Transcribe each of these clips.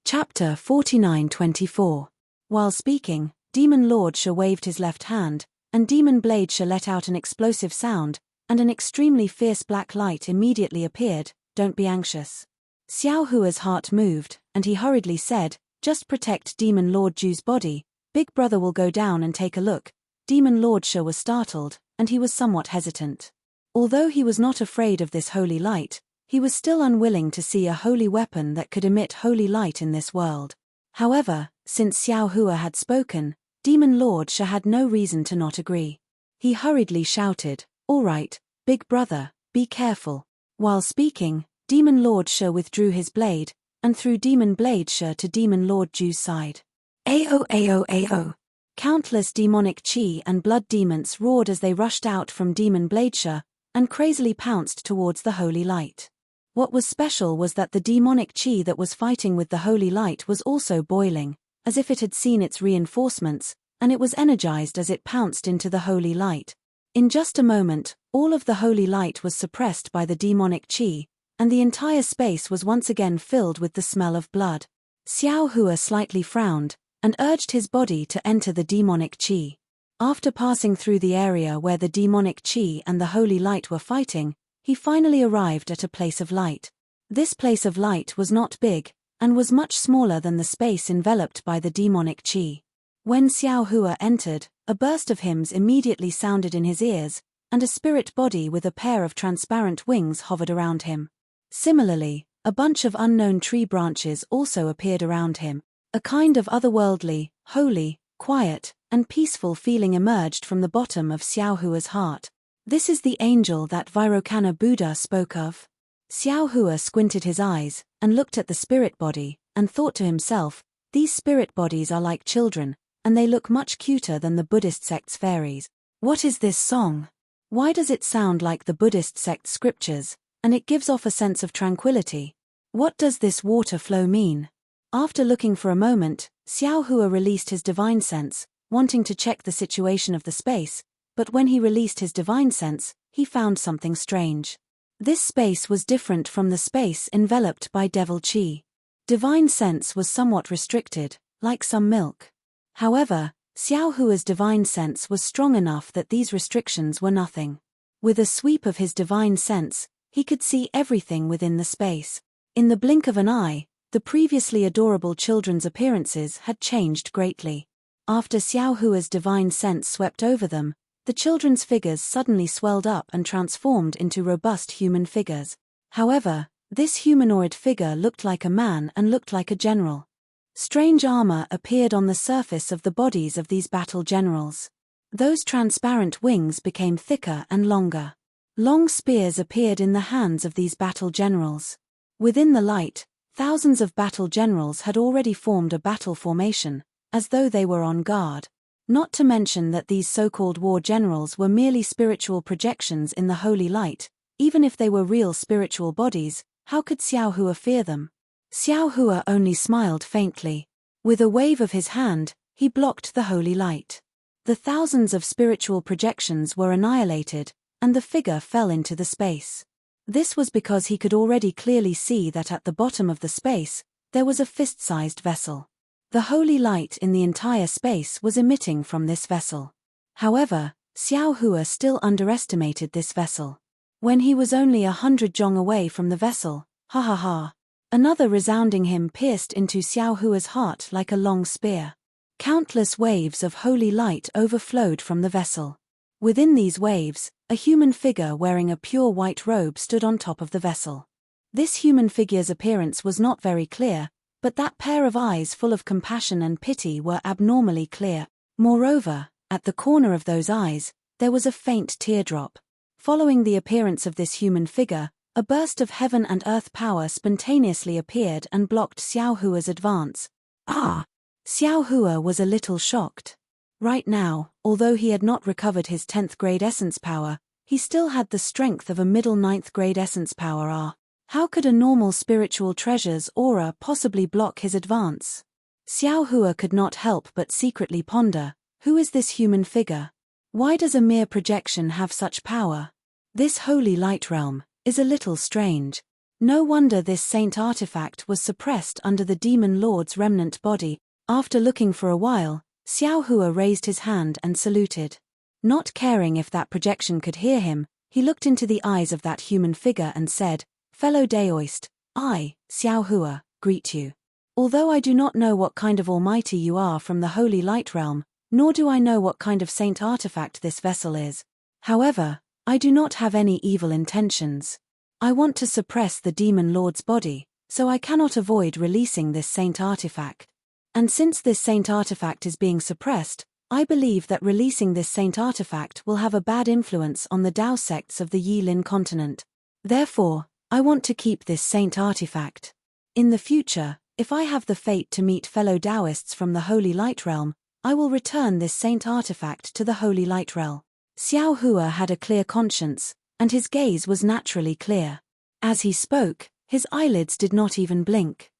Chapter 49-24. While speaking, Demon Lord Sha waved his left hand, and Demon Blade Sha let out an explosive sound, and an extremely fierce black light immediately appeared. Don't be anxious. Xiao Hua's heart moved, and he hurriedly said, just protect Demon Lord Ju's body, Big Brother will go down and take a look. Demon Lord Sha was startled, and he was somewhat hesitant. Although he was not afraid of this holy light, he was still unwilling to see a holy weapon that could emit holy light in this world. However, since Xiao Hua had spoken, Demon Lord Sha had no reason to not agree. He hurriedly shouted, all right, Big Brother, be careful. While speaking, Demon Lord Sha withdrew his blade, and threw Demon Blade Sha to Demon Lord Ju's side. Ao ao ao. Countless demonic chi and blood demons roared as they rushed out from Demon Blade Sha, and crazily pounced towards the holy light. What was special was that the demonic chi that was fighting with the holy light was also boiling, as if it had seen its reinforcements, and it was energized as it pounced into the holy light. In just a moment, all of the holy light was suppressed by the demonic chi, and the entire space was once again filled with the smell of blood. Xiao Hua slightly frowned, and urged his body to enter the demonic chi. After passing through the area where the demonic chi and the holy light were fighting, he finally arrived at a place of light. This place of light was not big, and was much smaller than the space enveloped by the demonic chi. When Xiao Hua entered, a burst of hymns immediately sounded in his ears, and a spirit body with a pair of transparent wings hovered around him. Similarly, a bunch of unknown tree branches also appeared around him. A kind of otherworldly, holy, quiet, and peaceful feeling emerged from the bottom of Xiao Hua's heart. This is the angel that Vairocana Buddha spoke of. Xiao Hua squinted his eyes, and looked at the spirit body, and thought to himself, these spirit bodies are like children, and they look much cuter than the Buddhist sect's fairies. What is this song? Why does it sound like the Buddhist sect scriptures, and it gives off a sense of tranquility? What does this water flow mean? After looking for a moment, Xiao Hua released his divine sense, wanting to check the situation of the space, but when he released his divine sense, he found something strange. This space was different from the space enveloped by devil chi. Divine sense was somewhat restricted, like some milk. However, Xiao Hua's divine sense was strong enough that these restrictions were nothing. With a sweep of his divine sense, he could see everything within the space. In the blink of an eye, the previously adorable children's appearances had changed greatly. After Xiao Hua's divine sense swept over them, the children's figures suddenly swelled up and transformed into robust human figures. However, this humanoid figure looked like a man and looked like a general. Strange armor appeared on the surface of the bodies of these battle generals. Those transparent wings became thicker and longer. Long spears appeared in the hands of these battle generals. Within the light, thousands of battle generals had already formed a battle formation, as though they were on guard. Not to mention that these so-called war generals were merely spiritual projections in the holy light. Even if they were real spiritual bodies, how could Xiao Hua fear them? Xiao Hua only smiled faintly. With a wave of his hand, he blocked the holy light. The thousands of spiritual projections were annihilated, and the figure fell into the space. This was because he could already clearly see that at the bottom of the space, there was a fist-sized vessel. The holy light in the entire space was emitting from this vessel. However, Xiao Hua still underestimated this vessel. When he was only 100 zhong away from the vessel, ha ha ha, another resounding hymn pierced into Xiao Hua's heart like a long spear. Countless waves of holy light overflowed from the vessel. Within these waves, a human figure wearing a pure white robe stood on top of the vessel. This human figure's appearance was not very clear, but that pair of eyes full of compassion and pity were abnormally clear. Moreover, at the corner of those eyes, there was a faint teardrop. Following the appearance of this human figure, a burst of heaven and earth power spontaneously appeared and blocked Xiao Hua's advance. Ah! Xiao Hua was a little shocked. Right now, although he had not recovered his 10th grade essence power, he still had the strength of a middle 9th grade essence power. How could a normal spiritual treasure's aura possibly block his advance? Xiao Hua could not help but secretly ponder, who is this human figure? Why does a mere projection have such power? This holy light realm is a little strange. No wonder this saint artifact was suppressed under the demon lord's remnant body. After looking for a while, Xiao Hua raised his hand and saluted. Not caring if that projection could hear him, he looked into the eyes of that human figure and said, "Fellow Daoist, I, Xiao Hua, greet you. Although I do not know what kind of almighty you are from the Holy Light Realm, nor do I know what kind of saint artifact this vessel is. However, I do not have any evil intentions. I want to suppress the demon lord's body, so I cannot avoid releasing this saint artifact. And since this saint artifact is being suppressed, I believe that releasing this saint artifact will have a bad influence on the Dao sects of the Yilin continent. Therefore, I want to keep this saint artifact. In the future, if I have the fate to meet fellow Daoists from the Holy Light Realm, I will return this saint artifact to the Holy Light Realm." Xiao Hua had a clear conscience, and his gaze was naturally clear. As he spoke, his eyelids did not even blink.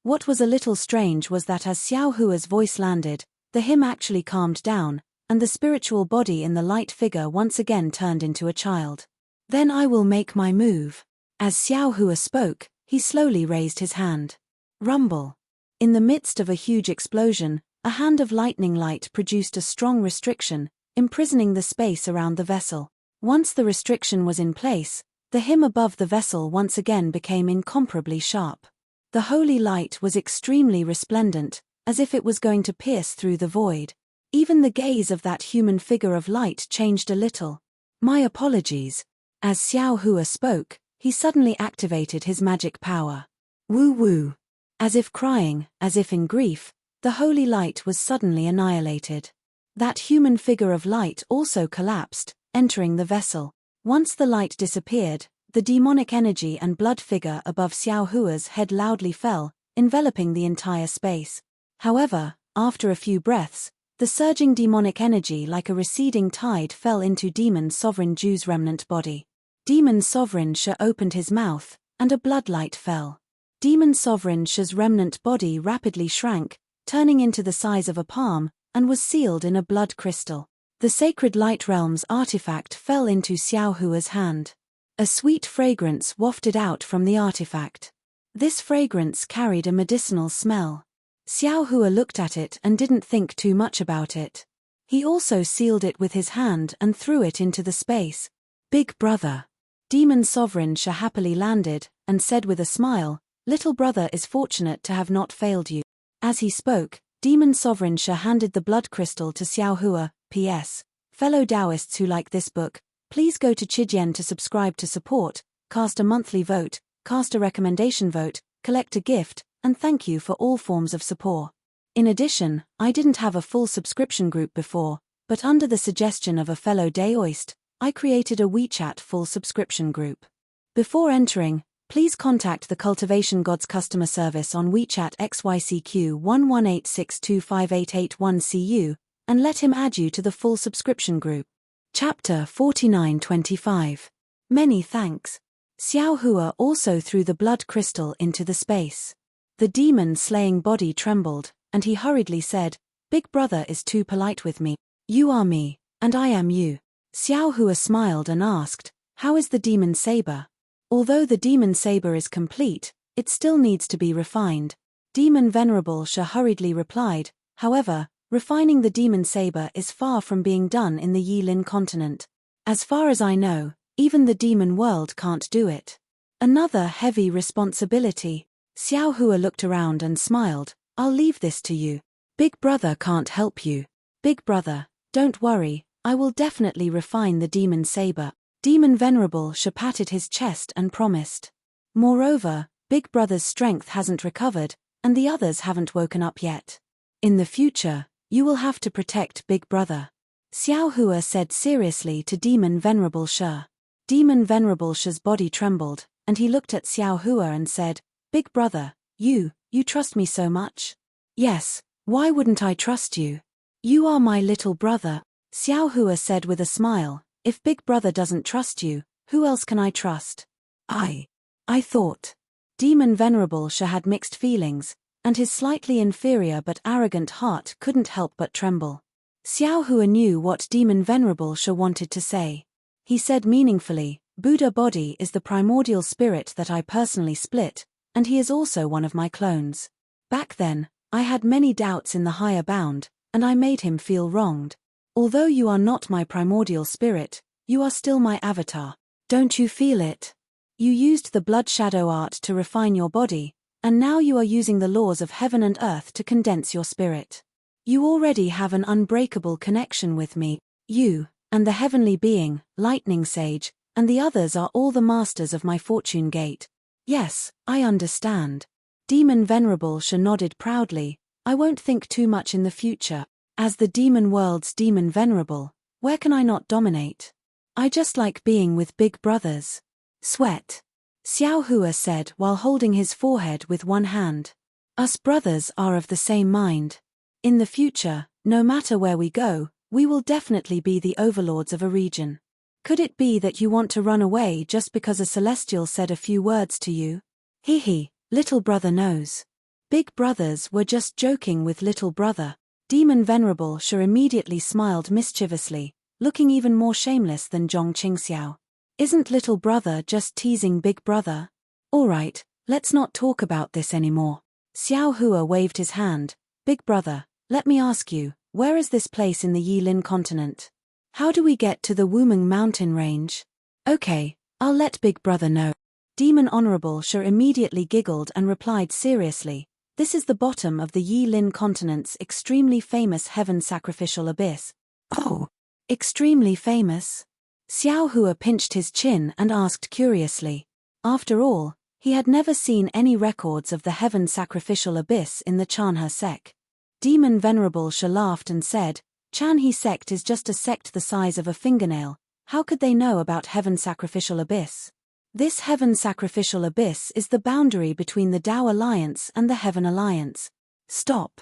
What was a little strange was that as Xiao Hua's voice landed, the hymn actually calmed down, and the spiritual body in the light figure once again turned into a child. "Then I will make my move." As Xiao Hua spoke, he slowly raised his hand. Rumble. In the midst of a huge explosion, a hand of lightning light produced a strong restriction, imprisoning the space around the vessel. Once the restriction was in place, the hymn above the vessel once again became incomparably sharp. The holy light was extremely resplendent, as if it was going to pierce through the void. Even the gaze of that human figure of light changed a little. "My apologies." As Xiao Hua spoke, he suddenly activated his magic power. Woo woo. As if crying, as if in grief, the holy light was suddenly annihilated. That human figure of light also collapsed, entering the vessel. Once the light disappeared, the demonic energy and blood figure above Xiao Hua's head loudly fell, enveloping the entire space. However, after a few breaths, the surging demonic energy like a receding tide fell into Demon Sovereign Ju's remnant body. Demon Sovereign Sha opened his mouth, and a bloodlight fell. Demon Sovereign Sha's remnant body rapidly shrank, turning into the size of a palm, and was sealed in a blood crystal. The Sacred Light Realm's artifact fell into Xiao Hua's hand. A sweet fragrance wafted out from the artifact. This fragrance carried a medicinal smell. Xiao Hua looked at it and didn't think too much about it. He also sealed it with his hand and threw it into the space. "Big brother." Demon Sovereign Sha happily landed, and said with a smile, "Little brother is fortunate to have not failed you." As he spoke, Demon Sovereign Sha handed the blood crystal to Xiao Hua. P.S. Fellow Daoists who like this book, please go to Chijian to subscribe to support, cast a monthly vote, cast a recommendation vote, collect a gift, and thank you for all forms of support. In addition, I didn't have a full subscription group before, but under the suggestion of a fellow Daoist, I created a WeChat full subscription group. Before entering, please contact the Cultivation Gods customer service on WeChat XYCQ1186258881CU, and let him add you to the full subscription group. Chapter 4925. Many thanks. Xiao Hua also threw the blood crystal into the space. The demon-slaying body trembled, and he hurriedly said, "Big brother is too polite with me. You are me, and I am you." Xiao Hua smiled and asked, "How is the demon saber?" Although the demon saber is complete, it still needs to be refined. Demon Venerable Sha hurriedly replied, "However, refining the demon saber is far from being done in the Yilin continent. As far as I know, even the demon world can't do it." Another heavy responsibility. Xiao Hua looked around and smiled, "I'll leave this to you. Big brother can't help you." "Big brother, don't worry, I will definitely refine the demon saber." Demon Venerable Sha patted his chest and promised. Moreover, Big brother's strength hasn't recovered, and the others haven't woken up yet. In the future, you will have to protect Big brother. Xiao Hua said seriously to Demon Venerable Sha. Demon Venerable Sha's body trembled, and he looked at Xiao Hua and said, "Big brother, you trust me so much?" "Yes, why wouldn't I trust you? You are my little brother." Xiao Hua said with a smile, "If Big brother doesn't trust you, who else can I trust?" I thought. Demon Venerable Sha had mixed feelings, and his slightly inferior but arrogant heart couldn't help but tremble. Xiao Hua knew what Demon Venerable Sha wanted to say. He said meaningfully, Buddha body is the primordial spirit that I personally split, and he is also one of my clones. Back then, I had many doubts in the higher bound, and I made him feel wronged. Although you are not my primordial spirit, you are still my avatar. Don't you feel it? You used the blood shadow art to refine your body, and now you are using the laws of heaven and earth to condense your spirit. You already have an unbreakable connection with me. You, and the heavenly being, lightning sage, and the others are all the masters of my fortune gate. Yes, I understand. Demon Venerable Sha nodded proudly. I won't think too much in the future. As the demon world's demon venerable, where can I not dominate? I just like being with big brothers. Sweat. Xiao Hua said while holding his forehead with one hand. Us brothers are of the same mind. In the future, no matter where we go, we will definitely be the overlords of a region. Could it be that you want to run away just because a celestial said a few words to you? Hee, little brother knows. Big brothers were just joking with little brother. Demon Venerable Sha immediately smiled mischievously, looking even more shameless than Zhong Qingxiao. Isn't little brother just teasing big brother? Alright, let's not talk about this anymore. Xiao Hua waved his hand. Big brother, let me ask you, where is this place in the Yilin continent? How do we get to the Wuming mountain range? Okay, I'll let big brother know. Demon Honorable Sha immediately giggled and replied seriously. This is the bottom of the Yilin continent's extremely famous heaven sacrificial abyss. Oh, extremely famous? Xiao Hua pinched his chin and asked curiously. After all, he had never seen any records of the heaven sacrificial abyss in the Chanhe sect. Demon Venerable Sha laughed and said, Chanhe sect is just a sect the size of a fingernail. How could they know about heaven sacrificial abyss? This heaven sacrificial abyss is the boundary between the Tao Alliance and the Heaven Alliance. Stop.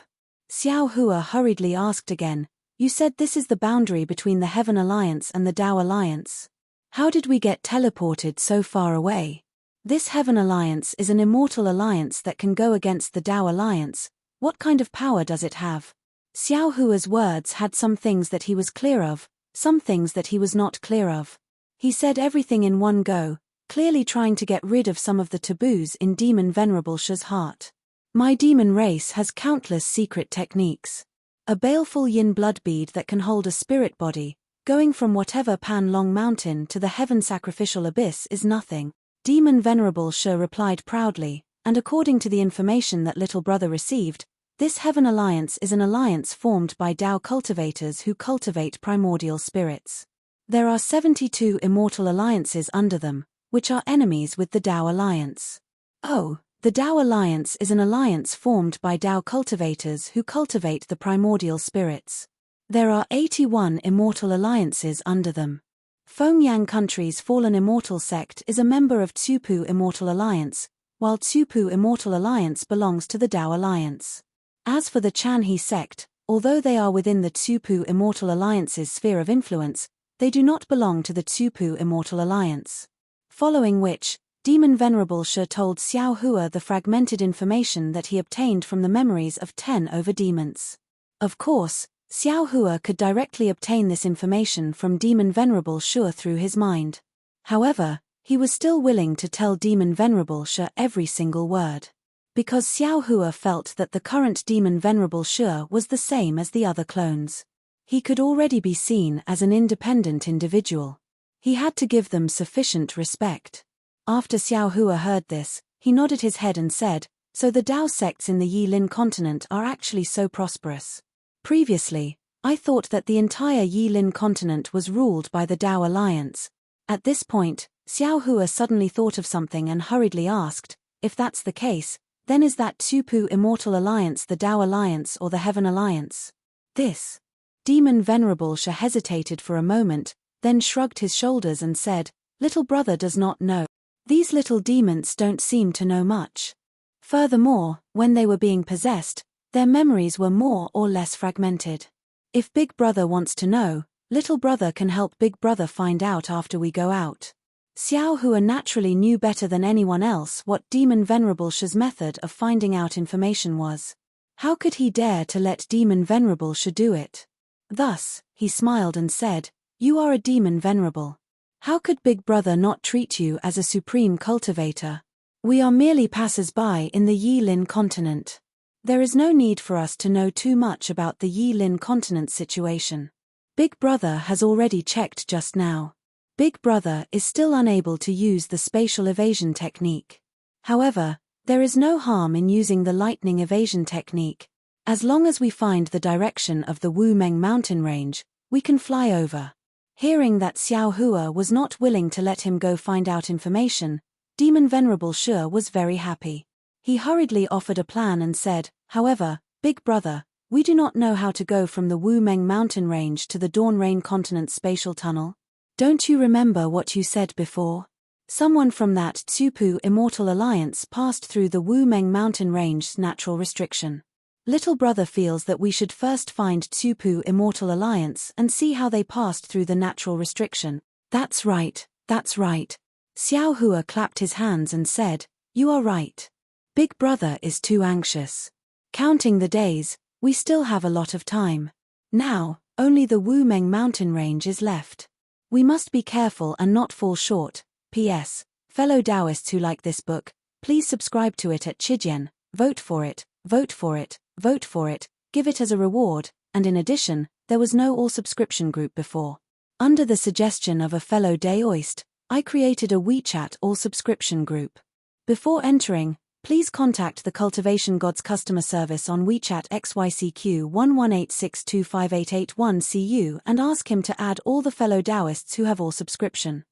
Xiao Hua hurriedly asked again, you said this is the boundary between the Heaven Alliance and the Tao Alliance. How did we get teleported so far away? This Heaven Alliance is an immortal alliance that can go against the Tao Alliance. What kind of power does it have? Xiao Hua's words had some things that he was clear of, some things that he was not clear of. He said everything in one go, clearly trying to get rid of some of the taboos in Demon Venerable Sha's heart. My demon race has countless secret techniques. A baleful yin blood bead that can hold a spirit body, going from whatever Pan Long Mountain to the heaven sacrificial abyss is nothing. Demon Venerable Sha replied proudly, and according to the information that little brother received, this Heaven Alliance is an alliance formed by Tao cultivators who cultivate primordial spirits. There are 72 immortal alliances under them, which are enemies with the Tao Alliance. Oh, the Tao Alliance is an alliance formed by Tao cultivators who cultivate the primordial spirits. There are 81 immortal alliances under them. Fengyang Country's Fallen Immortal Sect is a member of Tsupu Immortal Alliance, while Tsupu Immortal Alliance belongs to the Tao Alliance. As for the Chanhe sect, although they are within the Tsupu Immortal Alliance's sphere of influence, they do not belong to the Tsupu Immortal Alliance. Following which, Demon Venerable Sha told Xiao Hua the fragmented information that he obtained from the memories of 10 over-demons. Of course, Xiao Hua could directly obtain this information from Demon Venerable Sha through his mind. However, he was still willing to tell Demon Venerable Sha every single word. Because Xiao Hua felt that the current Demon Venerable Sha was the same as the other clones. He could already be seen as an independent individual. He had to give them sufficient respect. After Xiao Hua heard this, he nodded his head and said, so the Tao sects in the Yilin continent are actually so prosperous. Previously, I thought that the entire Yilin continent was ruled by the Tao Alliance. At this point, Xiao Hua suddenly thought of something and hurriedly asked, if that's the case, then is that Tsupu Immortal Alliance the Tao Alliance or the Heaven Alliance? This. Demon Venerable Sha hesitated for a moment, then shrugged his shoulders and said, little brother does not know. These little demons don't seem to know much. Furthermore, when they were being possessed, their memories were more or less fragmented. If Big Brother wants to know, little brother can help Big Brother find out after we go out. Xiao Hua naturally knew better than anyone else what Demon Venerable Sha's method of finding out information was. How could he dare to let Demon Venerable Sha do it? Thus, he smiled and said, you are a Demon Venerable. How could Big Brother not treat you as a supreme cultivator? We are merely passers-by in the Yi-Lin continent. There is no need for us to know too much about the Yi-Lin continent situation. Big Brother has already checked just now. Big Brother is still unable to use the spatial evasion technique. However, there is no harm in using the lightning evasion technique. As long as we find the direction of the Wu Meng mountain range, we can fly over. Hearing that Xiao Hua was not willing to let him go find out information, Demon Venerable Shi was very happy. He hurriedly offered a plan and said, however, Big Brother, we do not know how to go from the Wu Meng mountain range to the Dawn Rain continent spatial tunnel. Don't you remember what you said before? Someone from that Tsupu Immortal Alliance passed through the Wu Meng mountain range's natural restriction. Little Brother feels that we should first find Tsupu Immortal Alliance and see how they passed through the natural restriction. That's right, that's right. Xiao Hua clapped his hands and said, you are right. Big Brother is too anxious. Counting the days, we still have a lot of time. Now, only the Wu Meng mountain range is left. We must be careful and not fall short. P.S. Fellow Taoists who like this book, please subscribe to it at Chijian, vote for it, vote for it, vote for it, give it as a reward, and in addition, there was no all-subscription group before. Under the suggestion of a fellow Daoist, I created a WeChat all-subscription group. Before entering, please contact the Cultivation Gods customer service on WeChat XYCQ1186258881CU and ask him to add all the fellow Taoists who have all subscription.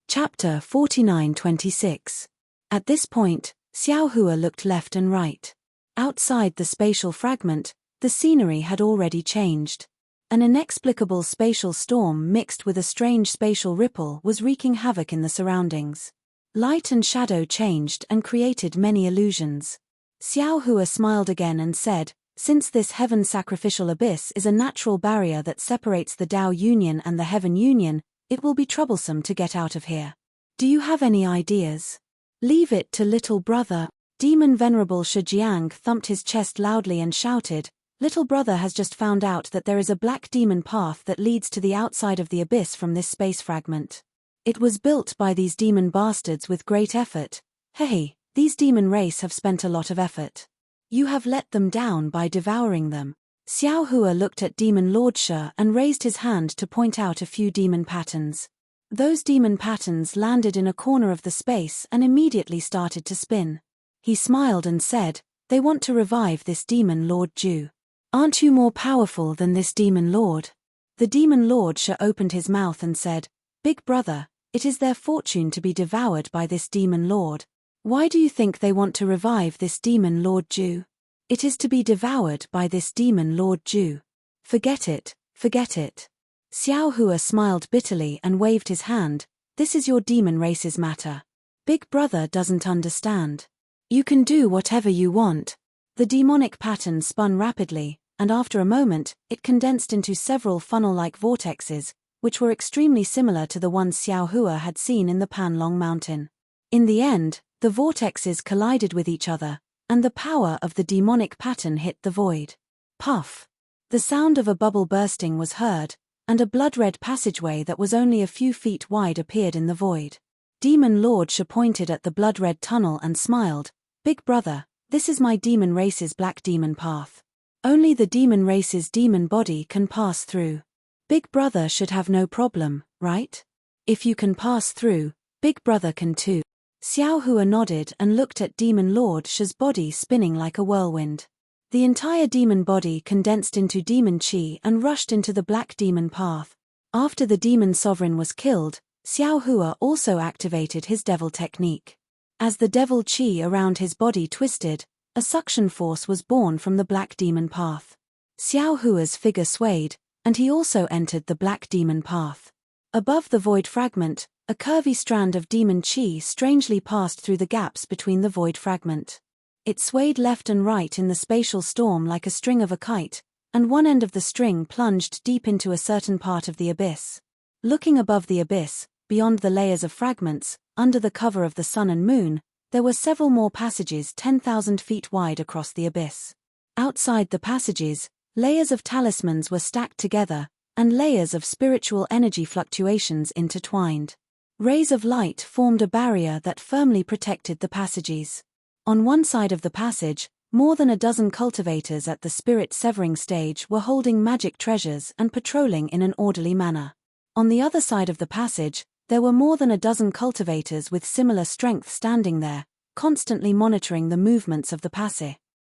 Chapter 49-26. At this point, Xiao Hua looked left and right. Outside the spatial fragment, the scenery had already changed. An inexplicable spatial storm mixed with a strange spatial ripple was wreaking havoc in the surroundings. Light and shadow changed and created many illusions. Xiao Hua smiled again and said, since this heaven sacrificial abyss is a natural barrier that separates the Tao Union and the Heaven Union, it will be troublesome to get out of here. Do you have any ideas? Leave it to Little Brother. Demon Venerable Shi Jiang thumped his chest loudly and shouted, Little Brother has just found out that there is a black demon path that leads to the outside of the abyss from this space fragment. It was built by these demon bastards with great effort. Hey, these demon race have spent a lot of effort. You have let them down by devouring them. Xiao Hua looked at Demon Lord Shi and raised his hand to point out a few demon patterns. Those demon patterns landed in a corner of the space and immediately started to spin. He smiled and said, they want to revive this Demon Lord Ju. Aren't you more powerful than this Demon Lord? The Demon Lord Shi opened his mouth and said, Big Brother, it is their fortune to be devoured by this Demon Lord. Why do you think they want to revive this Demon Lord Ju? It is to be devoured by this Demon Lord Ju. Forget it, forget it. Xiao Hua smiled bitterly and waved his hand, this is your demon race's matter. Big Brother doesn't understand. You can do whatever you want. The demonic pattern spun rapidly, and after a moment, it condensed into several funnel-like vortexes, which were extremely similar to the ones Xiao Hua had seen in the Panlong Mountain. In the end, the vortexes collided with each other, and the power of the demonic pattern hit the void. Puff! The sound of a bubble bursting was heard, and a blood-red passageway that was only a few feet wide appeared in the void. Demon Lord Shi pointed at the blood-red tunnel and smiled, Big Brother, this is my demon race's black demon path. Only the demon race's demon body can pass through. Big Brother should have no problem, right? If you can pass through, Big Brother can too. Xiao Hua nodded and looked at Demon Lord Shi's body spinning like a whirlwind. The entire demon body condensed into demon chi and rushed into the black demon path. After the demon sovereign was killed, Xiao Hua also activated his devil technique. As the devil chi around his body twisted, a suction force was born from the black demon path. Xiao Hua's figure swayed, and he also entered the black demon path. Above the void fragment, a curvy strand of demon chi strangely passed through the gaps between the void fragment. It swayed left and right in the spatial storm like a string of a kite, and one end of the string plunged deep into a certain part of the abyss. Looking above the abyss, beyond the layers of fragments, under the cover of the sun and moon, there were several more passages 10,000 feet wide across the abyss. Outside the passages, layers of talismans were stacked together, and layers of spiritual energy fluctuations intertwined. Rays of light formed a barrier that firmly protected the passages. On one side of the passage, more than a dozen cultivators at the spirit-severing stage were holding magic treasures and patrolling in an orderly manner. On the other side of the passage, there were more than a dozen cultivators with similar strength standing there, constantly monitoring the movements of the passage.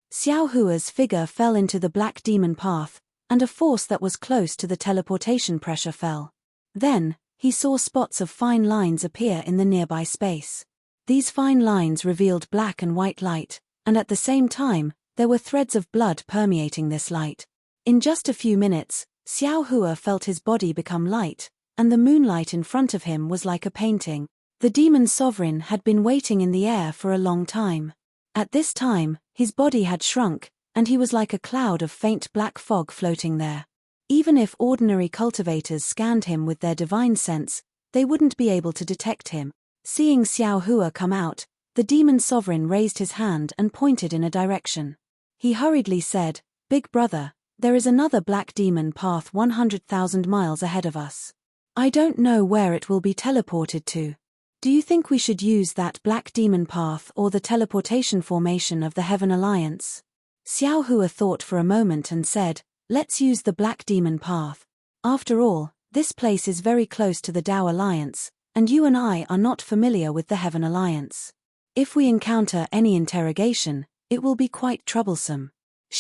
Xiao Hua's figure fell into the black demon path, and a force that was close to the teleportation pressure fell. Then, he saw spots of fine lines appear in the nearby space. These fine lines revealed black and white light, and at the same time, there were threads of blood permeating this light. In just a few minutes, Xiao Hua felt his body become light, and the moonlight in front of him was like a painting. The demon sovereign had been waiting in the air for a long time. At this time, his body had shrunk, and he was like a cloud of faint black fog floating there. Even if ordinary cultivators scanned him with their divine sense, they wouldn't be able to detect him. Seeing Xiao Hua come out, the demon sovereign raised his hand and pointed in a direction. He hurriedly said, "Big brother, there is another black demon path 100,000 miles ahead of us. I don't know where it will be teleported to. Do you think we should use that black demon path or the teleportation formation of the Heaven Alliance?" Xiao Hua thought for a moment and said, "Let's use the black demon path. After all, this place is very close to the Tao Alliance, and you and I are not familiar with the Heaven Alliance. If we encounter any interrogation, it will be quite troublesome."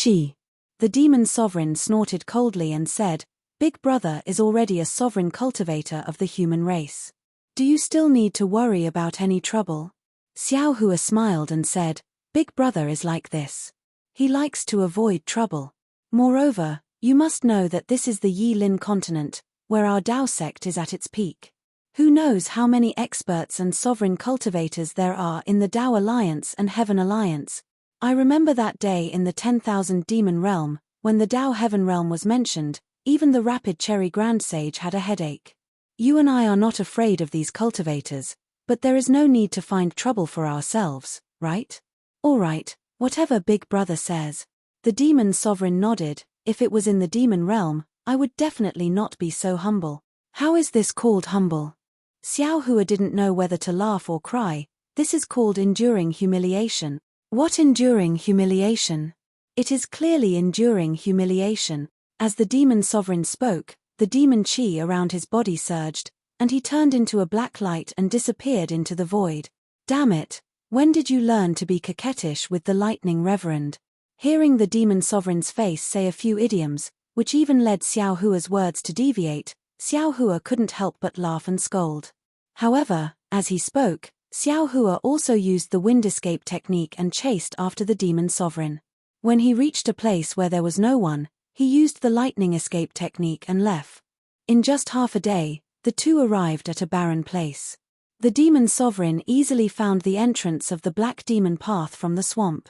The demon sovereign snorted coldly and said, "Big brother is already a sovereign cultivator of the human race. Do you still need to worry about any trouble?" Xiao Hua smiled and said, "Big brother is like this. He likes to avoid trouble. Moreover, you must know that this is the Yilin continent, where our Tao sect is at its peak. Who knows how many experts and sovereign cultivators there are in the Tao Alliance and Heaven Alliance. I remember that day in the 10,000 Demon Realm, when the Tao Heaven Realm was mentioned, even the rapid Cherry Grand Sage had a headache. You and I are not afraid of these cultivators, but there is no need to find trouble for ourselves, right?" "All right, whatever Big Brother says." The demon sovereign nodded. "If it was in the demon realm, I would definitely not be so humble." "How is this called humble?" Xiao Hua didn't know whether to laugh or cry. "This is called enduring humiliation." "What enduring humiliation?" "It is clearly enduring humiliation." As the demon sovereign spoke, the demon chi around his body surged, and he turned into a black light and disappeared into the void. "Damn it, when did you learn to be coquettish with the lightning reverend?" Hearing the demon sovereign's face say a few idioms, which even led Xiao Hua's words to deviate, Xiao Hua couldn't help but laugh and scold. However, as he spoke, Xiao Hua also used the wind escape technique and chased after the demon sovereign. When he reached a place where there was no one, he used the lightning escape technique and left. In just half a day, the two arrived at a barren place. The demon sovereign easily found the entrance of the black demon path from the swamp.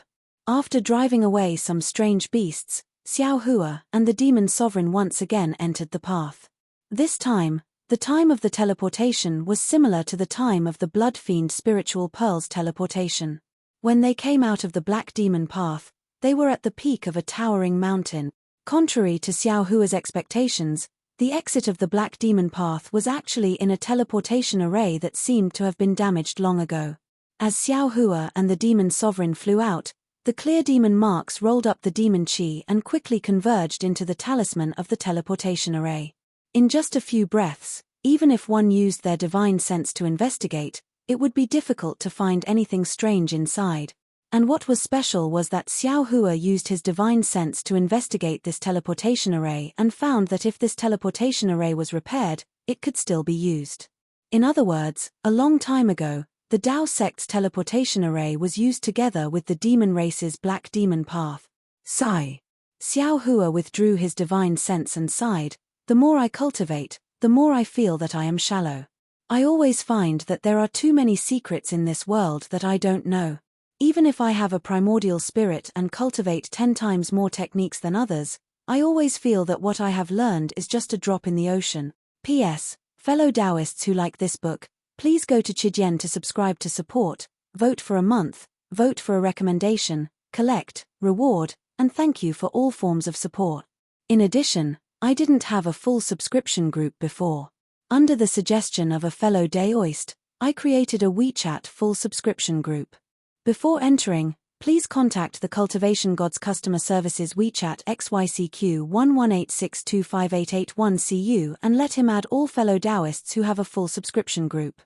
After driving away some strange beasts, Xiao Hua and the demon sovereign once again entered the path. This time, the time of the teleportation was similar to the time of the Blood Fiend Spiritual Pearl's teleportation. When they came out of the black demon path, they were at the peak of a towering mountain. Contrary to Xiao Hua's expectations, the exit of the black demon path was actually in a teleportation array that seemed to have been damaged long ago. As Xiao Hua and the demon sovereign flew out, the clear demon marks rolled up the demon chi and quickly converged into the talisman of the teleportation array. In just a few breaths, even if one used their divine sense to investigate, it would be difficult to find anything strange inside. And what was special was that Xiao Hua used his divine sense to investigate this teleportation array and found that if this teleportation array was repaired, it could still be used. In other words, a long time ago, the Tao sect's teleportation array was used together with the demon race's black demon path. Sigh. Xiao Hua withdrew his divine sense and sighed, "The more I cultivate, the more I feel that I am shallow. I always find that there are too many secrets in this world that I don't know. Even if I have a primordial spirit and cultivate 10 times more techniques than others, I always feel that what I have learned is just a drop in the ocean." P.S. Fellow Taoists who like this book, please go to Chijian to subscribe to support, vote for a month, vote for a recommendation, collect, reward, and thank you for all forms of support. In addition, I didn't have a full subscription group before. Under the suggestion of a fellow Daoist, I created a WeChat full subscription group. Before entering, please contact the Cultivation Gods Customer Services WeChat XYCQ 1186258881CU and let him add all fellow Daoists who have a full subscription group.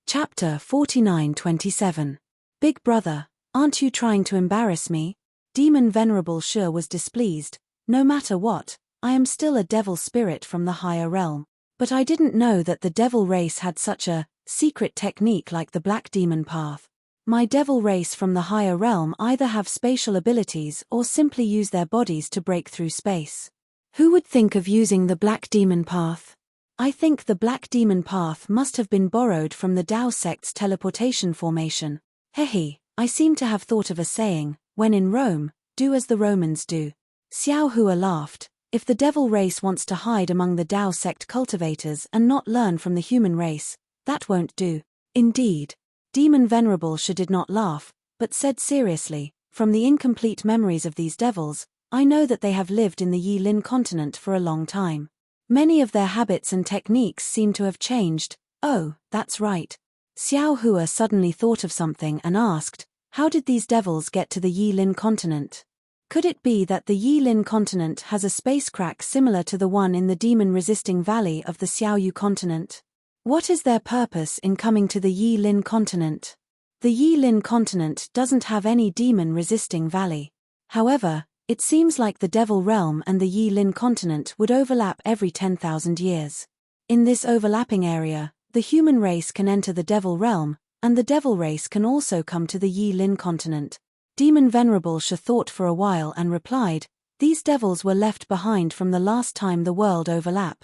Chapter 49:27. Big Brother, aren't you trying to embarrass me? Demon Venerable Shi was displeased. No matter what, I am still a devil spirit from the higher realm. But I didn't know that the devil race had such a secret technique like the Black Demon Path. My devil race from the higher realm either have spatial abilities or simply use their bodies to break through space. Who would think of using the Black Demon Path? I think the Black Demon Path must have been borrowed from the Dao sect's teleportation formation. Hehe, I seem to have thought of a saying, when in Rome, do as the Romans do. Xiao Hua laughed. If the devil race wants to hide among the Dao sect cultivators and not learn from the human race, that won't do. Indeed. Demon Venerable Shi did not laugh, but said seriously, from the incomplete memories of these devils, I know that they have lived in the Yilin continent for a long time. Many of their habits and techniques seem to have changed. Oh, that's right. Xiao Hua suddenly thought of something and asked, how did these devils get to the Yilin continent? Could it be that the Yilin continent has a space crack similar to the one in the demon-resisting valley of the Xiaoyu continent? What is their purpose in coming to the Yilin continent? The Yilin continent doesn't have any demon-resisting valley. However, it seems like the Devil Realm and the Yilin continent would overlap every 10,000 years. In this overlapping area, the human race can enter the Devil Realm, and the Devil race can also come to the Yilin continent. Demon Venerable Shi thought for a while and replied, these devils were left behind from the last time the world overlap.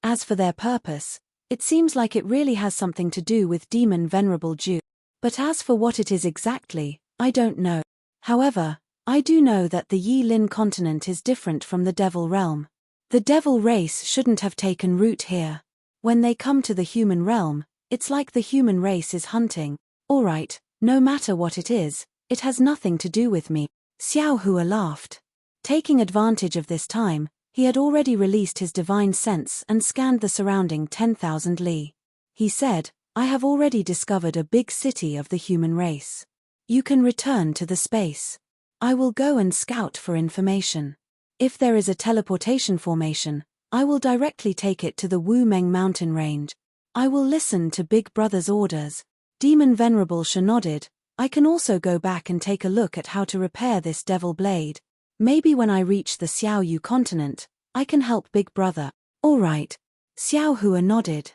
As for their purpose, it seems like it really has something to do with Demon Venerable Ju. But as for what it is exactly, I don't know. However, I do know that the Yilin continent is different from the Devil Realm. The Devil race shouldn't have taken root here. When they come to the human realm, it's like the human race is hunting. Alright, no matter what it is, it has nothing to do with me. Xiao Hua laughed. Taking advantage of this time, he had already released his divine sense and scanned the surrounding 10,000 li. He said, I have already discovered a big city of the human race. You can return to the space. I will go and scout for information. If there is a teleportation formation, I will directly take it to the Wu Meng mountain range. I will listen to Big Brother's orders. Demon Venerable Shi nodded. I can also go back and take a look at how to repair this devil blade. Maybe when I reach the Xiaoyu continent, I can help Big Brother. Alright. Xiao Hua nodded.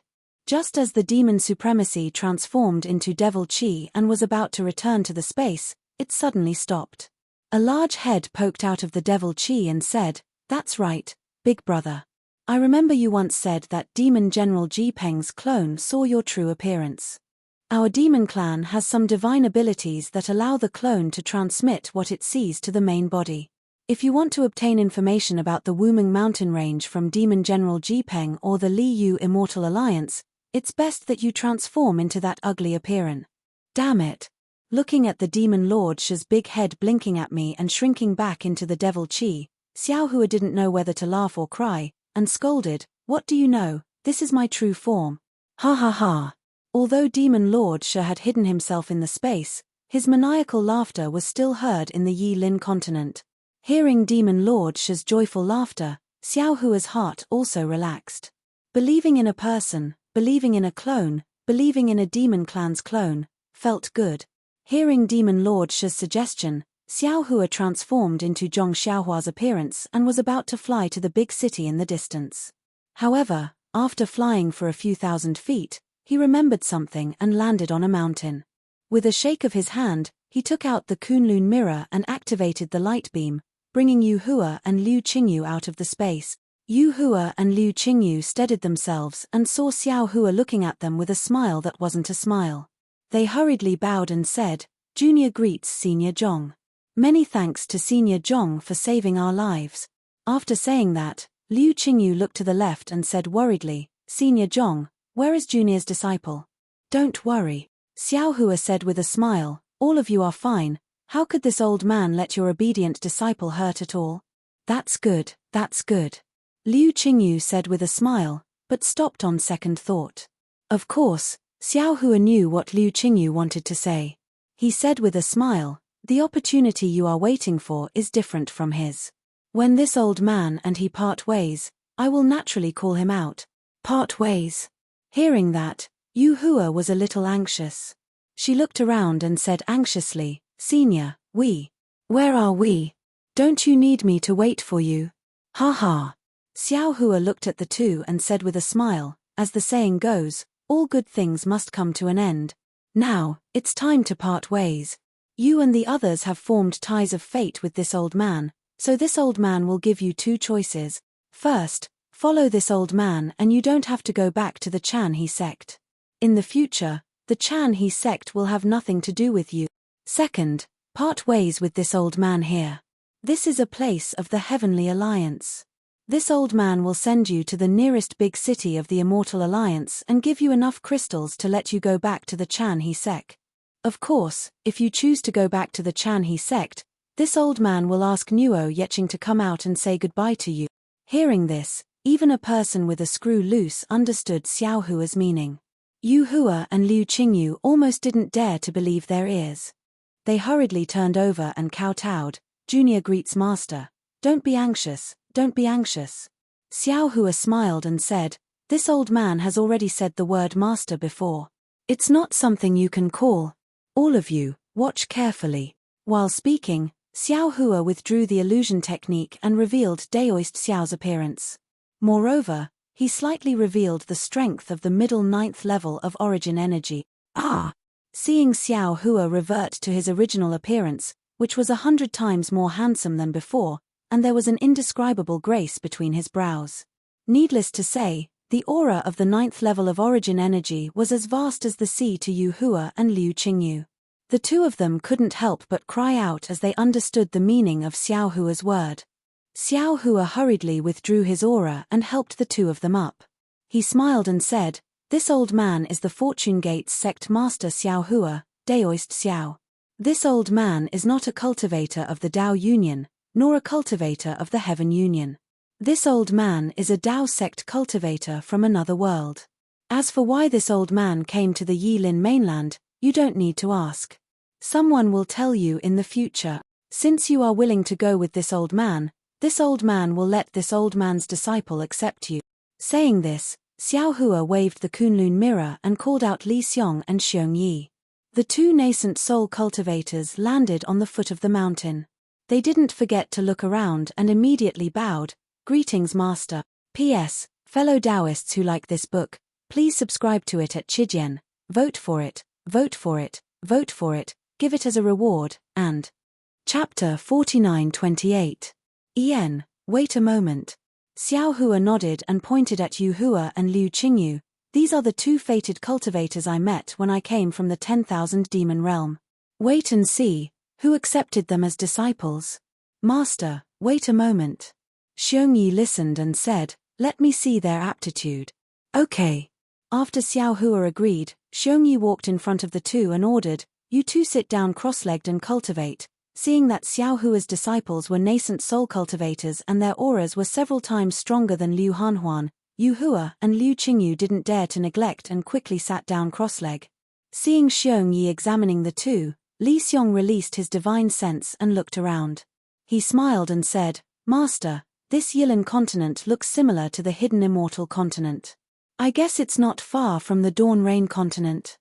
Just as the demon supremacy transformed into devil chi and was about to return to the space, it suddenly stopped. A large head poked out of the devil chi and said, that's right, Big Brother. I remember you once said that Demon General Ji Peng's clone saw your true appearance. Our demon clan has some divine abilities that allow the clone to transmit what it sees to the main body. If you want to obtain information about the Wuming mountain range from Demon General Ji Peng or the Li Yu Immortal Alliance, it's best that you transform into that ugly appearance. Damn it. Looking at the Demon Lord Shi's big head blinking at me and shrinking back into the devil chi, Xiao Hua didn't know whether to laugh or cry, and scolded, what do you know, this is my true form. Ha ha ha. Although Demon Lord Shi had hidden himself in the space, his maniacal laughter was still heard in the Yilin continent. Hearing Demon Lord Shi's joyful laughter, Xiao Hua's heart also relaxed. Believing in a person, believing in a clone, believing in a demon clan's clone, felt good. Hearing Demon Lord Shi's suggestion, Xiao Hua transformed into Zhong Xiaohua's appearance and was about to fly to the big city in the distance. However, after flying for a few thousand feet, he remembered something and landed on a mountain. With a shake of his hand, he took out the Kunlun mirror and activated the light beam, bringing Yu Hua and Liu Qingyu out of the space. Yu Hua and Liu Qingyu steadied themselves and saw Xiao Hua looking at them with a smile that wasn't a smile. They hurriedly bowed and said, Junior greets Senior Zhong. Many thanks to Senior Zhong for saving our lives. After saying that, Liu Qingyu looked to the left and said worriedly, Senior Zhong, where is Junior's disciple? Don't worry. Xiao Hua said with a smile, all of you are fine. How could this old man let your obedient disciple hurt at all? That's good, that's good. Liu Qingyu said with a smile, but stopped on second thought. Of course, Xiao Hua knew what Liu Qingyu wanted to say. He said with a smile, "The opportunity you are waiting for is different from his. When this old man and he part ways, I will naturally call him out." Part ways. Hearing that, Yu Hua was a little anxious. She looked around and said anxiously, "Senior, where are we? Don't you need me to wait for you?" Ha ha. Xiao Hua looked at the two and said with a smile, "As the saying goes, all good things must come to an end. Now, it's time to part ways. You and the others have formed ties of fate with this old man, so this old man will give you two choices. First, follow this old man and you don't have to go back to the Chan He sect. In the future, the Chan He sect will have nothing to do with you. Second, part ways with this old man here. This is a place of the Heavenly Alliance. This old man will send you to the nearest big city of the Immortal Alliance and give you enough crystals to let you go back to the Chan He sect. Of course, if you choose to go back to the Chan He sect, this old man will ask Nuo Yeching to come out and say goodbye to you." Hearing this, even a person with a screw loose understood Xiao Hua's meaning. Yu Hua and Liu Qingyu almost didn't dare to believe their ears. They hurriedly turned over and kowtowed. "Junior greets master. Don't be anxious, don't be anxious." Xiao Hua smiled and said, "This old man has already said the word master before. It's not something you can call. All of you, watch carefully." While speaking, Xiao Hua withdrew the illusion technique and revealed Daoist Xiao's appearance. Moreover, he slightly revealed the strength of the middle 9th level of origin energy. Seeing Xiao Hua revert to his original appearance, which was 100 times more handsome than before, and there was an indescribable grace between his brows. Needless to say, the aura of the 9th level of origin energy was as vast as the sea to Yu Hua and Liu Qingyu. The two of them couldn't help but cry out as they understood the meaning of Xiao Hua's word. Xiao Hua hurriedly withdrew his aura and helped the two of them up. He smiled and said, "This old man is the Fortune Gates sect master Xiao Hua, Daoist Xiao. This old man is not a cultivator of the Dao Union, nor a cultivator of the Heaven Union. This old man is a Dao sect cultivator from another world. As for why this old man came to the Yilin mainland, you don't need to ask. Someone will tell you in the future. Since you are willing to go with this old man will let this old man's disciple accept you." Saying this, Xiao Hua waved the Kunlun mirror and called out Li Xiong and Xiong Yi. The two nascent soul cultivators landed on the foot of the mountain. They didn't forget to look around and immediately bowed. "Greetings, Master. P.S. Fellow Taoists who like this book, please subscribe to it at Chijian, vote for it, vote for it, vote for it, give it as a reward, and..." Chapter 49-28. Wait a moment. Xiao Hua nodded and pointed at Yu Hua and Liu Qingyu. "These are the two fated cultivators I met when I came from the 10,000 demon realm. Wait and see, who accepted them as disciples?" "Master, wait a moment." Xiong Yi listened and said, "Let me see their aptitude." "Okay." After Xiao Hua agreed, Xiong Yi walked in front of the two and ordered, "You two sit down cross-legged and cultivate." Seeing that Xiao Hua's disciples were nascent soul cultivators and their auras were several times stronger than Liu Hanhuan, Yu Hua and Liu Qingyu didn't dare to neglect and quickly sat down cross-legged. Seeing Xiong Yi examining the two, Li Xiong released his divine sense and looked around. He smiled and said, "Master, this Yilin continent looks similar to the hidden immortal continent. I guess it's not far from the Dawn Rain continent.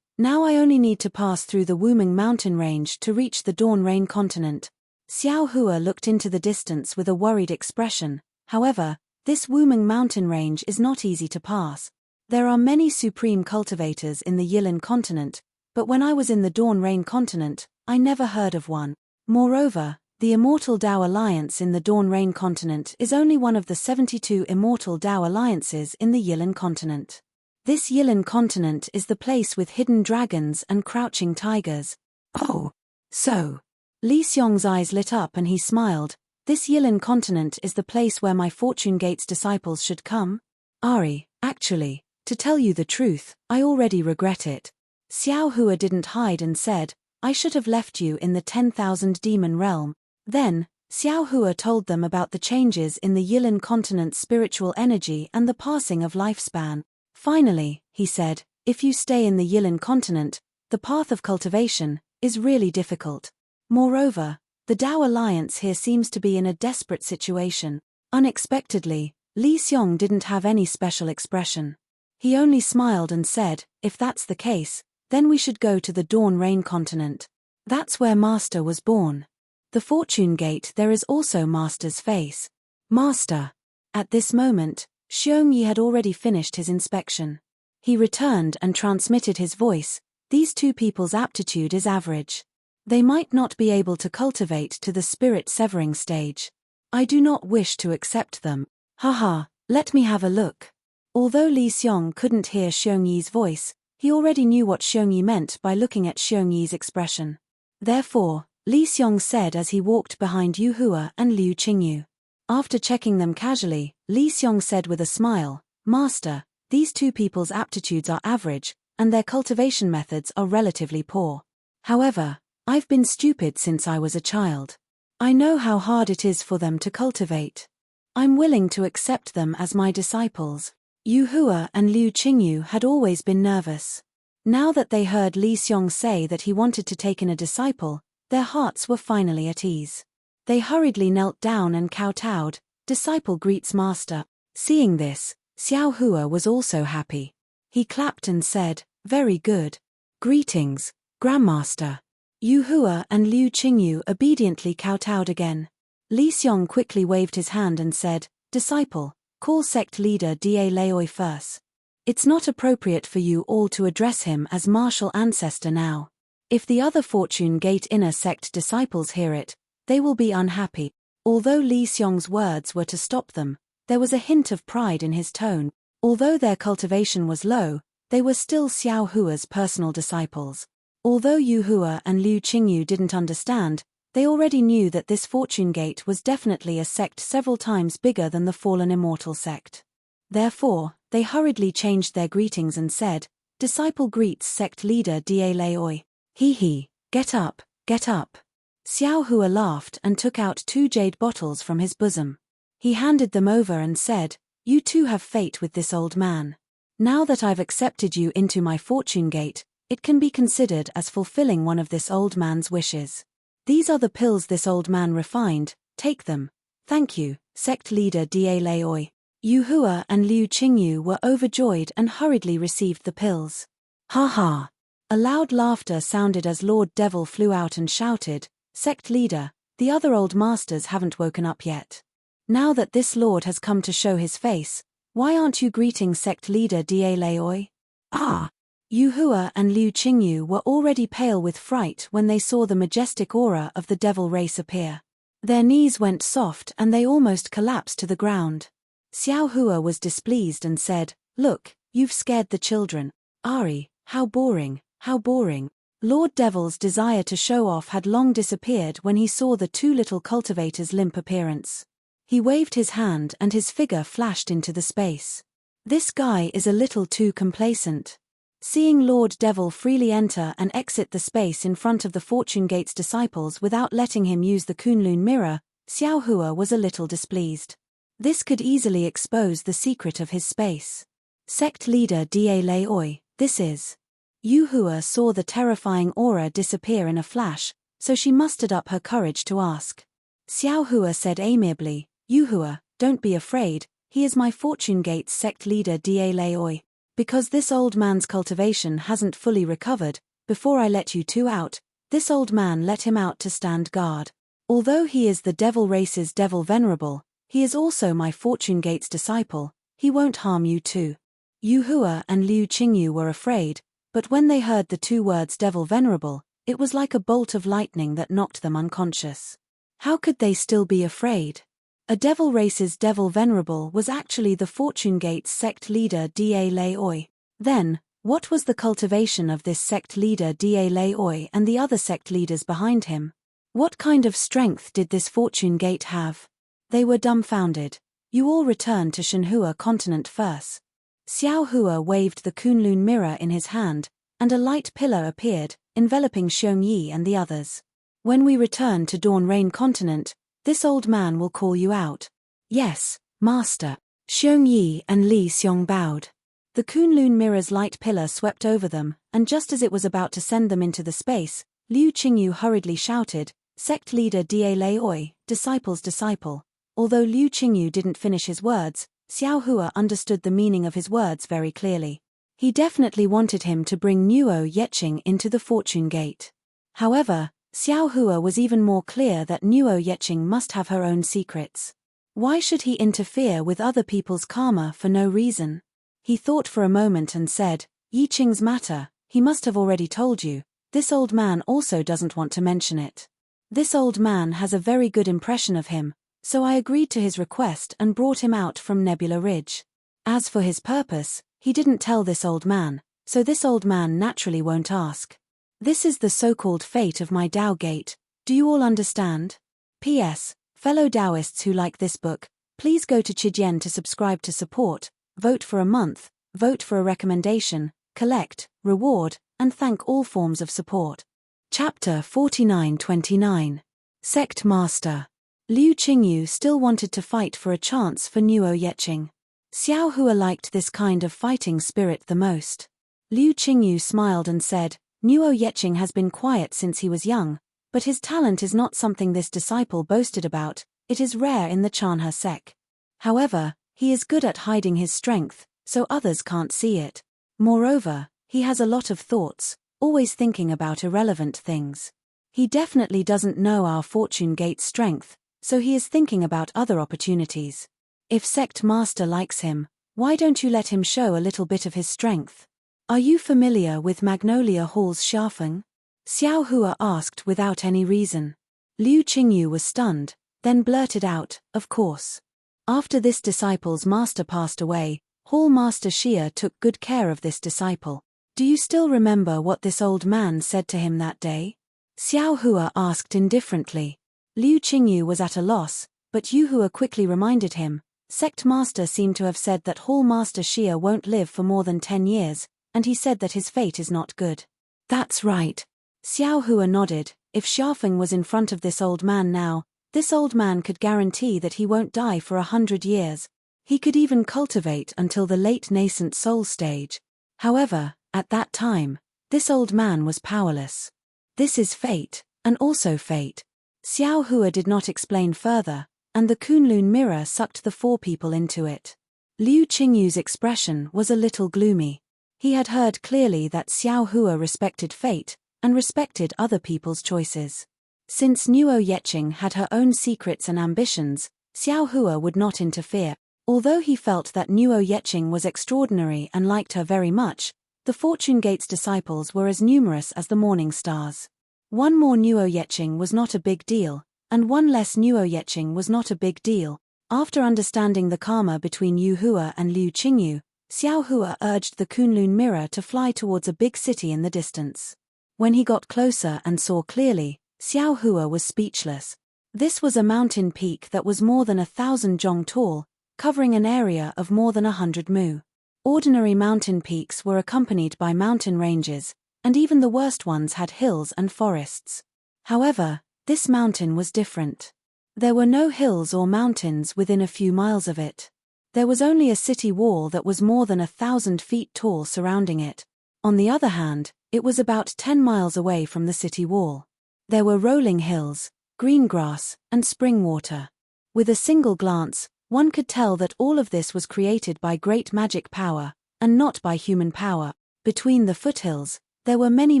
Now I only need to pass through the Wuming mountain range to reach the Dawn Rain continent." Xiao Hua looked into the distance with a worried expression. However, this Wuming mountain range is not easy to pass. There are many supreme cultivators in the Yilin continent, but when I was in the Dawn Rain continent, I never heard of one. Moreover, the Immortal Dao Alliance in the Dawn Rain continent is only one of the 72 Immortal Dao Alliances in the Yilin continent. This Yilin continent is the place with hidden dragons and crouching tigers. Oh, so. Li Xiong's eyes lit up and he smiled. This Yilin continent is the place where my Fortune Gates disciples should come? Ari, actually, to tell you the truth, I already regret it. Xiao Hua didn't hide and said, "I should have left you in the 10,000 demon realm." Then, Xiao Hua told them about the changes in the Yilin continent's spiritual energy and the passing of lifespan. Finally, he said, if you stay in the Yilin continent, the path of cultivation is really difficult. Moreover, the Tao Alliance here seems to be in a desperate situation. Unexpectedly, Li Xiong didn't have any special expression. He only smiled and said, if that's the case, then we should go to the Dawn Rain continent. That's where Master was born. The Fortune Gate there is also Master's face. Master. At this moment, Xiong Yi had already finished his inspection. He returned and transmitted his voice, these two people's aptitude is average. They might not be able to cultivate to the spirit severing stage. I do not wish to accept them. Haha, let me have a look. Although Li Xiong couldn't hear Xiong Yi's voice, he already knew what Xiong Yi meant by looking at Xiong Yi's expression. Therefore, Li Xiong said as he walked behind Yu Hua and Liu Qingyu. After checking them casually, Li Xiong said with a smile, Master, these two people's aptitudes are average, and their cultivation methods are relatively poor. However, I've been stupid since I was a child. I know how hard it is for them to cultivate. I'm willing to accept them as my disciples. Yu Hua and Liu Qingyu had always been nervous. Now that they heard Li Xiong say that he wanted to take in a disciple, their hearts were finally at ease. They hurriedly knelt down and kowtowed, disciple greets master. Seeing this, Xiao Hua was also happy. He clapped and said, very good. Greetings, Grandmaster. Yu Hua and Liu Qingyu obediently kowtowed again. Li Xiong quickly waved his hand and said, disciple, call sect leader Da Laoi first. It's not appropriate for you all to address him as martial ancestor now. If the other Fortune Gate inner sect disciples hear it, they will be unhappy. Although Li Xiong's words were to stop them, there was a hint of pride in his tone. Although their cultivation was low, they were still Xiao Hua's personal disciples. Although Yu Hua and Liu Qingyu didn't understand, they already knew that this Fortune Gate was definitely a sect several times bigger than the fallen immortal sect. Therefore, they hurriedly changed their greetings and said, disciple greets sect leader Da Laoi. He, get up, get up. Xiao Hua laughed and took out 2 jade bottles from his bosom. He handed them over and said, you two have fate with this old man. Now that I've accepted you into my Fortune Gate, it can be considered as fulfilling one of this old man's wishes. These are the pills this old man refined, take them. Thank you, sect leader Da Laoi. Yu Hua and Liu Qingyu were overjoyed and hurriedly received the pills. Ha ha! A loud laughter sounded as Lord Devil flew out and shouted, sect leader, the other old masters haven't woken up yet. Now that this lord has come to show his face, why aren't you greeting sect leader Da Laoi? Ah! Yu Hua and Liu Qingyu were already pale with fright when they saw the majestic aura of the devil race appear. Their knees went soft and they almost collapsed to the ground. Xiao Hua was displeased and said, look, you've scared the children. Ari, how boring, how boring. Lord Devil's desire to show off had long disappeared when he saw the 2 little cultivators' limp appearance. He waved his hand and his figure flashed into the space. This guy is a little too complacent. Seeing Lord Devil freely enter and exit the space in front of the Fortune Gate's disciples without letting him use the Kunlun mirror, Xiao Hua was a little displeased. This could easily expose the secret of his space. Sect leader Da Laoi, this is. Yu Hua saw the terrifying aura disappear in a flash, so she mustered up her courage to ask. Xiao Hua said amiably, Yu Hua, don't be afraid, he is my Fortune Gate's sect leader Da Laoi. Because this old man's cultivation hasn't fully recovered, before I let you two out, this old man let him out to stand guard. Although he is the devil race's devil venerable, he is also my Fortune Gate's disciple, he won't harm you two. Yu Hua and Liu Qingyu were afraid, but when they heard the 2 words devil venerable, it was like a bolt of lightning that knocked them unconscious. How could they still be afraid? A devil race's devil venerable was actually the Fortune Gate's sect leader Da Laoi. Then, what was the cultivation of this sect leader Da Laoi and the other sect leaders behind him? What kind of strength did this Fortune Gate have? They were dumbfounded. You all return to Shenhua continent first. Xiao Hua waved the Kunlun mirror in his hand, and a light pillar appeared, enveloping Xiong Yi and the others. When we return to Dawn Rain continent, This old man will call you out. Yes, master. Xiong Yi and Li Xiong bowed. The Kunlun mirror's light pillar swept over them, and just as it was about to send them into the space, Liu Qingyu hurriedly shouted, "Sect leader Da Lei Oi, disciple's disciple." Although Liu Qingyu didn't finish his words, Xiao Hua understood the meaning of his words very clearly. He definitely wanted him to bring Nuo Yeqing into the Fortune Gate. However, Xiao Hua was even more clear that Nuo Yeqing must have her own secrets. Why should he interfere with other people's karma for no reason? He thought for a moment and said, "Yiqing's matter, he must have already told you. This old man also doesn't want to mention it. This old man has a very good impression of him, so I agreed to his request and brought him out from Nebula Ridge. As for his purpose, he didn't tell this old man, so this old man naturally won't ask. This is the so-called fate of my Tao Gate, do you all understand? P.S. Fellow Taoists who like this book, please go to Chijian to subscribe to support, vote for a month, vote for a recommendation, collect, reward, and thank all forms of support. Chapter 49-29. Sect Master. Liu Qingyu still wanted to fight for a chance for Nuo Yeqing. Xiao Hua liked this kind of fighting spirit the most. Liu Qingyu smiled and said, "Nuo Yeqing has been quiet since he was young, but his talent is not something this disciple boasted about, it is rare in the Chanhe sect. However, he is good at hiding his strength, so others can't see it. Moreover, he has a lot of thoughts, always thinking about irrelevant things. He definitely doesn't know our Fortune Gate's strength, so he is thinking about other opportunities. If Sect Master likes him, why don't you let him show a little bit of his strength? Are you familiar with Magnolia Hall's Xiafeng?" Xiao Hua asked without any reason. Liu Qingyu was stunned, then blurted out, "Of course. After this disciple's master passed away, Hall Master Xia took good care of this disciple. Do you still remember what this old man said to him that day?" Xiao Hua asked indifferently. Liu Qingyu was at a loss, but Yu Hua quickly reminded him. Sect Master seemed to have said that Hall Master Xia won't live for more than 10 years, and he said that his fate is not good. That's right. Xiao Hua nodded. If Xiafeng was in front of this old man now, this old man could guarantee that he won't die for 100 years. He could even cultivate until the late nascent soul stage. However, at that time, this old man was powerless. This is fate, and also fate. Xiao Hua did not explain further, and the Kunlun mirror sucked the four people into it. Liu Qingyu's expression was a little gloomy. He had heard clearly that Xiao Hua respected fate, and respected other people's choices. Since Nuo Yeqing had her own secrets and ambitions, Xiao Hua would not interfere. Although he felt that Nuo Yeqing was extraordinary and liked her very much, the Fortune Gate's disciples were as numerous as the morning stars. One more Nuo Yeqing was not a big deal, and one less Nuo Yeqing was not a big deal. After understanding the karma between Yu Hua and Liu Qingyu, Xiao Hua urged the Kunlun mirror to fly towards a big city in the distance. When he got closer and saw clearly, Xiao Hua was speechless. This was a mountain peak that was more than 1,000 zhong tall, covering an area of more than 100 mu. Ordinary mountain peaks were accompanied by mountain ranges, and even the worst ones had hills and forests. However, this mountain was different. There were no hills or mountains within a few miles of it. There was only a city wall that was more than 1,000 feet tall surrounding it. On the other hand, it was about 10 miles away from the city wall. There were rolling hills, green grass, and spring water. With a single glance, one could tell that all of this was created by great magic power, and not by human power. Between the foothills, there were many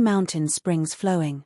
mountain springs flowing.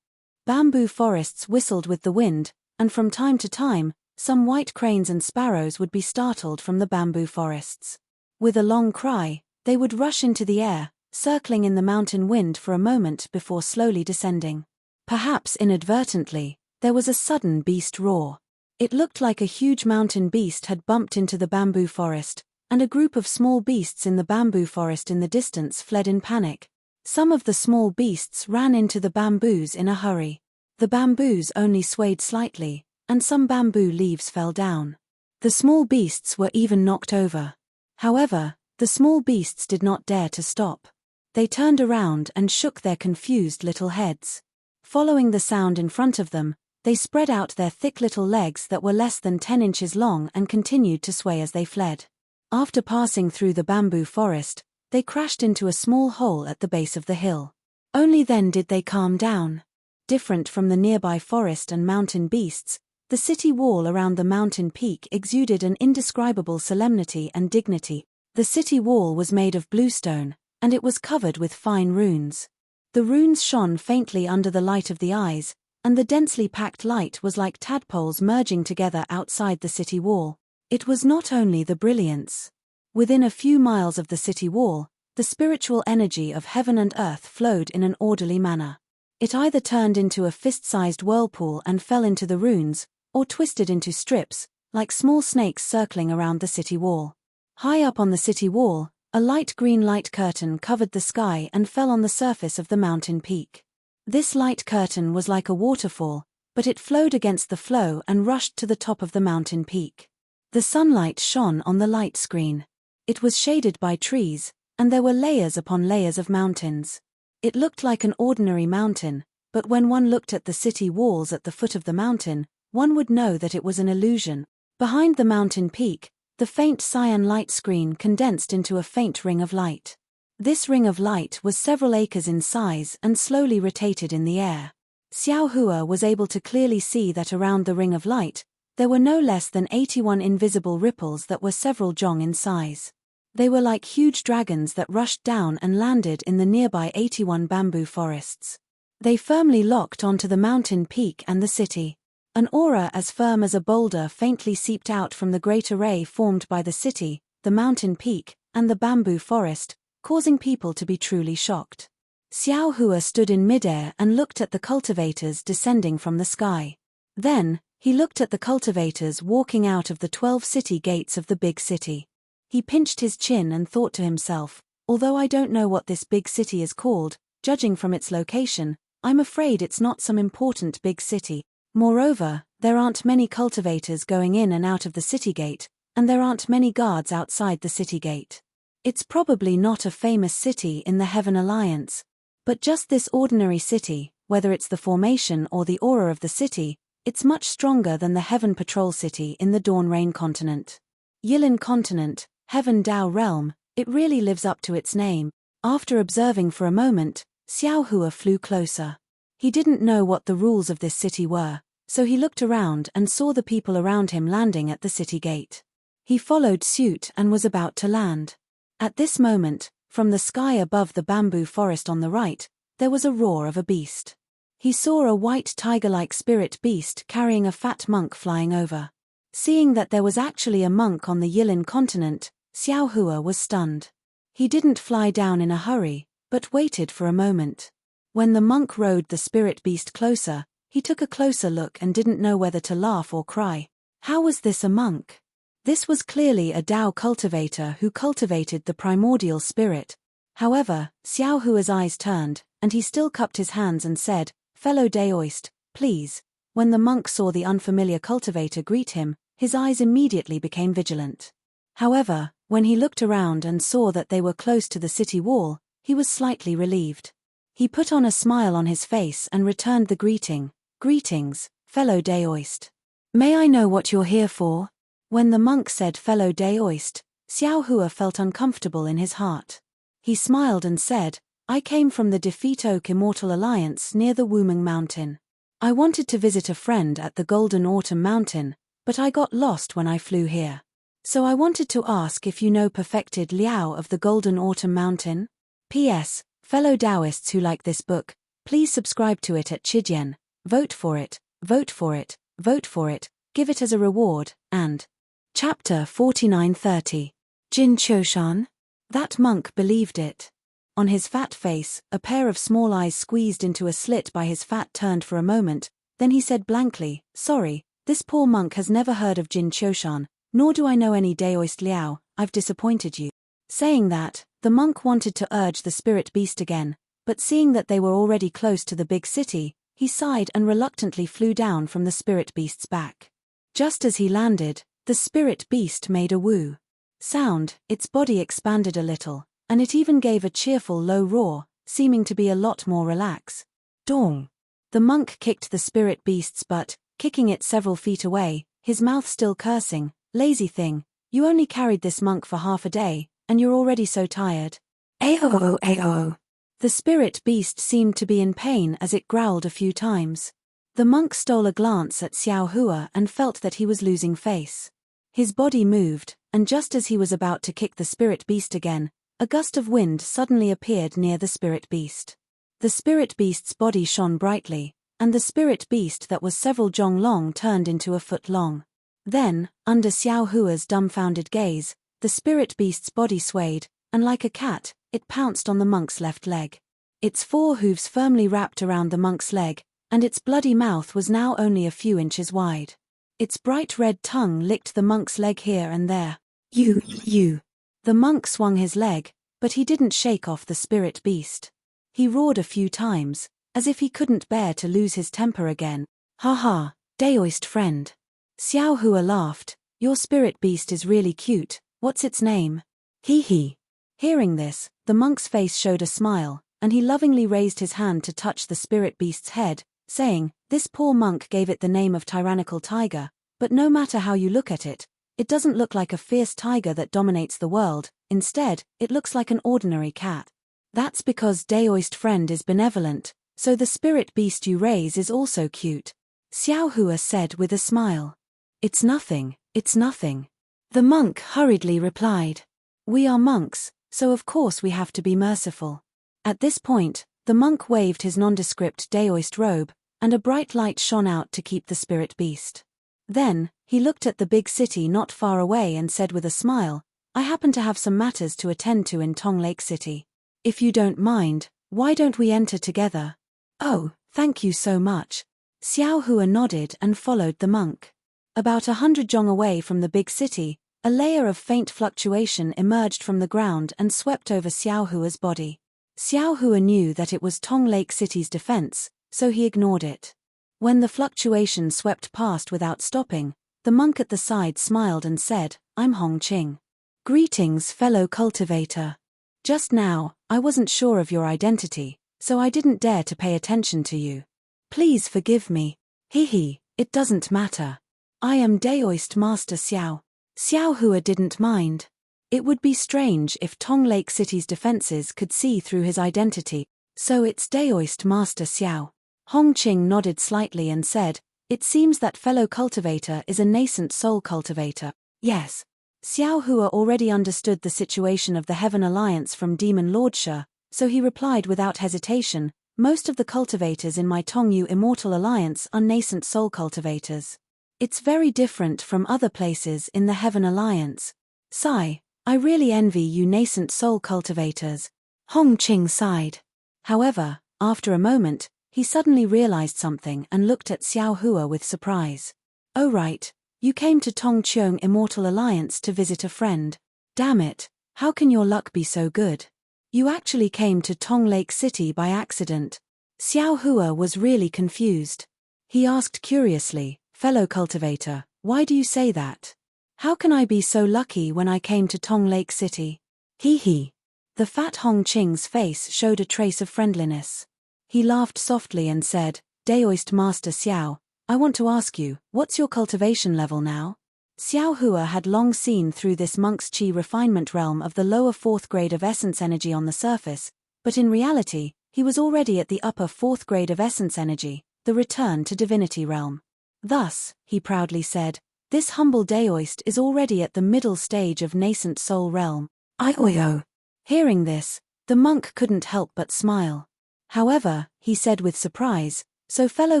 Bamboo forests whistled with the wind, and from time to time, some white cranes and sparrows would be startled from the bamboo forests. With a long cry, they would rush into the air, circling in the mountain wind for a moment before slowly descending. Perhaps inadvertently, there was a sudden beast roar. It looked like a huge mountain beast had bumped into the bamboo forest, and a group of small beasts in the bamboo forest in the distance fled in panic. Some of the small beasts ran into the bamboos in a hurry. The bamboos only swayed slightly, and some bamboo leaves fell down. The small beasts were even knocked over. However, the small beasts did not dare to stop. They turned around and shook their confused little heads. Following the sound in front of them, They spread out their thick little legs that were less than 10 inches long and continued to sway as they fled. After passing through the bamboo forest, they crashed into a small hole at the base of the hill. Only then did they calm down. Different from the nearby forest and mountain beasts, the city wall around the mountain peak exuded an indescribable solemnity and dignity. The city wall was made of bluestone, and it was covered with fine runes. The runes shone faintly under the light of the eyes, and the densely packed light was like tadpoles merging together outside the city wall. It was not only the brilliance. Within a few miles of the city wall, the spiritual energy of heaven and earth flowed in an orderly manner. It either turned into a fist-sized whirlpool and fell into the runes, or twisted into strips, like small snakes circling around the city wall. High up on the city wall, a light green light curtain covered the sky and fell on the surface of the mountain peak. This light curtain was like a waterfall, but it flowed against the flow and rushed to the top of the mountain peak. The sunlight shone on the light screen. It was shaded by trees, and there were layers upon layers of mountains. It looked like an ordinary mountain, but when one looked at the city walls at the foot of the mountain, one would know that it was an illusion. Behind the mountain peak, the faint cyan light screen condensed into a faint ring of light. This ring of light was several acres in size and slowly rotated in the air. Xiao Hua was able to clearly see that around the ring of light, there were no less than 81 invisible ripples that were several zhong in size. They were like huge dragons that rushed down and landed in the nearby 81 bamboo forests. They firmly locked onto the mountain peak and the city. An aura as firm as a boulder faintly seeped out from the great array formed by the city, the mountain peak, and the bamboo forest, causing people to be truly shocked. Xiao Hua stood in midair and looked at the cultivators descending from the sky. Then, he looked at the cultivators walking out of the 12 city gates of the big city. He pinched his chin and thought to himself, although I don't know what this big city is called, judging from its location, I'm afraid it's not some important big city. Moreover, there aren't many cultivators going in and out of the city gate, and there aren't many guards outside the city gate. It's probably not a famous city in the Heaven Alliance. But just this ordinary city, whether it's the formation or the aura of the city, it's much stronger than the Heaven Patrol City in the Dawn Rain continent. Yilin continent, Heaven Dao realm, it really lives up to its name. After observing for a moment, Xiao Hua flew closer. He didn't know what the rules of this city were, so he looked around and saw the people around him landing at the city gate. He followed suit and was about to land. At this moment, from the sky above the bamboo forest on the right, there was a roar of a beast. He saw a white tiger-like spirit beast carrying a fat monk flying over. Seeing that there was actually a monk on the Yilin continent, Xiao Hua was stunned. He didn't fly down in a hurry, but waited for a moment. When the monk rode the spirit beast closer, he took a closer look and didn't know whether to laugh or cry. How was this a monk? This was clearly a Dao cultivator who cultivated the primordial spirit. However, Xiao Hua's eyes turned, and he still cupped his hands and said, "Fellow Daoist, please." When the monk saw the unfamiliar cultivator greet him, his eyes immediately became vigilant. However, when he looked around and saw that they were close to the city wall, he was slightly relieved. He put on a smile on his face and returned the greeting. "Greetings, fellow Daoist. May I know what you're here for?" When the monk said fellow Daoist, Xiao Hua felt uncomfortable in his heart. He smiled and said, "I came from the Defeat Oak Immortal Alliance near the Wuming Mountain. I wanted to visit a friend at the Golden Autumn Mountain, but I got lost when I flew here. So I wanted to ask if you know Perfected Liao of the Golden Autumn Mountain? P.S. Fellow Taoists who like this book, please subscribe to it at Chidian, vote for it, vote for it, vote for it, give it as a reward, and... Chapter 4930. Jin Qiushan? That monk believed it. On his fat face, a pair of small eyes squeezed into a slit by his fat turned for a moment, then he said blankly, "Sorry, this poor monk has never heard of Jin Qiushan, nor do I know any Daoist Liao, I've disappointed you." Saying that, the monk wanted to urge the spirit beast again, but seeing that they were already close to the big city, he sighed and reluctantly flew down from the spirit beast's back. Just as he landed, the spirit beast made a woo sound, its body expanded a little, and it even gave a cheerful low roar, seeming to be a lot more relaxed. Dong. The monk kicked the spirit beast's butt, kicking it several feet away, his mouth still cursing. Lazy thing, you only carried this monk for half a day, and you're already so tired. Aoo aoo. The spirit beast seemed to be in pain as it growled a few times. The monk stole a glance at Xiao Hua and felt that he was losing face. His body moved, and just as he was about to kick the spirit beast again, a gust of wind suddenly appeared near the spirit beast. The spirit beast's body shone brightly, and the spirit beast that was several jong long turned into a foot long. Then, under Xiao Hua's dumbfounded gaze, the spirit beast's body swayed, and like a cat, it pounced on the monk's left leg. Its 4 hooves firmly wrapped around the monk's leg, and its bloody mouth was now only a few inches wide. Its bright red tongue licked the monk's leg here and there. You. The monk swung his leg, but he didn't shake off the spirit beast. He roared a few times, as if he couldn't bear to lose his temper again. Ha ha, Daoist friend. Xiao Hua laughed. Your spirit beast is really cute, what's its name? Hee hee. Hearing this, the monk's face showed a smile, and he lovingly raised his hand to touch the spirit beast's head, saying, this poor monk gave it the name of tyrannical tiger, but no matter how you look at it, it doesn't look like a fierce tiger that dominates the world. Instead, it looks like an ordinary cat. That's because Daoist friend is benevolent, so the spirit beast you raise is also cute. Xiao Hua said with a smile. It's nothing. The monk hurriedly replied. We are monks, so of course we have to be merciful. At this point, the monk waved his nondescript Daoist robe, and a bright light shone out to keep the spirit beast. Then, he looked at the big city not far away and said with a smile, I happen to have some matters to attend to in Tong Lake City. If you don't mind, why don't we enter together? Oh, thank you so much. Xiao Hua nodded and followed the monk. About 100 jong away from the big city, a layer of faint fluctuation emerged from the ground and swept over Xiao Hua's body. Xiao Hua knew that it was Tong Lake City's defense, so he ignored it. When the fluctuation swept past without stopping, the monk at the side smiled and said, I'm Hong Qing. Greetings, fellow cultivator. Just now, I wasn't sure of your identity, so I didn't dare to pay attention to you. Please forgive me. Hee, it doesn't matter. I am Daoist Master Xiao. Xiao Hua didn't mind. It would be strange if Tong Lake City's defenses could see through his identity, so it's Daoist Master Xiao. Hong Qing nodded slightly and said, it seems that fellow cultivator is a nascent soul cultivator. Yes. Xiao Hua already understood the situation of the Heaven Alliance from Demon Lord Shi, so he replied without hesitation, most of the cultivators in my Tongyu Immortal Alliance are nascent soul cultivators. It's very different from other places in the Heaven Alliance. Sigh, I really envy you nascent soul cultivators. Hong Qing sighed. However, after a moment, he suddenly realized something and looked at Xiao Hua with surprise. Oh right, you came to Tongcheong Immortal Alliance to visit a friend. Damn it, how can your luck be so good? You actually came to Tong Lake City by accident. Xiao Hua was really confused. He asked curiously, fellow cultivator, why do you say that? How can I be so lucky when I came to Tong Lake City? Hee. The fat Hong Qing's face showed a trace of friendliness. He laughed softly and said, Daoist Master Xiao, I want to ask you, what's your cultivation level now? Xiao Hua had long seen through this monk's chi refinement realm of the lower 4th grade of essence energy on the surface, but in reality, he was already at the upper 4th grade of essence energy, the return to divinity realm. Thus, he proudly said, this humble Daoist is already at the middle stage of nascent soul realm. Ioyo. Hearing this, the monk couldn't help but smile. However, he said with surprise, so fellow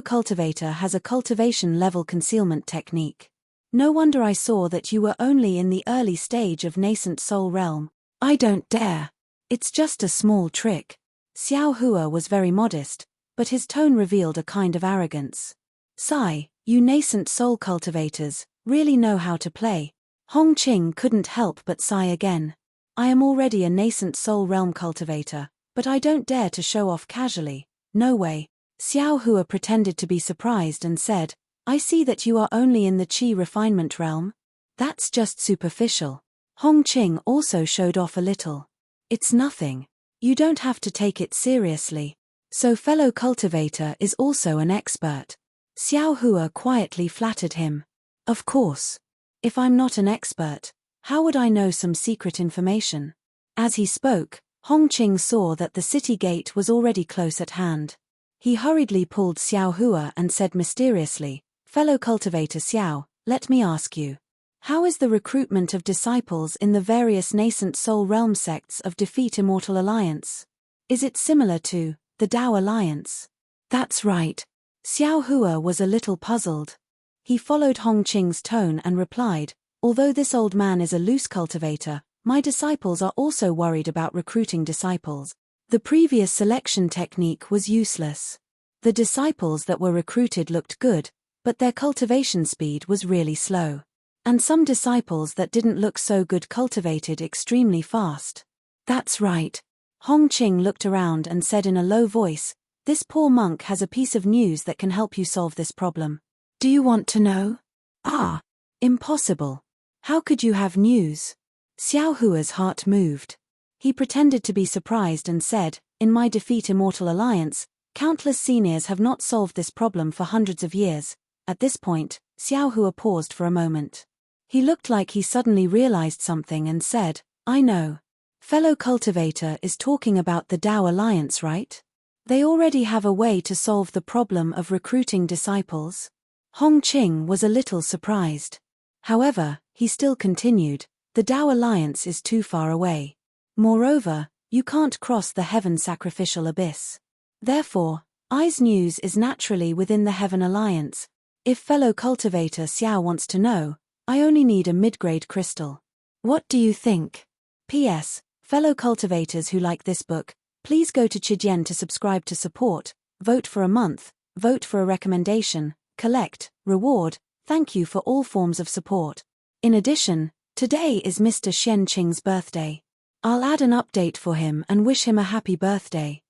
cultivator has a cultivation level concealment technique. No wonder I saw that you were only in the early stage of nascent soul realm. I don't dare. It's just a small trick. Xiao Hua was very modest, but his tone revealed a kind of arrogance. Sigh, you nascent soul cultivators really know how to play. Hong Qing couldn't help but sigh again. I am already a nascent soul realm cultivator, but I don't dare to show off casually. No way. Xiao Hua pretended to be surprised and said, I see that you are only in the chi refinement realm. That's just superficial. Hong Qing also showed off a little. It's nothing. You don't have to take it seriously. So fellow cultivator is also an expert. Xiao Hua quietly flattered him. Of course. If I'm not an expert, how would I know some secret information? As he spoke, Hongqing saw that the city gate was already close at hand. He hurriedly pulled Xiao Hua and said mysteriously, "Fellow cultivator Xiao, let me ask you. How is the recruitment of disciples in the various nascent soul realm sects of Defeat Immortal Alliance? Is it similar to the Tao Alliance?" That's right. Xiao Hua was a little puzzled. He followed Hongqing's tone and replied, "Although this old man is a loose cultivator, my disciples are also worried about recruiting disciples. The previous selection technique was useless. The disciples that were recruited looked good, but their cultivation speed was really slow. And some disciples that didn't look so good cultivated extremely fast." That's right. Hongqing looked around and said in a low voice, "This poor monk has a piece of news that can help you solve this problem. Do you want to know?" "Ah, impossible. How could you have news?" Xiao Hua's heart moved. He pretended to be surprised and said, "In my Defeat Immortal Alliance, countless seniors have not solved this problem for hundreds of years." At this point, Xiao Hua paused for a moment. He looked like he suddenly realized something and said, "I know. Fellow cultivator is talking about the Tao Alliance, right? They already have a way to solve the problem of recruiting disciples?" Hongqing was a little surprised. However, he still continued, "The Tao Alliance is too far away. Moreover, you can't cross the heaven sacrificial abyss. Therefore, I's news is naturally within the Heaven Alliance. If fellow cultivator Xiao wants to know, I only need a mid-grade crystal. What do you think? P.S. Fellow cultivators who like this book, please go to Chidian to subscribe to support, vote for a month, vote for a recommendation, collect, reward, thank you for all forms of support. In addition, today is Mr. Xianqing's birthday. I'll add an update for him and wish him a happy birthday."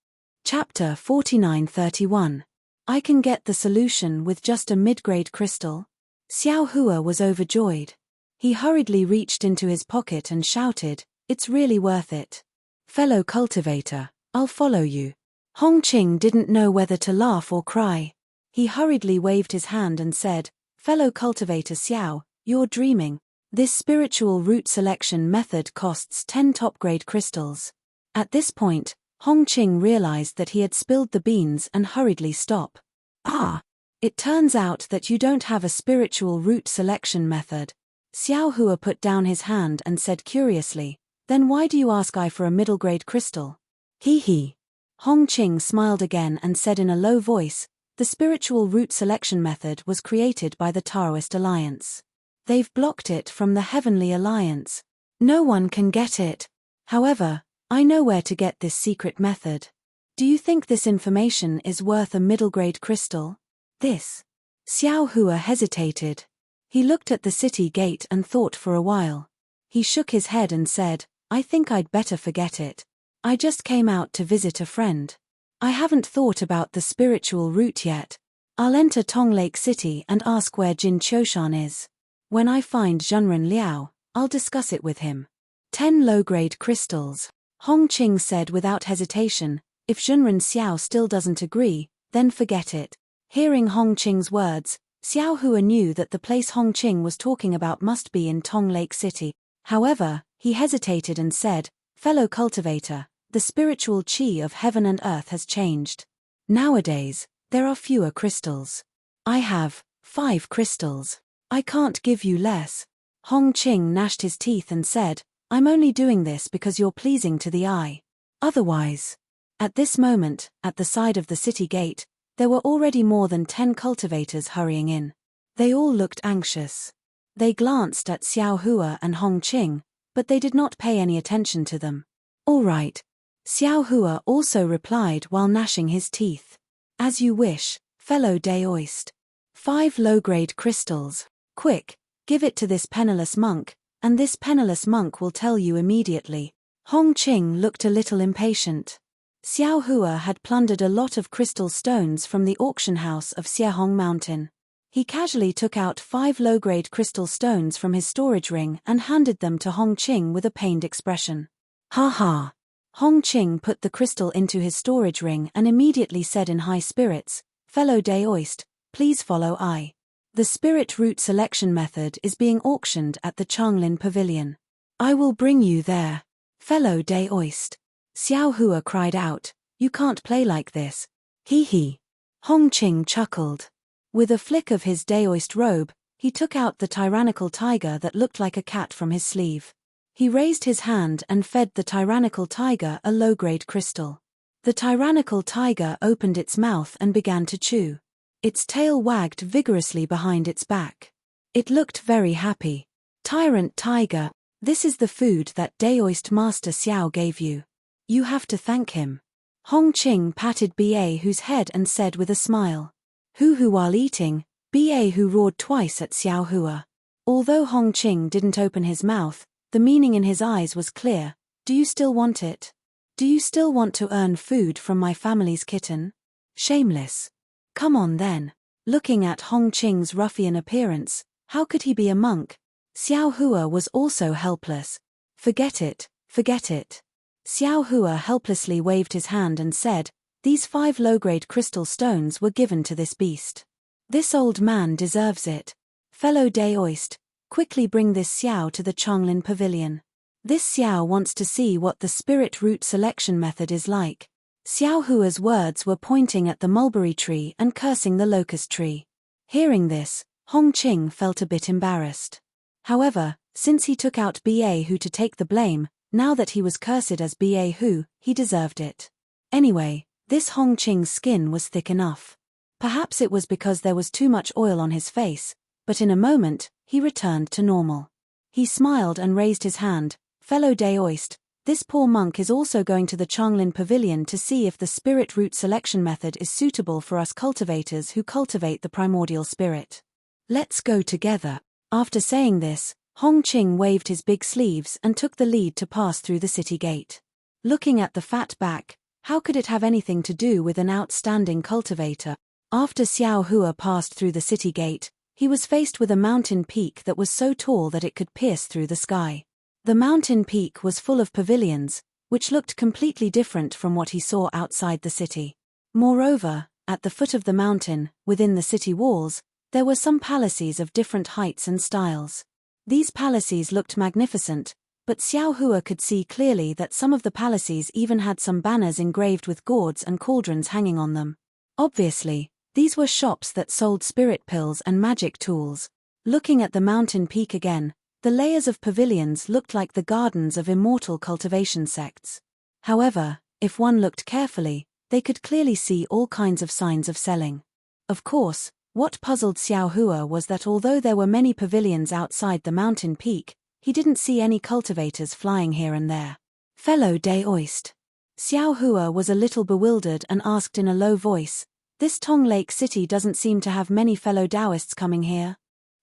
Chapter 4931. I can get the solution with just a mid-grade crystal? Xiao Hua was overjoyed. He hurriedly reached into his pocket and shouted, "It's really worth it. Fellow cultivator, I'll follow you." Hongqing didn't know whether to laugh or cry. He hurriedly waved his hand and said, "Fellow cultivator Xiao, you're dreaming. This spiritual root selection method costs 10 top-grade crystals." At this point, Hongqing realized that he had spilled the beans and hurriedly stopped. "Ah! It turns out that you don't have a spiritual root selection method." Xiao Hua put down his hand and said curiously, "Then why do you ask I for a middle-grade crystal?" "Hee hee." Hongqing smiled again and said in a low voice, "The spiritual root selection method was created by the Taoist Alliance. They've blocked it from the Heavenly Alliance. No one can get it. However, I know where to get this secret method. Do you think this information is worth a middle-grade crystal?" This. Xiao Hua hesitated. He looked at the city gate and thought for a while. He shook his head and said, "I think I'd better forget it. I just came out to visit a friend. I haven't thought about the spiritual route yet. I'll enter Tong Lake City and ask where Jin Qiushan is. When I find Zhenren Liao, I'll discuss it with him." 10 low-grade crystals. Hongqing said without hesitation, "If Zhenren Xiao still doesn't agree, then forget it." Hearing Hongqing's words, Xiao Hua knew that the place Hongqing was talking about must be in Tong Lake City. However, he hesitated and said, "Fellow cultivator, the spiritual qi of heaven and earth has changed. Nowadays, there are fewer crystals. I have 5 crystals. I can't give you less." Hongqing gnashed his teeth and said, "I'm only doing this because you're pleasing to the eye. Otherwise." At this moment, at the side of the city gate, there were already more than 10 cultivators hurrying in. They all looked anxious. They glanced at Xiao Hua and Hongqing, but they did not pay any attention to them. "All right." Xiao Hua also replied while gnashing his teeth. "As you wish, fellow Daoist. 5 low-grade crystals. Quick, give it to this penniless monk, and this penniless monk will tell you immediately." Hongqing looked a little impatient. Xiao Hua had plundered a lot of crystal stones from the auction house of Xiehong Mountain. He casually took out 5 low-grade crystal stones from his storage ring and handed them to Hongqing with a pained expression. "Ha ha." Hong Qing put the crystal into his storage ring and immediately said in high spirits, "Fellow Daoist, please follow I. The spirit root selection method is being auctioned at the Changlin Pavilion. I will bring you there." "Fellow Daoist," Xiao Hua cried out, "you can't play like this." "Hee hee." Hong Qing chuckled. With a flick of his Daoist robe, he took out the tyrannical tiger that looked like a cat from his sleeve. He raised his hand and fed the tyrannical tiger a low-grade crystal. The tyrannical tiger opened its mouth and began to chew. Its tail wagged vigorously behind its back. It looked very happy. "Tyrant tiger, this is the food that Daoist Master Xiao gave you. You have to thank him." Hong Qing patted Ba Hu's head and said with a smile. "Hu," while eating, Ba Hu roared twice at Xiao Hua. Although Hong Qing didn't open his mouth, the meaning in his eyes was clear. "Do you still want it? Do you still want to earn food from my family's kitten? Shameless. Come on then." Looking at Hong Qing's ruffian appearance, how could he be a monk? Xiao Hua was also helpless. Forget it, forget it." Xiao Hua helplessly waved his hand and said, "These 5 low-grade crystal stones were given to this beast. This old man deserves it. Fellow Daoist, quickly bring this Xiao to the Changlin Pavilion. This Xiao wants to see what the spirit root selection method is like." Xiao Hua's words were pointing at the mulberry tree and cursing the locust tree. Hearing this, Hong Qing felt a bit embarrassed. However, since he took out Ba Hu to take the blame, now that he was cursed as Ba Hu, he deserved it. Anyway, this Hong Qing's skin was thick enough. Perhaps it was because there was too much oil on his face, but in a moment, he returned to normal. He smiled and raised his hand. "Fellow Daoist, this poor monk is also going to the Changlin Pavilion to see if the spirit root selection method is suitable for us cultivators who cultivate the primordial spirit. Let's go together." After saying this, Hong Qing waved his big sleeves and took the lead to pass through the city gate. Looking at the fat back, how could it have anything to do with an outstanding cultivator? After Xiao Hua passed through the city gate, he was faced with a mountain peak that was so tall that it could pierce through the sky. The mountain peak was full of pavilions, which looked completely different from what he saw outside the city. Moreover, at the foot of the mountain, within the city walls, there were some palaces of different heights and styles. These palaces looked magnificent, but Xiao Hua could see clearly that some of the palaces even had some banners engraved with gourds and cauldrons hanging on them. Obviously, these were shops that sold spirit pills and magic tools. Looking at the mountain peak again, the layers of pavilions looked like the gardens of immortal cultivation sects. However, if one looked carefully, they could clearly see all kinds of signs of selling. Of course, what puzzled Xiao Hua was that although there were many pavilions outside the mountain peak, he didn't see any cultivators flying here and there. "Fellow Daoist." Xiao Hua was a little bewildered and asked in a low voice, "This Tong Lake City doesn't seem to have many fellow Daoists coming here."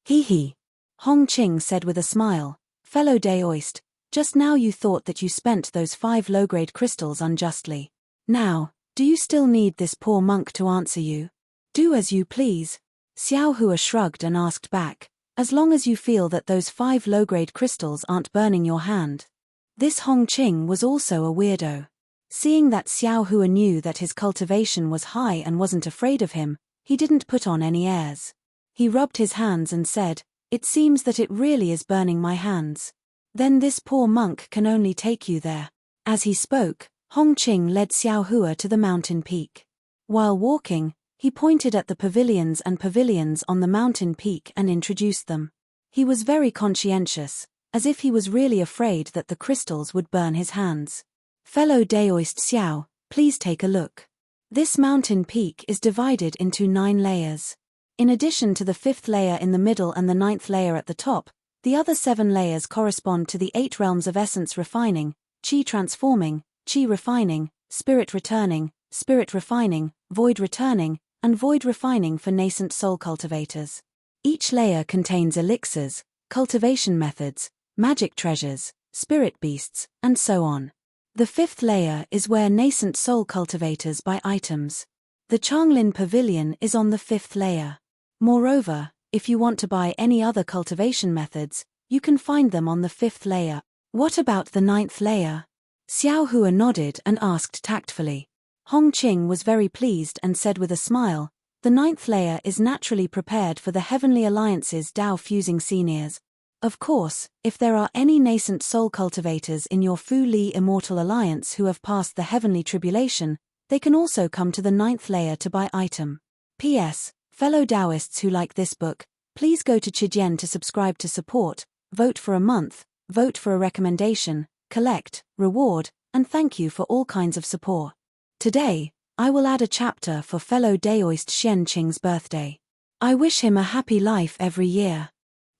"Hee hee." Hong Qing said with a smile, "Fellow Daoist, just now you thought that you spent those 5 low-grade crystals unjustly. Now, do you still need this poor monk to answer you?" "Do as you please." Xiao Hua shrugged and asked back, "As long as you feel that those 5 low-grade crystals aren't burning your hand." This Hong Qing was also a weirdo. Seeing that Xiao Hua knew that his cultivation was high and wasn't afraid of him, he didn't put on any airs. He rubbed his hands and said, "It seems that it really is burning my hands. Then this poor monk can only take you there." As he spoke, Hong Qing led Xiao Hua to the mountain peak. While walking, he pointed at the pavilions on the mountain peak and introduced them. He was very conscientious, as if he was really afraid that the crystals would burn his hands. "Fellow Daoist Xiao, please take a look. This mountain peak is divided into 9 layers. In addition to the 5th layer in the middle and the 9th layer at the top, the other 7 layers correspond to the 8 realms of essence refining, qi transforming, qi refining, spirit returning, spirit refining, void returning, and void refining for nascent soul cultivators. Each layer contains elixirs, cultivation methods, magic treasures, spirit beasts, and so on. The 5th layer is where nascent soul cultivators buy items. The Changlin Pavilion is on the 5th layer. Moreover, if you want to buy any other cultivation methods, you can find them on the 5th layer. What about the 9th layer? Xiao Hua nodded and asked tactfully. Hong Qing was very pleased and said with a smile, "The 9th layer is naturally prepared for the Heavenly Alliance's Dao-fusing seniors. Of course, if there are any nascent soul cultivators in your Fu Li Immortal Alliance who have passed the heavenly tribulation, they can also come to the 9th layer to buy item. P.S. Fellow Taoists who like this book, please go to Chijian to subscribe to support, vote for a month, vote for a recommendation, collect, reward, and thank you for all kinds of support. Today, I will add a chapter for fellow Daoist Xian Qing's birthday. I wish him a happy life every year."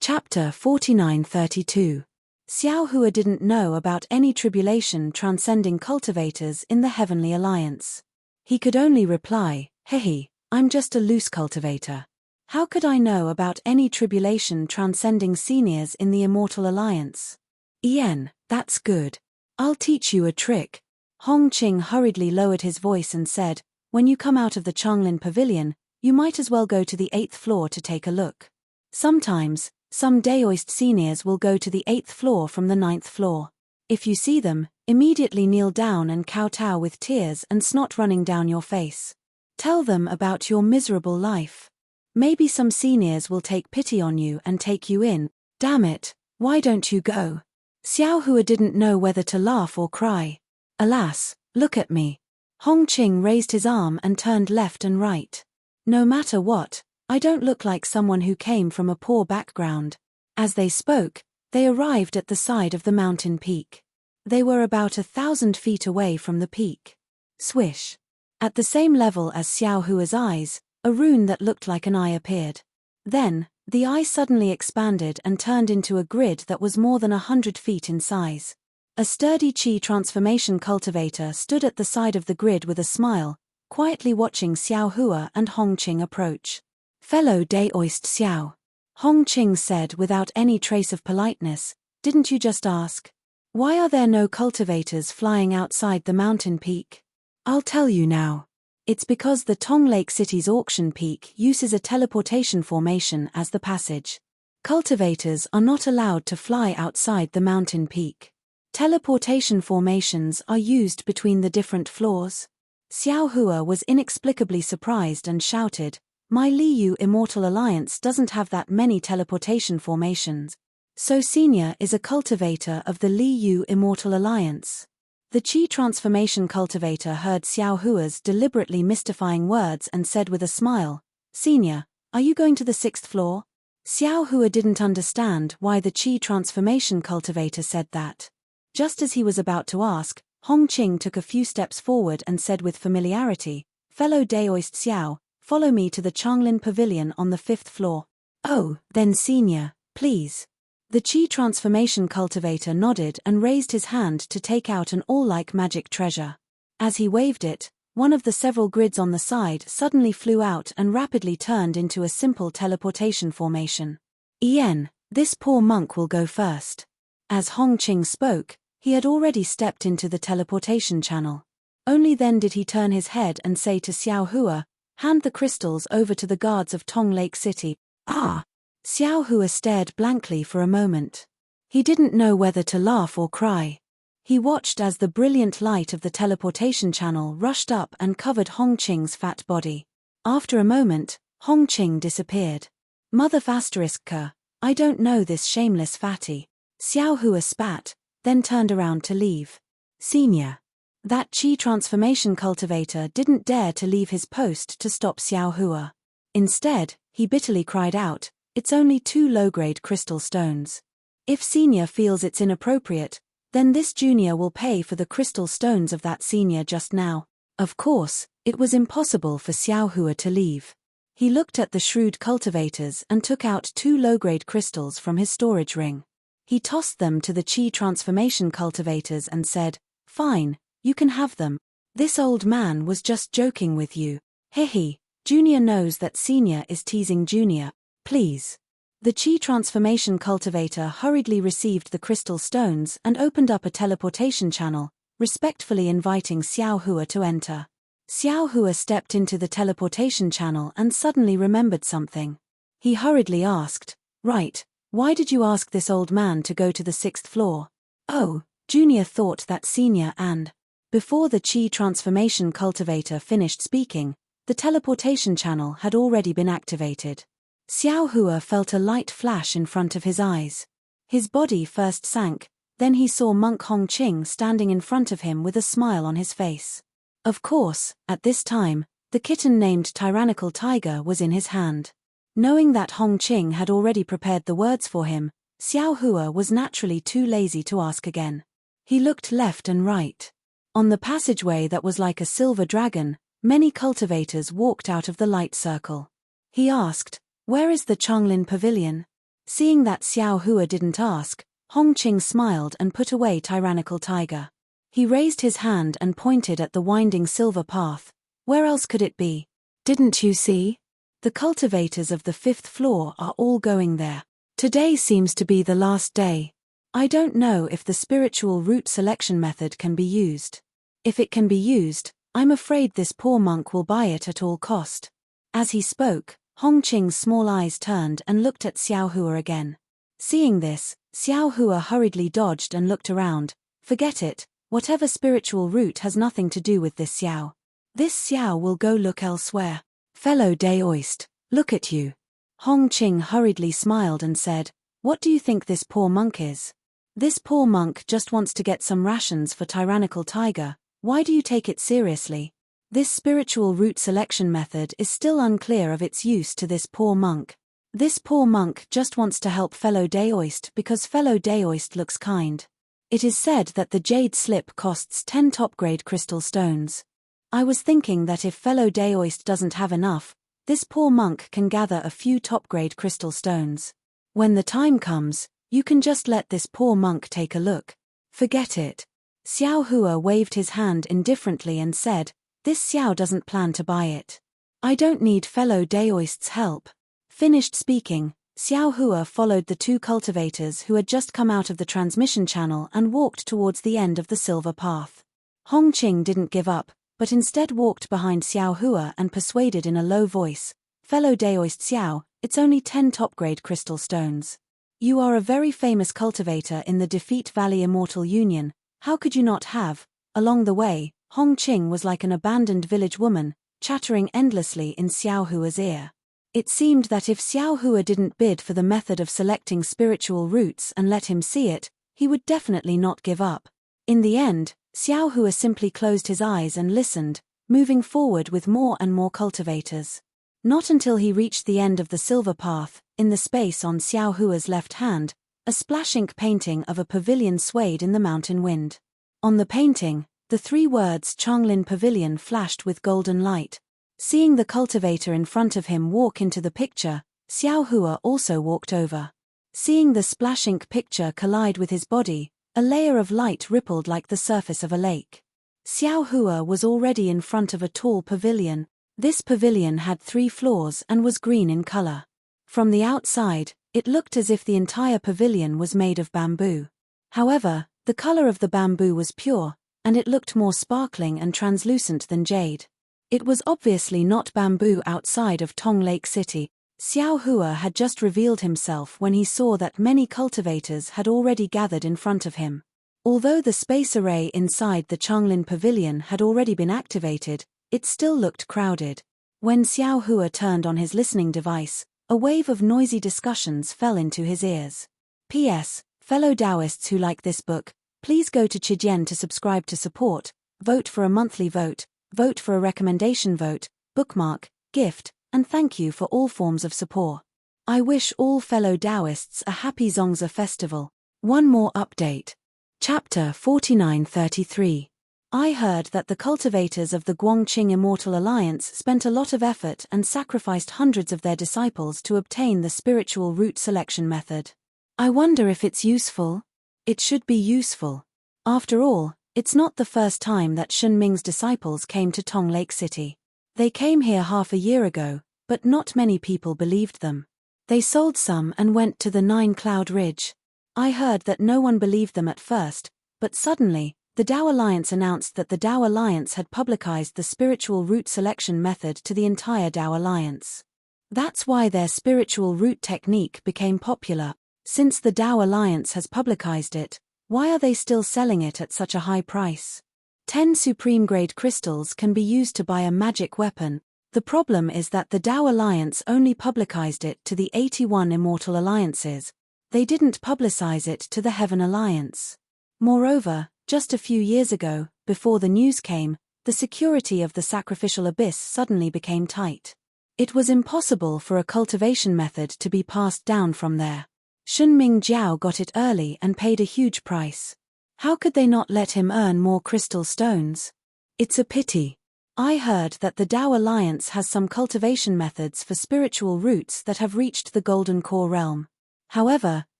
Chapter 4932. Xiao Hua didn't know about any tribulation transcending cultivators in the Heavenly Alliance. He could only reply, "Hehe, I'm just a loose cultivator. How could I know about any tribulation transcending seniors in the Immortal Alliance?" "Ian, that's good. I'll teach you a trick." Hong Qing hurriedly lowered his voice and said, "When you come out of the Changlin Pavilion, you might as well go to the 8th floor to take a look. Sometimes, some Daoist seniors will go to the 8th floor from the 9th floor. If you see them, immediately kneel down and kowtow with tears and snot running down your face. Tell them about your miserable life. Maybe some seniors will take pity on you and take you in. Damn it, why don't you go?" Xiao Hua didn't know whether to laugh or cry. "Alas, look at me." Hong Qing raised his arm and turned left and right. "No matter what, I don't look like someone who came from a poor background." As they spoke, they arrived at the side of the mountain peak. They were about 1,000 feet away from the peak. Swish. At the same level as Xiao Hua's eyes, a rune that looked like an eye appeared. Then, the eye suddenly expanded and turned into a grid that was more than 100 feet in size. A sturdy Qi transformation cultivator stood at the side of the grid with a smile, quietly watching Xiao Hua and Hong Qing approach. "Fellow Daoist Xiao," Hong Qing said without any trace of politeness, "didn't you just ask? Why are there no cultivators flying outside the mountain peak? I'll tell you now. It's because the Tong Lake City's auction peak uses a teleportation formation as the passage. Cultivators are not allowed to fly outside the mountain peak. Teleportation formations are used between the different floors." Xiao Hua was inexplicably surprised and shouted, "My Liu Immortal Alliance doesn't have that many teleportation formations. So Senior is a cultivator of the Liu Immortal Alliance." The Qi transformation cultivator heard Xiao Hua's deliberately mystifying words and said with a smile, "Senior, are you going to the 6th floor?" Xiao Hua didn't understand why the Qi transformation cultivator said that. Just as he was about to ask, Hong Qing took a few steps forward and said with familiarity, "Fellow Daoist Xiao, follow me to the Changlin Pavilion on the 5th floor." "Oh, then Senior, please." The Qi transformation cultivator nodded and raised his hand to take out an all-like magic treasure. As he waved it, one of the several grids on the side suddenly flew out and rapidly turned into a simple teleportation formation. "Ian, this poor monk will go first." As Hong Qing spoke, he had already stepped into the teleportation channel. Only then did he turn his head and say to Xiao Hua, "Hand the crystals over to the guards of Tong Lake City." "Ah!" Xiao Hua stared blankly for a moment. He didn't know whether to laugh or cry. He watched as the brilliant light of the teleportation channel rushed up and covered Hong Qing's fat body. After a moment, Hong Qing disappeared. "Mother **Ka, I don't know this shameless fatty." Xiao Hua spat, then turned around to leave. "Senior." That Qi transformation cultivator didn't dare to leave his post to stop Xiao Hua. Instead, he bitterly cried out, "It's only 2 low-grade crystal stones. If Senior feels it's inappropriate, then this junior will pay for the crystal stones of that senior just now." Of course, it was impossible for Xiao Hua to leave. He looked at the shrewd cultivators and took out 2 low-grade crystals from his storage ring. He tossed them to the Qi transformation cultivators and said, "Fine, you can have them. This old man was just joking with you. Hehe, Junior knows that Senior is teasing Junior. Please." The Qi transformation cultivator hurriedly received the crystal stones and opened up a teleportation channel, respectfully inviting Xiao Hua to enter. Xiao Hua stepped into the teleportation channel and suddenly remembered something. He hurriedly asked, "Right, why did you ask this old man to go to the 6th floor?" "Oh, Junior thought that Senior and. Before the Qi transformation cultivator finished speaking, the teleportation channel had already been activated. Xiao Hua felt a light flash in front of his eyes. His body first sank, then he saw Monk Hong Qing standing in front of him with a smile on his face. Of course, at this time, the kitten named Tyrannical Tiger was in his hand. Knowing that Hong Qing had already prepared the words for him, Xiao Hua was naturally too lazy to ask again. He looked left and right. On the passageway that was like a silver dragon, many cultivators walked out of the light circle. He asked, "Where is the Changlin Pavilion?" Seeing that Xiao Hua didn't ask, Hong Qing smiled and put away Tyrannical Tiger. He raised his hand and pointed at the winding silver path. "Where else could it be? Didn't you see? The cultivators of the 5th floor are all going there. Today seems to be the last day. I don't know if the spiritual root selection method can be used. If it can be used, I'm afraid this poor monk will buy it at all cost." As he spoke, Hong Qing's small eyes turned and looked at Xiao Hua again. Seeing this, Xiao Hua hurriedly dodged and looked around. "Forget it, whatever spiritual root has nothing to do with this Xiao. This Xiao will go look elsewhere. Fellow Daoist, look at you." Hong Qing hurriedly smiled and said, "What do you think this poor monk is? This poor monk just wants to get some rations for Tyrannical Tiger. Why do you take it seriously? This spiritual root selection method is still unclear of its use to this poor monk. This poor monk just wants to help fellow Daoist because fellow Daoist looks kind. It is said that the jade slip costs 10 top-grade crystal stones. I was thinking that if fellow Daoist doesn't have enough, this poor monk can gather a few top-grade crystal stones. When the time comes, you can just let this poor monk take a look. Forget it." Xiao Hua waved his hand indifferently and said, "This Xiao doesn't plan to buy it. I don't need fellow Daoist's help." Finished speaking, Xiao Hua followed the 2 cultivators who had just come out of the transmission channel and walked towards the end of the silver path. Hong Qing didn't give up, but instead walked behind Xiao Hua and persuaded in a low voice, "Fellow Daoist Xiao, it's only 10 top-grade crystal stones. You are a very famous cultivator in the Defeat Valley Immortal Union, how could you not have?" Along the way, Hong Qing was like an abandoned village woman, chattering endlessly in Xiao Hua's ear. It seemed that if Xiao Hua didn't bid for the method of selecting spiritual roots and let him see it, he would definitely not give up. In the end, Xiao Hua simply closed his eyes and listened, moving forward with more and more cultivators. Not until he reached the end of the silver path, in the space on Xiao Hua's left hand, a splash ink painting of a pavilion swayed in the mountain wind. On the painting, the 3 words Changlin Pavilion flashed with golden light. Seeing the cultivator in front of him walk into the picture, Xiao Hua also walked over. Seeing the splash ink picture collide with his body, a layer of light rippled like the surface of a lake. Xiao Hua was already in front of a tall pavilion. This pavilion had 3 floors and was green in color. From the outside, it looked as if the entire pavilion was made of bamboo. However, the color of the bamboo was pure, and it looked more sparkling and translucent than jade. It was obviously not bamboo outside of Tong Lake City. Xiao Hua had just revealed himself when he saw that many cultivators had already gathered in front of him. Although the space array inside the Changlin Pavilion had already been activated, it still looked crowded. When Xiao Hua turned on his listening device, a wave of noisy discussions fell into his ears. P.S. Fellow Taoists who like this book, please go to Chijian to subscribe to support, vote for a monthly vote, vote for a recommendation vote, bookmark, gift, and thank you for all forms of support. I wish all fellow Taoists a happy Zongzi festival. One more update. Chapter 4933. I heard that the cultivators of the Guangqing Immortal Alliance spent a lot of effort and sacrificed hundreds of their disciples to obtain the spiritual root selection method. I wonder if it's useful? It should be useful. After all, it's not the first time that Shen Ming's disciples came to Tong Lake City. They came here half a year ago, but not many people believed them. They sold some and went to the 9-Cloud Ridge. I heard that no one believed them at first, but suddenly, the Tao Alliance announced that the Tao Alliance had publicized the spiritual root selection method to the entire Tao Alliance. That's why their spiritual root technique became popular. Since the Tao Alliance has publicized it, Why are they still selling it at such a high price? 10 supreme-grade crystals can be used to buy a magic weapon. The problem is that the Tao Alliance only publicized it to the 81 Immortal Alliances. They didn't publicize it to the Heaven Alliance. Moreover, just a few years ago, before the news came, the security of the sacrificial abyss suddenly became tight. It was impossible for a cultivation method to be passed down from there. Shunming Jiao got it early and paid a huge price. How could they not let him earn more crystal stones? It's a pity. I heard that the Tao Alliance has some cultivation methods for spiritual roots that have reached the Golden Core realm. However,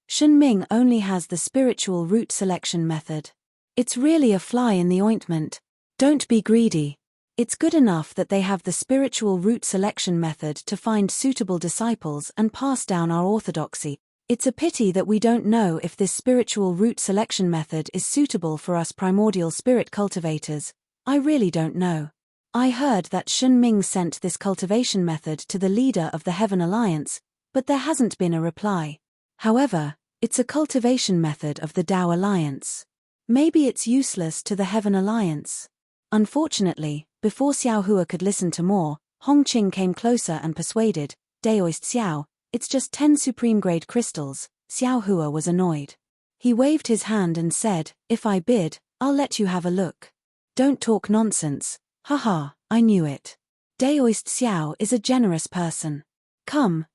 Shunming only has the spiritual root selection method. It's really a fly in the ointment. Don't be greedy. It's good enough that they have the spiritual root selection method to find suitable disciples and pass down our orthodoxy. It's a pity that we don't know if this spiritual root selection method is suitable for us primordial spirit cultivators. I really don't know. I heard that Shunming sent this cultivation method to the leader of the Heaven Alliance, but there hasn't been a reply. However, it's a cultivation method of the Tao Alliance. Maybe it's useless to the Heaven Alliance. Unfortunately, before Xiao Hua could listen to more, Hong Qing came closer and persuaded, Daoist Xiao, it's just 10 supreme-grade crystals. Xiao Hua was annoyed. He waved his hand and said, if I bid, I'll let you have a look. Don't talk nonsense. Haha, I knew it. Daoist Xiao is a generous person. Come,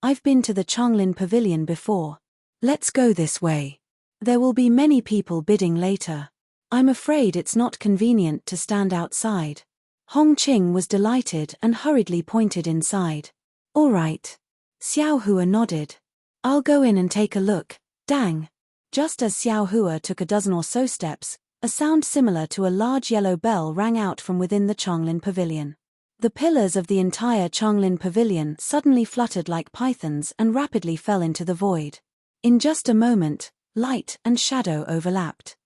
I've been to the Changlin Pavilion before. Let's go this way. There will be many people bidding later. I'm afraid it's not convenient to stand outside. Hong Qing was delighted and hurriedly pointed inside. All right. Xiao Hua nodded. I'll go in and take a look. Dang. Just as Xiao Hua took a dozen or so steps, a sound similar to a large yellow bell rang out from within the Changlin Pavilion. The pillars of the entire Changlin Pavilion suddenly fluttered like pythons and rapidly fell into the void. In just a moment, light and shadow overlapped.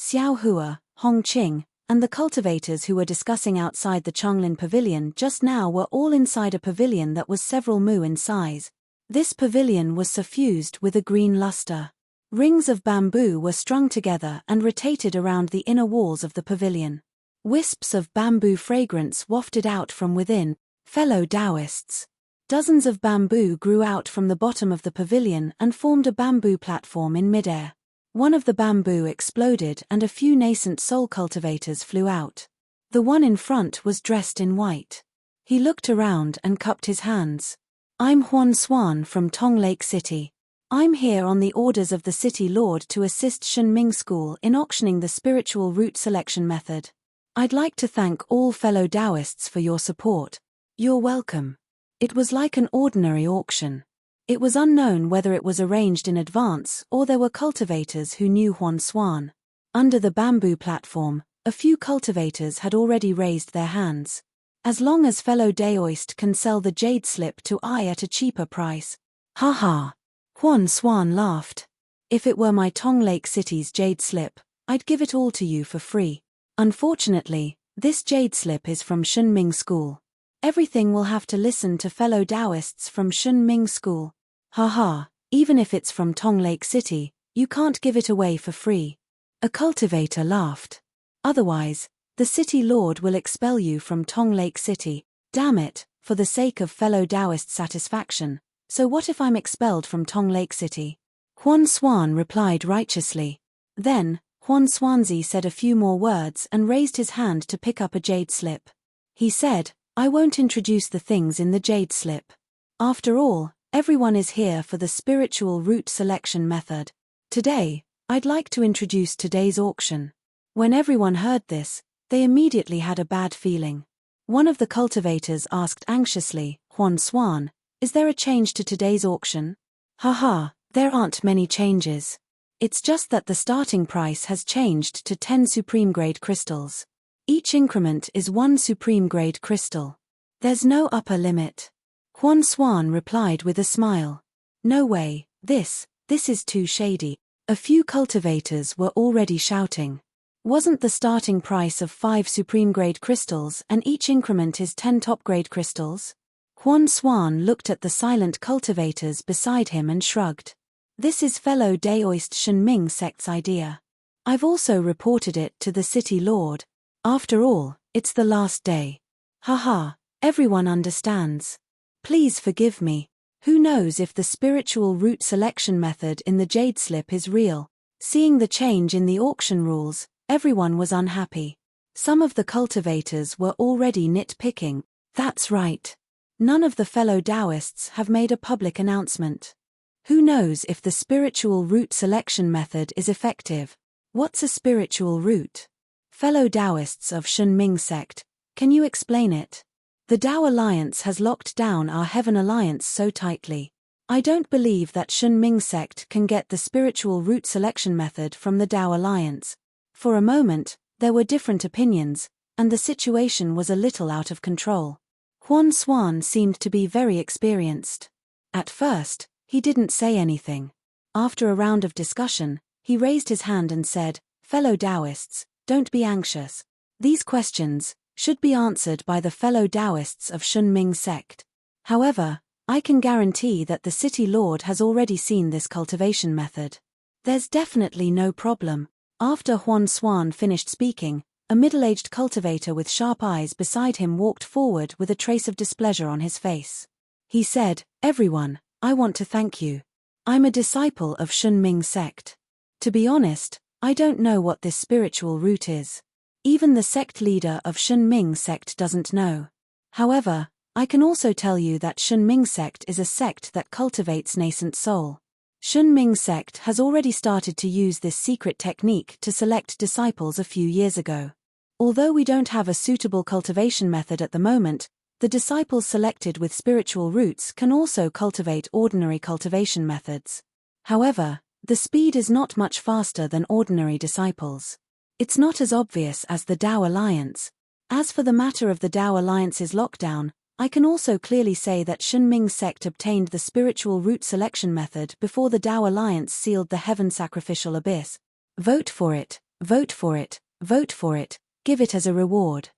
Xiao Hua, Hong Qing, and the cultivators who were discussing outside the Changlin Pavilion just now were all inside a pavilion that was several mu in size. This pavilion was suffused with a green luster. Rings of bamboo were strung together and rotated around the inner walls of the pavilion. Wisps of bamboo fragrance wafted out from within. Fellow Taoists. Dozens of bamboo grew out from the bottom of the pavilion and formed a bamboo platform in midair. One of the bamboo exploded and a few nascent soul cultivators flew out. The one in front was dressed in white. He looked around and cupped his hands. I'm Huan Swan from Tong Lake City. I'm here on the orders of the city lord to assist Shunming School in auctioning the spiritual root selection method. I'd like to thank all fellow Taoists for your support. You're welcome. It was like an ordinary auction. It was unknown whether it was arranged in advance or there were cultivators who knew Huan Swan. Under the bamboo platform, a few cultivators had already raised their hands. As long as fellow Daoist can sell the jade slip to I at a cheaper price. Haha. Huan Swan laughed. If it were my Tong Lake City's jade slip, I'd give it all to you for free. Unfortunately, this jade slip is from Shunming School. Everything will have to listen to fellow Taoists from Shunming School. Haha, even if it's from Tong Lake City, you can't give it away for free. A cultivator laughed. Otherwise, the city lord will expel you from Tong Lake City. Damn it, for the sake of fellow Taoist satisfaction. So what if I'm expelled from Tong Lake City? Huan Swan replied righteously. Then, Huan Swanzi said a few more words and raised his hand to pick up a jade slip. He said, I won't introduce the things in the jade slip. After all, everyone is here for the spiritual root selection method. Today, I'd like to introduce today's auction. When everyone heard this, they immediately had a bad feeling. One of the cultivators asked anxiously, Huan Swan, is there a change to today's auction? Haha, there aren't many changes. It's just that the starting price has changed to 10 supreme grade crystals. Each increment is 1 supreme grade crystal. There's no upper limit. Huan Swan replied with a smile. No way, this is too shady. A few cultivators were already shouting. Wasn't the starting price of 5 supreme grade crystals and each increment is 10 top grade crystals? Huan Swan looked at the silent cultivators beside him and shrugged. This is fellow Daoist Shenming sect's idea. I've also reported it to the city lord. After all, it's the last day. Haha, everyone understands. Please forgive me. Who knows if the spiritual root selection method in the jade slip is real? Seeing the change in the auction rules, everyone was unhappy. Some of the cultivators were already nitpicking. That's right. None of the fellow Taoists have made a public announcement. Who knows if the spiritual root selection method is effective? What's a spiritual root? Fellow Taoists of Shenming sect, can you explain it? The Tao Alliance has locked down our Heaven Alliance so tightly. I don't believe that Shenming sect can get the spiritual root selection method from the Tao Alliance. For a moment, there were different opinions, and the situation was a little out of control. Huan Xuan seemed to be very experienced. At first, he didn't say anything. After a round of discussion, he raised his hand and said, "Fellow Taoists, don't be anxious. These questions should be answered by the fellow Taoists of Shenming sect. However, I can guarantee that the city lord has already seen this cultivation method. There's definitely no problem." After Huan Xuan finished speaking, a middle-aged cultivator with sharp eyes beside him walked forward with a trace of displeasure on his face. He said, "Everyone, I want to thank you. I'm a disciple of Shenming sect. To be honest, I don't know what this spiritual root is. Even the sect leader of Shenming sect doesn't know. However, I can also tell you that Shenming sect is a sect that cultivates nascent soul. Shenming sect has already started to use this secret technique to select disciples a few years ago. Although we don't have a suitable cultivation method at the moment, the disciples selected with spiritual roots can also cultivate ordinary cultivation methods. However, the speed is not much faster than ordinary disciples. It's not as obvious as the Tao Alliance. As for the matter of the Tao Alliance's lockdown, I can also clearly say that Shenming sect obtained the spiritual root selection method before the Tao Alliance sealed the Heaven Sacrificial Abyss. Vote for it, vote for it, vote for it, give it as a reward.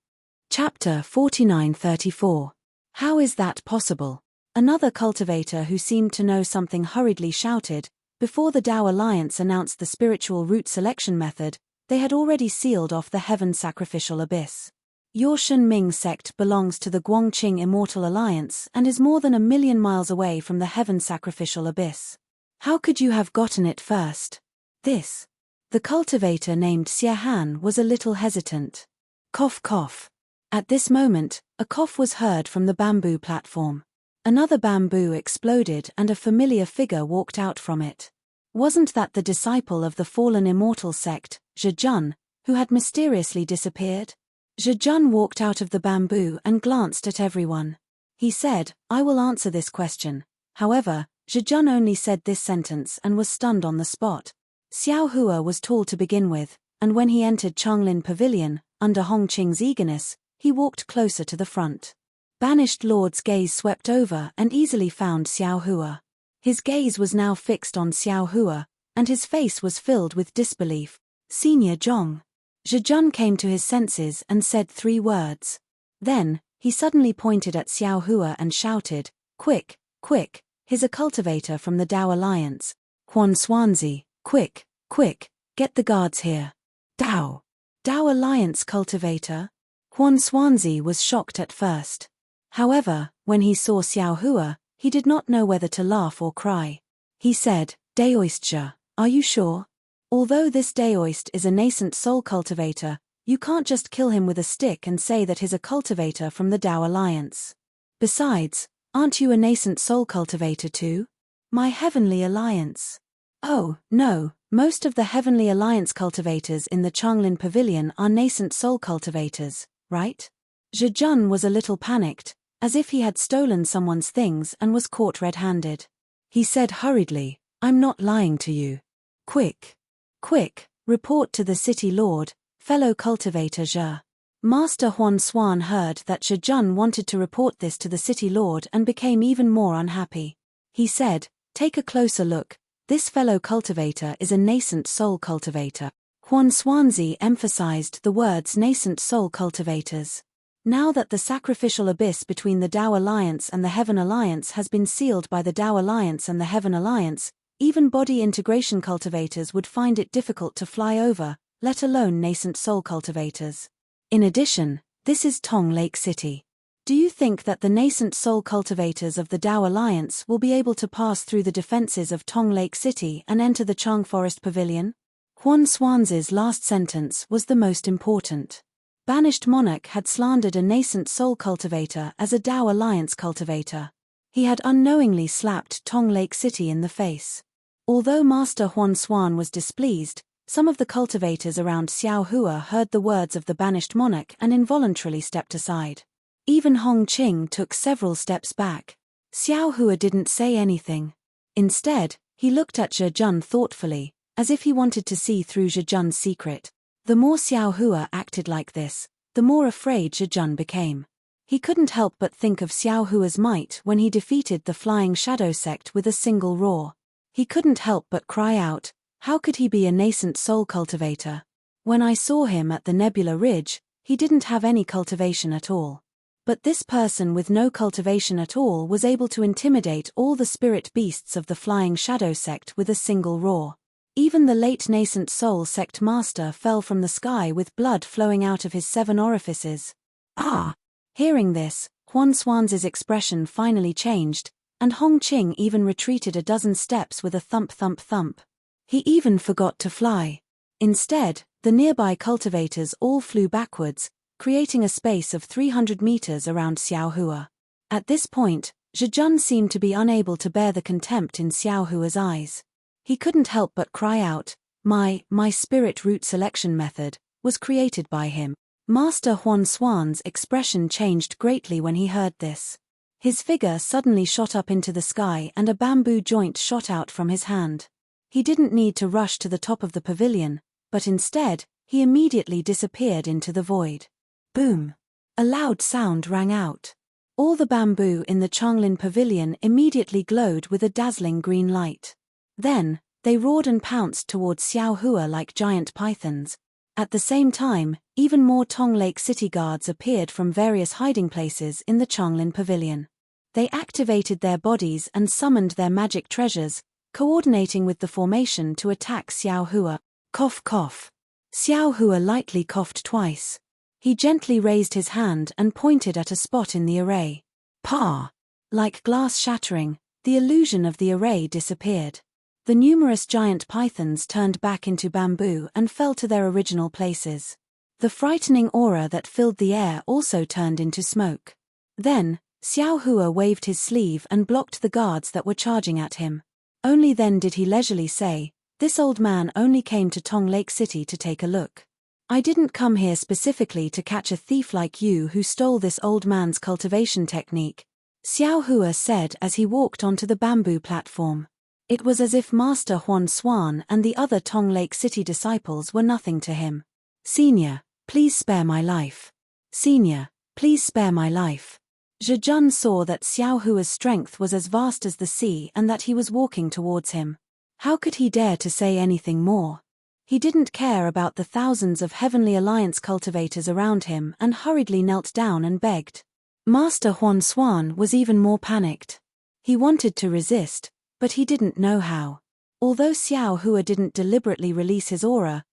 Chapter 49-34. How is that possible? Another cultivator who seemed to know something hurriedly shouted, before the Tao Alliance announced the spiritual root selection method, they had already sealed off the Heaven Sacrificial Abyss. Your Shenming sect belongs to the Guangqing Immortal Alliance and is more than 1,000,000 miles away from the Heaven Sacrificial Abyss. How could you have gotten it first? This. The cultivator named Xiehan was a little hesitant. Cough cough. At this moment, a cough was heard from the bamboo platform. Another bamboo exploded and a familiar figure walked out from it. Wasn't that the disciple of the fallen immortal sect, Zhejun, who had mysteriously disappeared? Zhejun walked out of the bamboo and glanced at everyone. He said, "I will answer this question." However, Zhejun only said this sentence and was stunned on the spot. Xiao Hua was tall to begin with, and when he entered Changlin Pavilion, under Hongqing's eagerness, he walked closer to the front. Banished Lord's gaze swept over and easily found Xiao Hua. His gaze was now fixed on Xiao Hua, and his face was filled with disbelief. "Senior Zhong." Zhejun came to his senses and said 3 words. Then, he suddenly pointed at Xiao Hua and shouted, "Quick, quick, here's a cultivator from the Tao Alliance. Huan Xuanzi, quick, quick, get the guards here." Tao Alliance cultivator? Huan Xuanzi was shocked at first. However, when he saw Xiao Hua, he did not know whether to laugh or cry. He said, "Daoistja, are you sure? Although this Daoist is a nascent soul cultivator, you can't just kill him with a stick and say that he's a cultivator from the Tao Alliance. Besides, aren't you a nascent soul cultivator too? My Heavenly Alliance." "Oh, no, most of the Heavenly Alliance cultivators in the Changlin Pavilion are nascent soul cultivators, right?" Zhejun was a little panicked, as if he had stolen someone's things and was caught red-handed. He said hurriedly, "I'm not lying to you. Quick, quick, report to the city lord, fellow cultivator Zhe." Master Huan Xuan heard that Zhejun wanted to report this to the city lord and became even more unhappy. He said, "Take a closer look, this fellow cultivator is a nascent soul cultivator." Huan Xuanzi emphasized the words nascent soul cultivators. Now that the sacrificial abyss between the Tao Alliance and the Heaven Alliance has been sealed by the Tao Alliance and the Heaven Alliance, Even body integration cultivators would find it difficult to fly over, let alone nascent soul cultivators. In addition, this is Tong Lake City. Do you think that the nascent soul cultivators of the Tao Alliance will be able to pass through the defenses of Tong Lake City and enter the Chang Forest Pavilion? Huan Xuan's last sentence was the most important. Banished Monarch had slandered a nascent soul cultivator as a Tao Alliance cultivator. He had unknowingly slapped Tong Lake City in the face. Although Master Huan Xuan was displeased, some of the cultivators around Xiao Hua heard the words of the Banished Monarch and involuntarily stepped aside. Even Hong Qing took several steps back. Xiao Hua didn't say anything. Instead, he looked at Zhe Jun thoughtfully, as if he wanted to see through Zhe Jun's secret. The more Xiao Hua acted like this, the more afraid Zhe Jun became. He couldn't help but think of Xiao Hua's might when he defeated the Flying Shadow sect with a single roar. He couldn't help but cry out, how could he be a nascent soul cultivator? When I saw him at the Nebula Ridge, he didn't have any cultivation at all. But this person with no cultivation at all was able to intimidate all the spirit beasts of the Flying Shadow sect with a single roar. Even the late nascent soul sect master fell from the sky with blood flowing out of his 7 orifices. Ah! Hearing this, Huan Xuan's expression finally changed, and Hong Qing even retreated a dozen steps with a thump thump thump. He even forgot to fly. Instead, the nearby cultivators all flew backwards, creating a space of 300 meters around Xiao Hua. At this point, Zhe Jun seemed to be unable to bear the contempt in Xiao Hua's eyes. He couldn't help but cry out, my spirit root selection method was created by him. Master Huan Xuan's expression changed greatly when he heard this. His figure suddenly shot up into the sky and a bamboo joint shot out from his hand. He didn't need to rush to the top of the pavilion, but instead, he immediately disappeared into the void. Boom! A loud sound rang out. All the bamboo in the Changlin Pavilion immediately glowed with a dazzling green light. Then, they roared and pounced towards Xiao Hua like giant pythons. At the same time, even more Tong Lake City guards appeared from various hiding places in the Changlin Pavilion. They activated their bodies and summoned their magic treasures, coordinating with the formation to attack Xiao Hua. Cough cough. Xiao Hua lightly coughed twice. He gently raised his hand and pointed at a spot in the array. Pa! Like glass shattering, the illusion of the array disappeared. The numerous giant pythons turned back into bamboo and fell to their original places. The frightening aura that filled the air also turned into smoke. Then, Xiao Hua waved his sleeve and blocked the guards that were charging at him. Only then did he leisurely say, "This old man only came to Tong Lake City to take a look. I didn't come here specifically to catch a thief like you who stole this old man's cultivation technique," Xiao Hua said as he walked onto the bamboo platform. It was as if Master Huan Xuan and the other Tong Lake City disciples were nothing to him. "Senior, please spare my life. Senior, please spare my life." Zhe Jun saw that Xiao Hua's strength was as vast as the sea and that he was walking towards him. How could he dare to say anything more? He didn't care about the thousands of Heavenly Alliance cultivators around him and hurriedly knelt down and begged. Master Huan Xuan was even more panicked. He wanted to resist, but he didn't know how. Although Xiao Hua didn't deliberately release his aura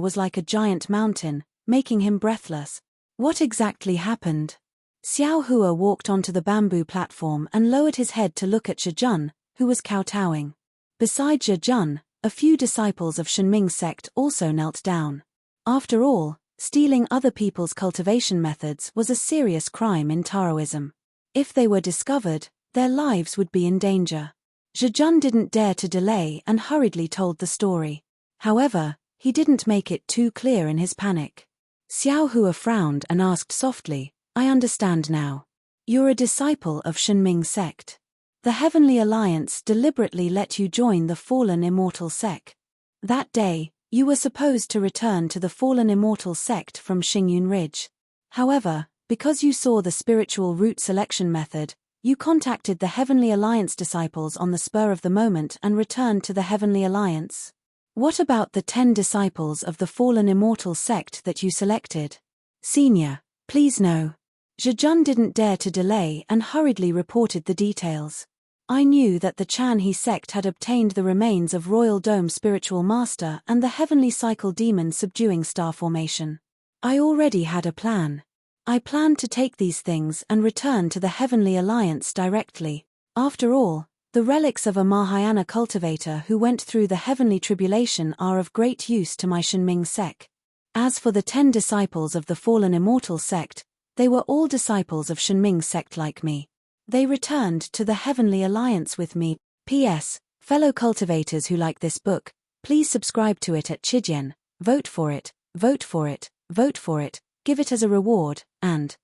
was like a giant mountain, making him breathless. What exactly happened? Xiao Hua walked onto the bamboo platform and lowered his head to look at Zhe Jun, who was kowtowing. Beside Zhe Jun, a few disciples of Shenming's sect also knelt down. After all, stealing other people's cultivation methods was a serious crime in Taoism. If they were discovered, their lives would be in danger. Zhe Jun didn't dare to delay and hurriedly told the story. However, he didn't make it too clear in his panic. Xiao Hua frowned and asked softly, "I understand now. You're a disciple of Shenming sect. The Heavenly Alliance deliberately let you join the Fallen Immortal sect. That day, you were supposed to return to the Fallen Immortal sect from Xingyun Ridge. However, because you saw the spiritual root selection method, you contacted the Heavenly Alliance disciples on the spur of the moment and returned to the Heavenly Alliance. What about the 10 disciples of the Fallen Immortal sect that you selected? Senior, please no." Zhe Jun didn't dare to delay and hurriedly reported the details. I knew that the Chan He sect had obtained the remains of Royal Dome Spiritual Master and the Heavenly Cycle Demon subduing star formation. I already had a plan. I planned to take these things and return to the Heavenly Alliance directly. After all, the relics of a Mahayana cultivator who went through the heavenly tribulation are of great use to my Shenming sect. As for the 10 disciples of the fallen immortal sect, they were all disciples of Shenming sect like me. They returned to the Heavenly Alliance with me. P.S. Fellow cultivators who like this book, please subscribe to it at Chijian, vote for it, vote for it, vote for it, give it as a reward, and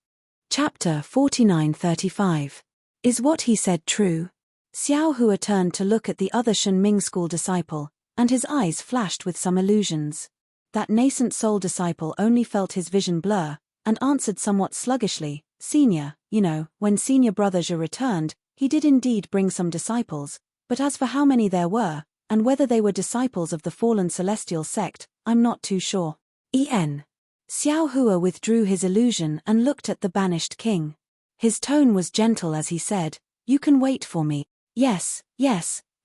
Chapter 4935. Is what he said true? Xiao Hua turned to look at the other Shenming school disciple, and his eyes flashed with some illusions. That nascent soul disciple only felt his vision blur, and answered somewhat sluggishly, Senior, when Senior Brother Zhe returned, he did indeed bring some disciples, but as for how many there were, and whether they were disciples of the fallen celestial sect, I'm not too sure. Xiao Hua withdrew his illusion and looked at the banished king. His tone was gentle as he said, You can wait for me. Yes,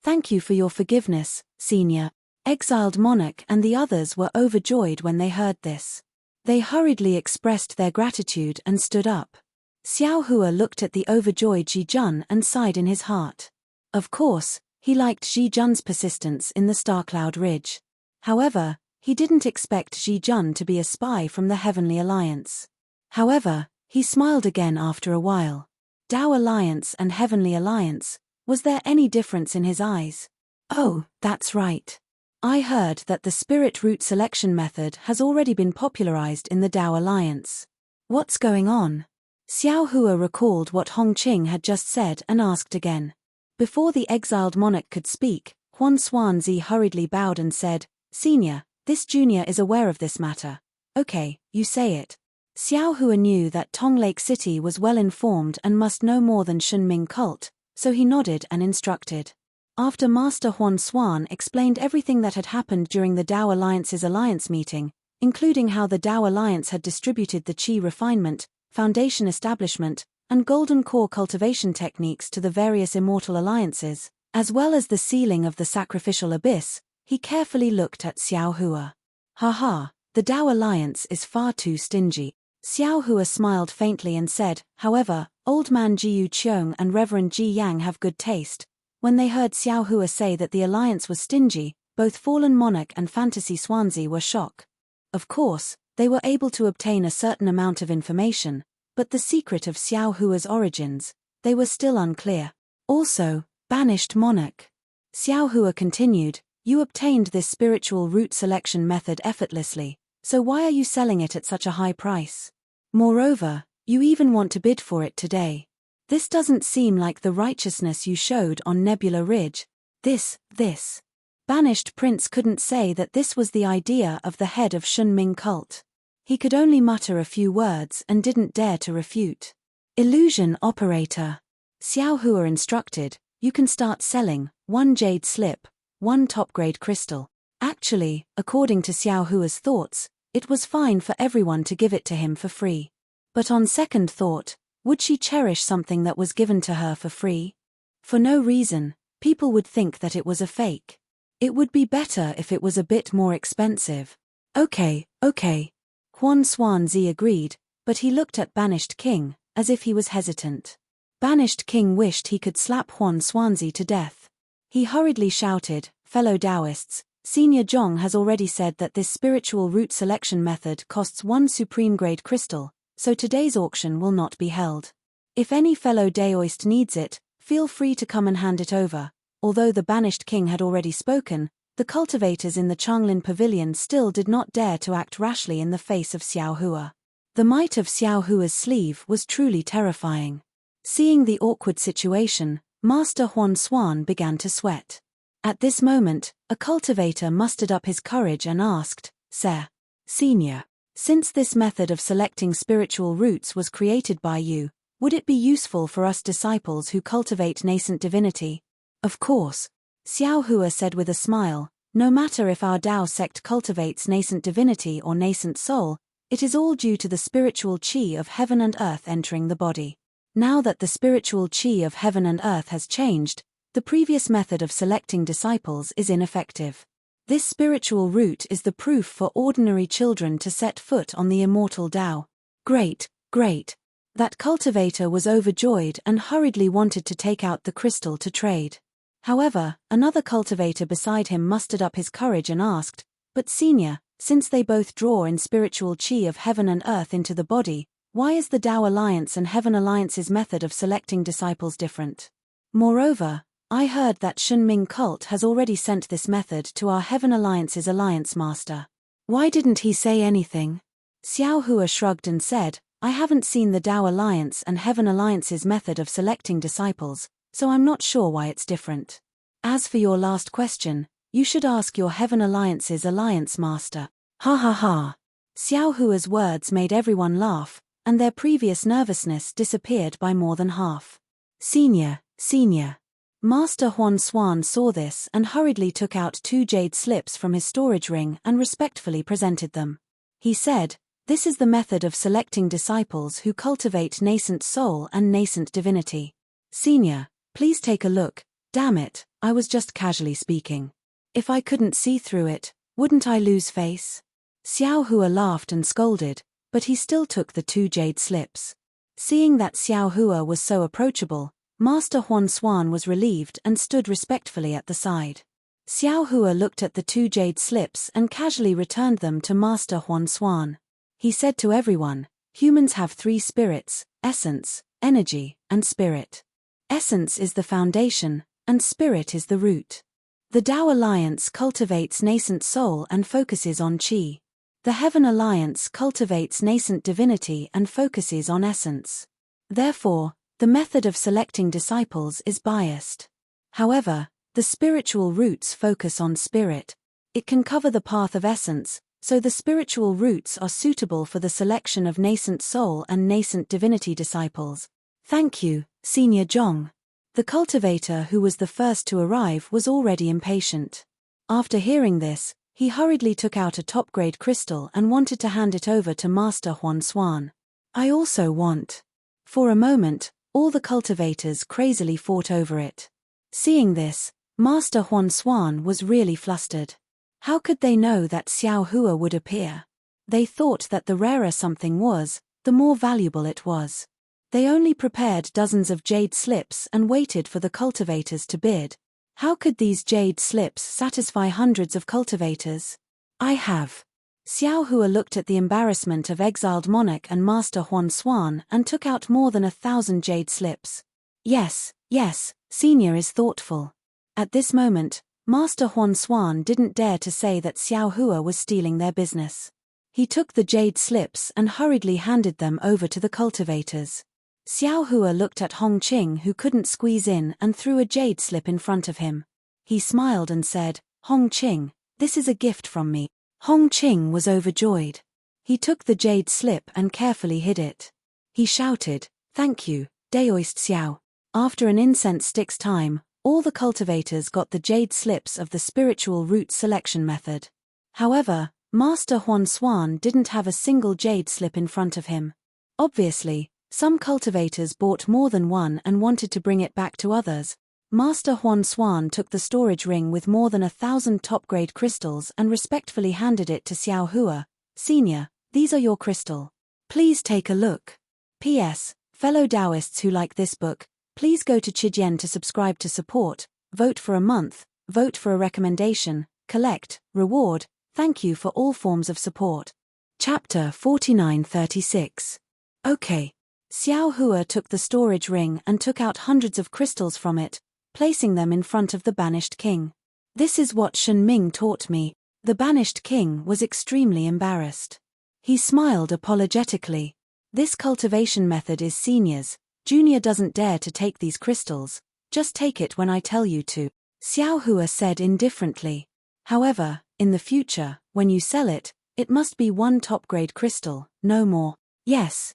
thank you for your forgiveness, Senior. Exiled monarch and the others were overjoyed when they heard this. They hurriedly expressed their gratitude and stood up. Xiao Hua looked at the overjoyed Ji Jun and sighed in his heart. Of course, he liked Ji Jun's persistence in the Starcloud Ridge. However, he didn't expect Ji Jun to be a spy from the Heavenly Alliance. However, he smiled again after a while. Tao Alliance and Heavenly Alliance, was there any difference in his eyes? Oh, that's right. I heard that the spirit root selection method has already been popularized in the Tao Alliance. What's going on? Xiao Hua recalled what Hong Qing had just said and asked again. Before the exiled monarch could speak, Huan Xuanzi hurriedly bowed and said, Senior, this junior is aware of this matter. Okay, you say it. Xiao Hua knew that Tong Lake City was well informed and must know more than Shenming cult, so he nodded and instructed. After Master Huan Xuan explained everything that had happened during the Tao Alliance's alliance meeting, including how the Tao Alliance had distributed the Qi refinement, foundation establishment, and golden core cultivation techniques to the various immortal alliances, as well as the sealing of the sacrificial abyss, he carefully looked at Xiao Hua. Haha, the Tao Alliance is far too stingy. Xiao Hua smiled faintly and said, however, Old Man Jiu Qiong and Reverend Ji Yang have good taste. When they heard Xiao Hua say that the alliance was stingy, both Fallen Monarch and Fantasy Swansea were shocked. Of course, they were able to obtain a certain amount of information, but the secret of Xiao Hua's origins, they were still unclear. Also, banished monarch. Xiao Hua continued, You obtained this spiritual root selection method effortlessly, so why are you selling it at such a high price? Moreover, you even want to bid for it today. This doesn't seem like the righteousness you showed on Nebula Ridge. This. Banished Prince couldn't say that this was the idea of the head of Shenming cult. He could only mutter a few words and didn't dare to refute. Illusion operator. Xiao Hua instructed, you can start selling, 1 jade slip, 1 top-grade crystal. Actually, according to Xiao Hua's thoughts, it was fine for everyone to give it to him for free. But on second thought, would she cherish something that was given to her for free? For no reason, people would think that it was a fake. It would be better if it was a bit more expensive. Okay. Huan Xuanzi agreed, but he looked at Banished King, as if he was hesitant. Banished King wished he could slap Huan Xuanzi to death. He hurriedly shouted, Fellow Taoists, Senior Zhong has already said that this spiritual root selection method costs 1 supreme grade crystal, so today's auction will not be held. If any fellow Daoist needs it, feel free to come and hand it over. Although the Banished King had already spoken, the cultivators in the Changlin Pavilion still did not dare to act rashly in the face of Xiao Hua. The might of Xiao Hua's sleeve was truly terrifying. Seeing the awkward situation, Master Huan Xuan began to sweat. At this moment, a cultivator mustered up his courage and asked, Senior, since this method of selecting spiritual roots was created by you, would it be useful for us disciples who cultivate nascent divinity? Of course. Xiao Hua said with a smile, no matter if our Tao sect cultivates nascent divinity or nascent soul, it is all due to the spiritual qi of heaven and earth entering the body. Now that the spiritual qi of heaven and earth has changed, the previous method of selecting disciples is ineffective. This spiritual route is the proof for ordinary children to set foot on the immortal Tao. Great, great. That cultivator was overjoyed and hurriedly wanted to take out the crystal to trade. However, another cultivator beside him mustered up his courage and asked, "But senior, since they both draw in spiritual chi of heaven and earth into the body, why is the Tao Alliance and Heaven Alliance's method of selecting disciples different? Moreover, I heard that Shunming cult has already sent this method to our Heaven Alliance's Alliance Master. Why didn't he say anything?" Xiao Hua shrugged and said, "I haven't seen the Tao Alliance and Heaven Alliance's method of selecting disciples, so I'm not sure why it's different. As for your last question, you should ask your Heaven Alliance's Alliance Master." Ha ha ha. Xiao Hua's words made everyone laugh, and their previous nervousness disappeared by more than half. Senior. Master Huan Xuan saw this and hurriedly took out 2 jade slips from his storage ring and respectfully presented them. He said, "This is the method of selecting disciples who cultivate nascent soul and nascent divinity. Senior, please take a look. Damn it, I was just casually speaking. If I couldn't see through it, wouldn't I lose face?" Xiao Hua laughed and scolded, but he still took the 2 jade slips. Seeing that Xiao Hua was so approachable, Master Huan Xuan was relieved and stood respectfully at the side. Xiao Hua looked at the 2 jade slips and casually returned them to Master Huan Xuan. He said to everyone, "Humans have 3 spirits: essence, energy, and spirit. Essence is the foundation, and spirit is the root. The Tao Alliance cultivates nascent soul and focuses on chi. The Heaven Alliance cultivates nascent divinity and focuses on essence. Therefore, the method of selecting disciples is biased. However, the spiritual roots focus on spirit. It can cover the path of essence, so the spiritual roots are suitable for the selection of nascent soul and nascent divinity disciples." "Thank you, Senior Zhong." The cultivator who was the first to arrive was already impatient. After hearing this, he hurriedly took out a top-grade crystal and wanted to hand it over to Master Huan Xuan. "I also want." For a moment, all the cultivators crazily fought over it. Seeing this, Master Huan Xuan was really flustered. How could they know that Xiao Hua would appear? They thought that the rarer something was, the more valuable it was. They only prepared dozens of jade slips and waited for the cultivators to bid. How could these jade slips satisfy hundreds of cultivators? "I have." Xiao Hua looked at the embarrassment of exiled monarch and Master Huan Xuan and took out more than 1,000 jade slips. Yes, senior is thoughtful." At this moment, Master Huan Xuan didn't dare to say that Xiao Hua was stealing their business. He took the jade slips and hurriedly handed them over to the cultivators. Xiao Hua looked at Hong Qing, who couldn't squeeze in, and threw a jade slip in front of him. He smiled and said, "Hong Qing, this is a gift from me." Hong Qing was overjoyed. He took the jade slip and carefully hid it. He shouted, "Thank you, Daoist Xiao." After an incense stick's time, all the cultivators got the jade slips of the spiritual root selection method. However, Master Huan Xuan didn't have a single jade slip in front of him. Obviously, some cultivators bought more than one and wanted to bring it back to others. Master Huan Xuan took the storage ring with more than 1,000 top-grade crystals and respectfully handed it to Xiao Hua. "Senior, these are your crystal. Please take a look. P.S. Fellow Taoists who like this book, please go to Chijian to subscribe to support, vote for a month, vote for a recommendation, collect, reward. Thank you for all forms of support." Chapter 4936. Okay. Xiao Hua took the storage ring and took out hundreds of crystals from it, placing them in front of the banished king. "This is what Shen Ming taught me." The banished king was extremely embarrassed. He smiled apologetically. "This cultivation method is senior's. Junior doesn't dare to take these crystals. Just take it when I tell you to," Xiao Hua said indifferently. "However, in the future, when you sell it, it must be 1 top-grade crystal, no more." Yes.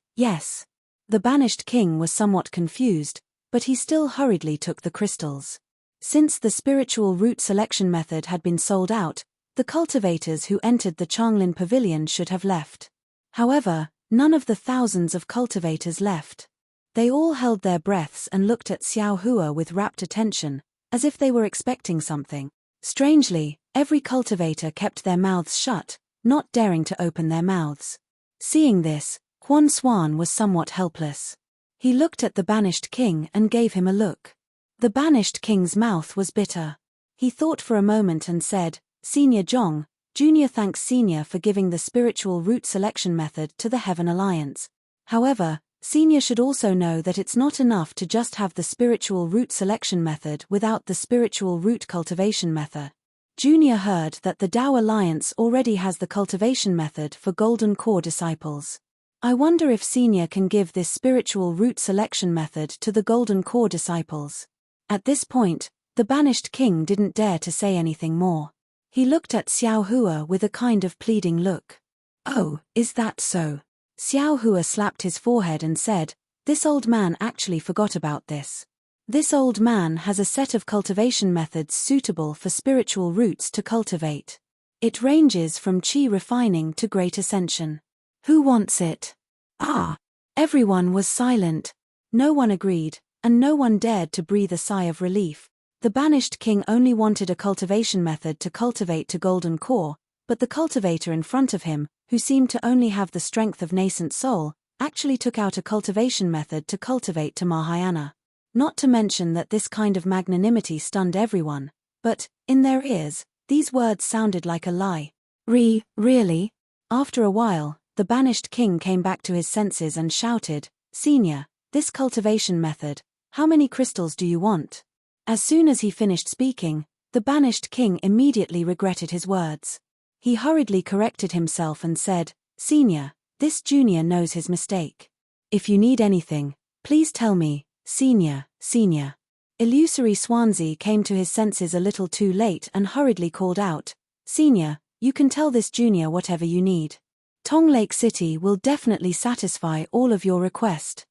The banished king was somewhat confused, but he still hurriedly took the crystals. Since the spiritual root selection method had been sold out, the cultivators who entered the Changlin Pavilion should have left. However, none of the thousands of cultivators left. They all held their breaths and looked at Xiao Hua with rapt attention, as if they were expecting something. Strangely, every cultivator kept their mouths shut, not daring to open their mouths. Seeing this, Huan Xuan was somewhat helpless. He looked at the banished king and gave him a look. The banished king's mouth was bitter. He thought for a moment and said, "Senior Zhong, Junior thanks Senior for giving the spiritual root selection method to the Heaven Alliance. However, Senior should also know that it's not enough to just have the spiritual root selection method without the spiritual root cultivation method. Junior heard that the Tao Alliance already has the cultivation method for Golden Core disciples. I wonder if Senior can give this spiritual root selection method to the Golden Core disciples." At this point, the banished king didn't dare to say anything more. He looked at Xiao Hua with a kind of pleading look. "Oh, is that so?" Xiao Hua slapped his forehead and said, "This old man actually forgot about this. This old man has a set of cultivation methods suitable for spiritual roots to cultivate. It ranges from chi refining to great ascension. Who wants it?" Ah! Everyone was silent. No one agreed, and no one dared to breathe a sigh of relief. The banished king only wanted a cultivation method to cultivate to Golden Core, but the cultivator in front of him, who seemed to only have the strength of nascent soul, actually took out a cultivation method to cultivate to Mahayana. Not to mention that this kind of magnanimity stunned everyone, but, in their ears, these words sounded like a lie. Really? After a while, the banished king came back to his senses and shouted, "Senior, this cultivation method, how many crystals do you want?" As soon as he finished speaking, the banished king immediately regretted his words. He hurriedly corrected himself and said, "Senior, this junior knows his mistake. If you need anything, please tell me, Senior." Illusory Swansea came to his senses a little too late and hurriedly called out, "Senior, you can tell this junior whatever you need. Tong Lake City will definitely satisfy all of your request."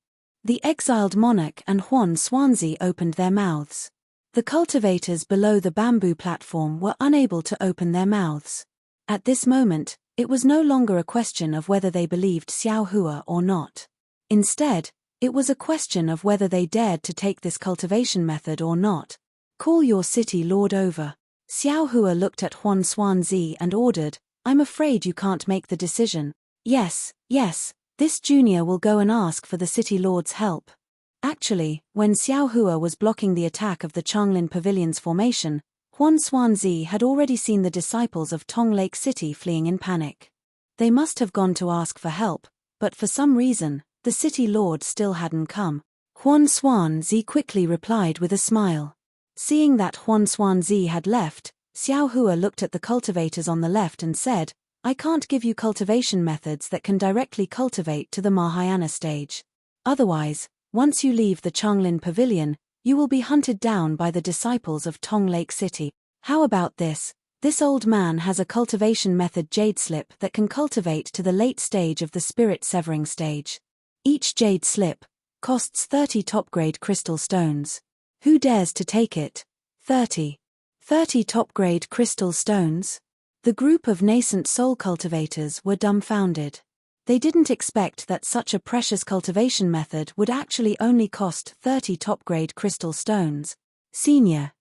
The exiled monarch and Huan Swansea opened their mouths. The cultivators below the bamboo platform were unable to open their mouths. At this moment, it was no longer a question of whether they believed Xiao Hua or not. Instead, it was a question of whether they dared to take this cultivation method or not. "Call your city lord over." Xiao Hua looked at Huan Swansea and ordered, "I'm afraid you can't make the decision." Yes, this junior will go and ask for the city lord's help." Actually, when Xiao Hua was blocking the attack of the Changlin Pavilion's formation, Huan Swansea had already seen the disciples of Tong Lake City fleeing in panic. They must have gone to ask for help, but for some reason, the city lord still hadn't come. Huan Swansea quickly replied with a smile. Seeing that Huan Swansea had left, Xiao Hua looked at the cultivators on the left and said, "I can't give you cultivation methods that can directly cultivate to the Mahayana stage. Otherwise, once you leave the Changlin Pavilion, you will be hunted down by the disciples of Tong Lake City. How about this? This old man has a cultivation method jade slip that can cultivate to the late stage of the spirit severing stage. Each jade slip costs 30 top-grade crystal stones. Who dares to take it?" 30 top-grade crystal stones? The group of nascent soul cultivators were dumbfounded. They didn't expect that such a precious cultivation method would actually only cost 30 top-grade crystal stones. Senior.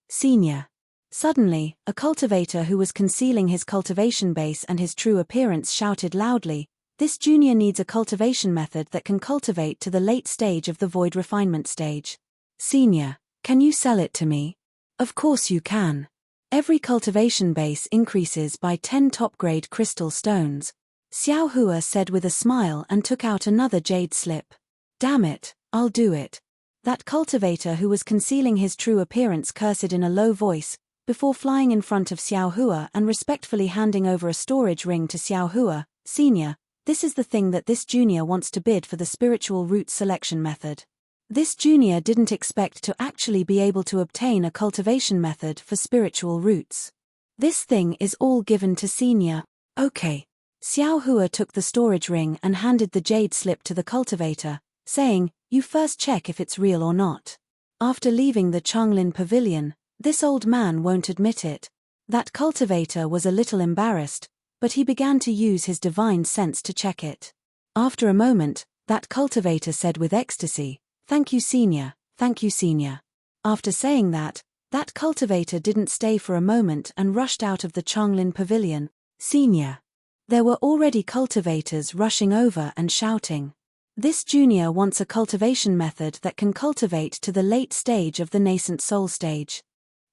Suddenly, a cultivator who was concealing his cultivation base and his true appearance shouted loudly, "This junior needs a cultivation method that can cultivate to the late stage of the void refinement stage. Senior, can you sell it to me?" "Of course you can. Every cultivation base increases by 10 top-grade crystal stones," Xiao Hua said with a smile and took out another jade slip. "Damn it, I'll do it." That cultivator who was concealing his true appearance cursed in a low voice, before flying in front of Xiao Hua and respectfully handing over a storage ring to Xiao Hua. "Senior, this is the thing that this junior wants to bid for the spiritual root selection method." This junior didn't expect to actually be able to obtain a cultivation method for spiritual roots. "This thing is all given to Senior." "Okay." Xiao Hua took the storage ring and handed the jade slip to the cultivator, saying, "You first check if it's real or not." After leaving the Changlin Pavilion, this old man won't admit it. That cultivator was a little embarrassed, but he began to use his divine sense to check it. After a moment, that cultivator said with ecstasy, "Thank you, Senior, thank you, Senior." After saying that, That cultivator didn't stay for a moment and rushed out of the Changlin pavilion. Senior. There were already cultivators rushing over and shouting. This junior wants a cultivation method that can cultivate to the late stage of the nascent soul stage.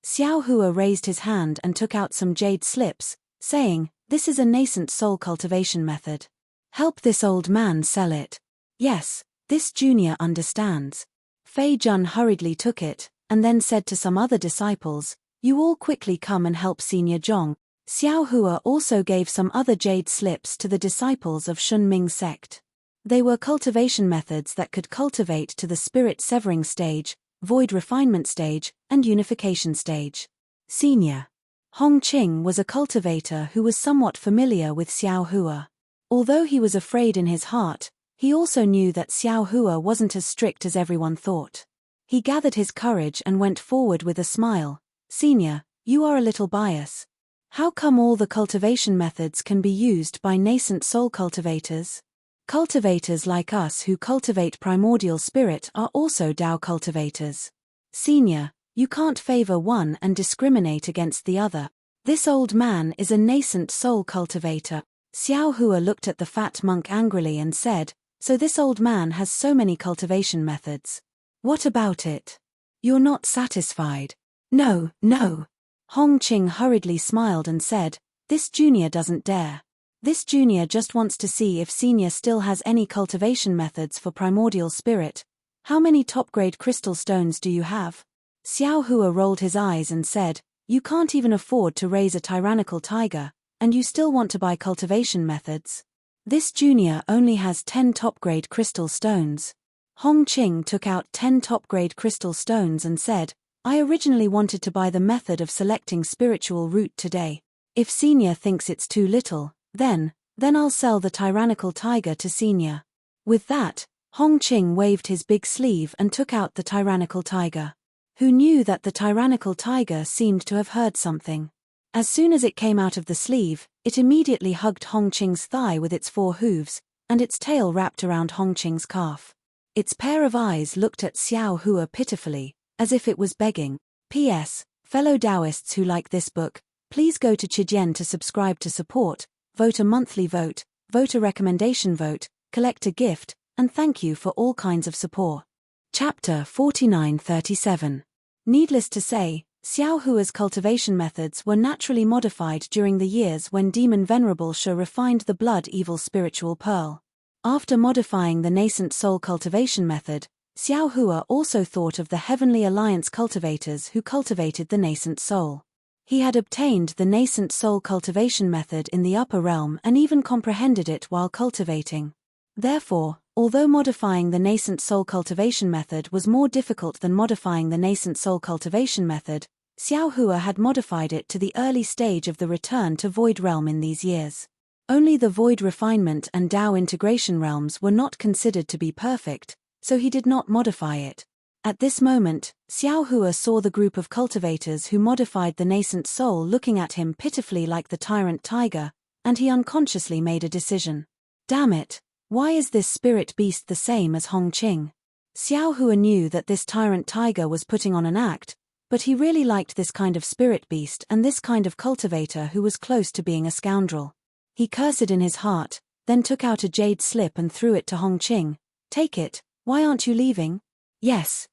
Xiao Hua raised his hand and took out some jade slips, saying, "This is a nascent soul cultivation method. Help this old man sell it." "Yes, this junior understands." Fei Jun hurriedly took it, and then said to some other disciples, "You all quickly come and help Senior Zhong." Xiao Hua also gave some other jade slips to the disciples of Shunming sect. They were cultivation methods that could cultivate to the spirit severing stage, void refinement stage, and unification stage. Senior. Hong Qing was a cultivator who was somewhat familiar with Xiao Hua. Although he was afraid in his heart, he also knew that Xiao Hua wasn't as strict as everyone thought. He gathered his courage and went forward with a smile. "Senior, you are a little biased. How come all the cultivation methods can be used by nascent soul cultivators? Cultivators like us who cultivate primordial spirit are also Tao cultivators. Senior, you can't favor one and discriminate against the other. This old man is a nascent soul cultivator." Xiao Hua looked at the fat monk angrily and said, "So this old man has so many cultivation methods. What about it? You're not satisfied?" "No, no." Hong Qing hurriedly smiled and said, "This junior doesn't dare. This junior just wants to see if senior still has any cultivation methods for primordial spirit. How many top-grade crystal stones do you have?" Xiao Hua rolled his eyes and said, "You can't even afford to raise a tyrannical tiger, and you still want to buy cultivation methods? This junior only has 10 top-grade crystal stones." Hong Qing took out 10 top-grade crystal stones and said, "I originally wanted to buy the method of selecting spiritual root today. If senior thinks it's too little, then I'll sell the tyrannical tiger to senior." With that, Hong Qing waved his big sleeve and took out the tyrannical tiger. Who knew that the tyrannical tiger seemed to have heard something? As soon as it came out of the sleeve, it immediately hugged Hong Qing's thigh with its 4 hooves, and its tail wrapped around Hong Qing's calf. Its pair of eyes looked at Xiao Hua pitifully, as if it was begging. P.S. Fellow Taoists who like this book, please go to Chijian to subscribe to support, vote a monthly vote, vote a recommendation vote, collect a gift, and thank you for all kinds of support. Chapter 4937. Needless to say, Xiao Hua's cultivation methods were naturally modified during the years when Demon Venerable Sha refined the blood evil spiritual pearl. After modifying the nascent soul cultivation method, Xiao Hua also thought of the Heavenly Alliance cultivators who cultivated the nascent soul. He had obtained the nascent soul cultivation method in the upper realm and even comprehended it while cultivating. Therefore, although modifying the nascent soul cultivation method was more difficult than modifying the nascent soul cultivation method, Xiao Hua had modified it to the early stage of the return to void realm in these years. Only the void refinement and Tao integration realms were not considered to be perfect, so he did not modify it. At this moment, Xiao Hua saw the group of cultivators who modified the nascent soul looking at him pitifully like the tyrant tiger, and he unconsciously made a decision. Damn it, why is this spirit beast the same as Hong Qing? Xiao Hua knew that this tyrant tiger was putting on an act, but he really liked this kind of spirit beast and this kind of cultivator who was close to being a scoundrel. He cursed in his heart, then took out a jade slip and threw it to Hong Qing. "Take it, why aren't you leaving?" Yes,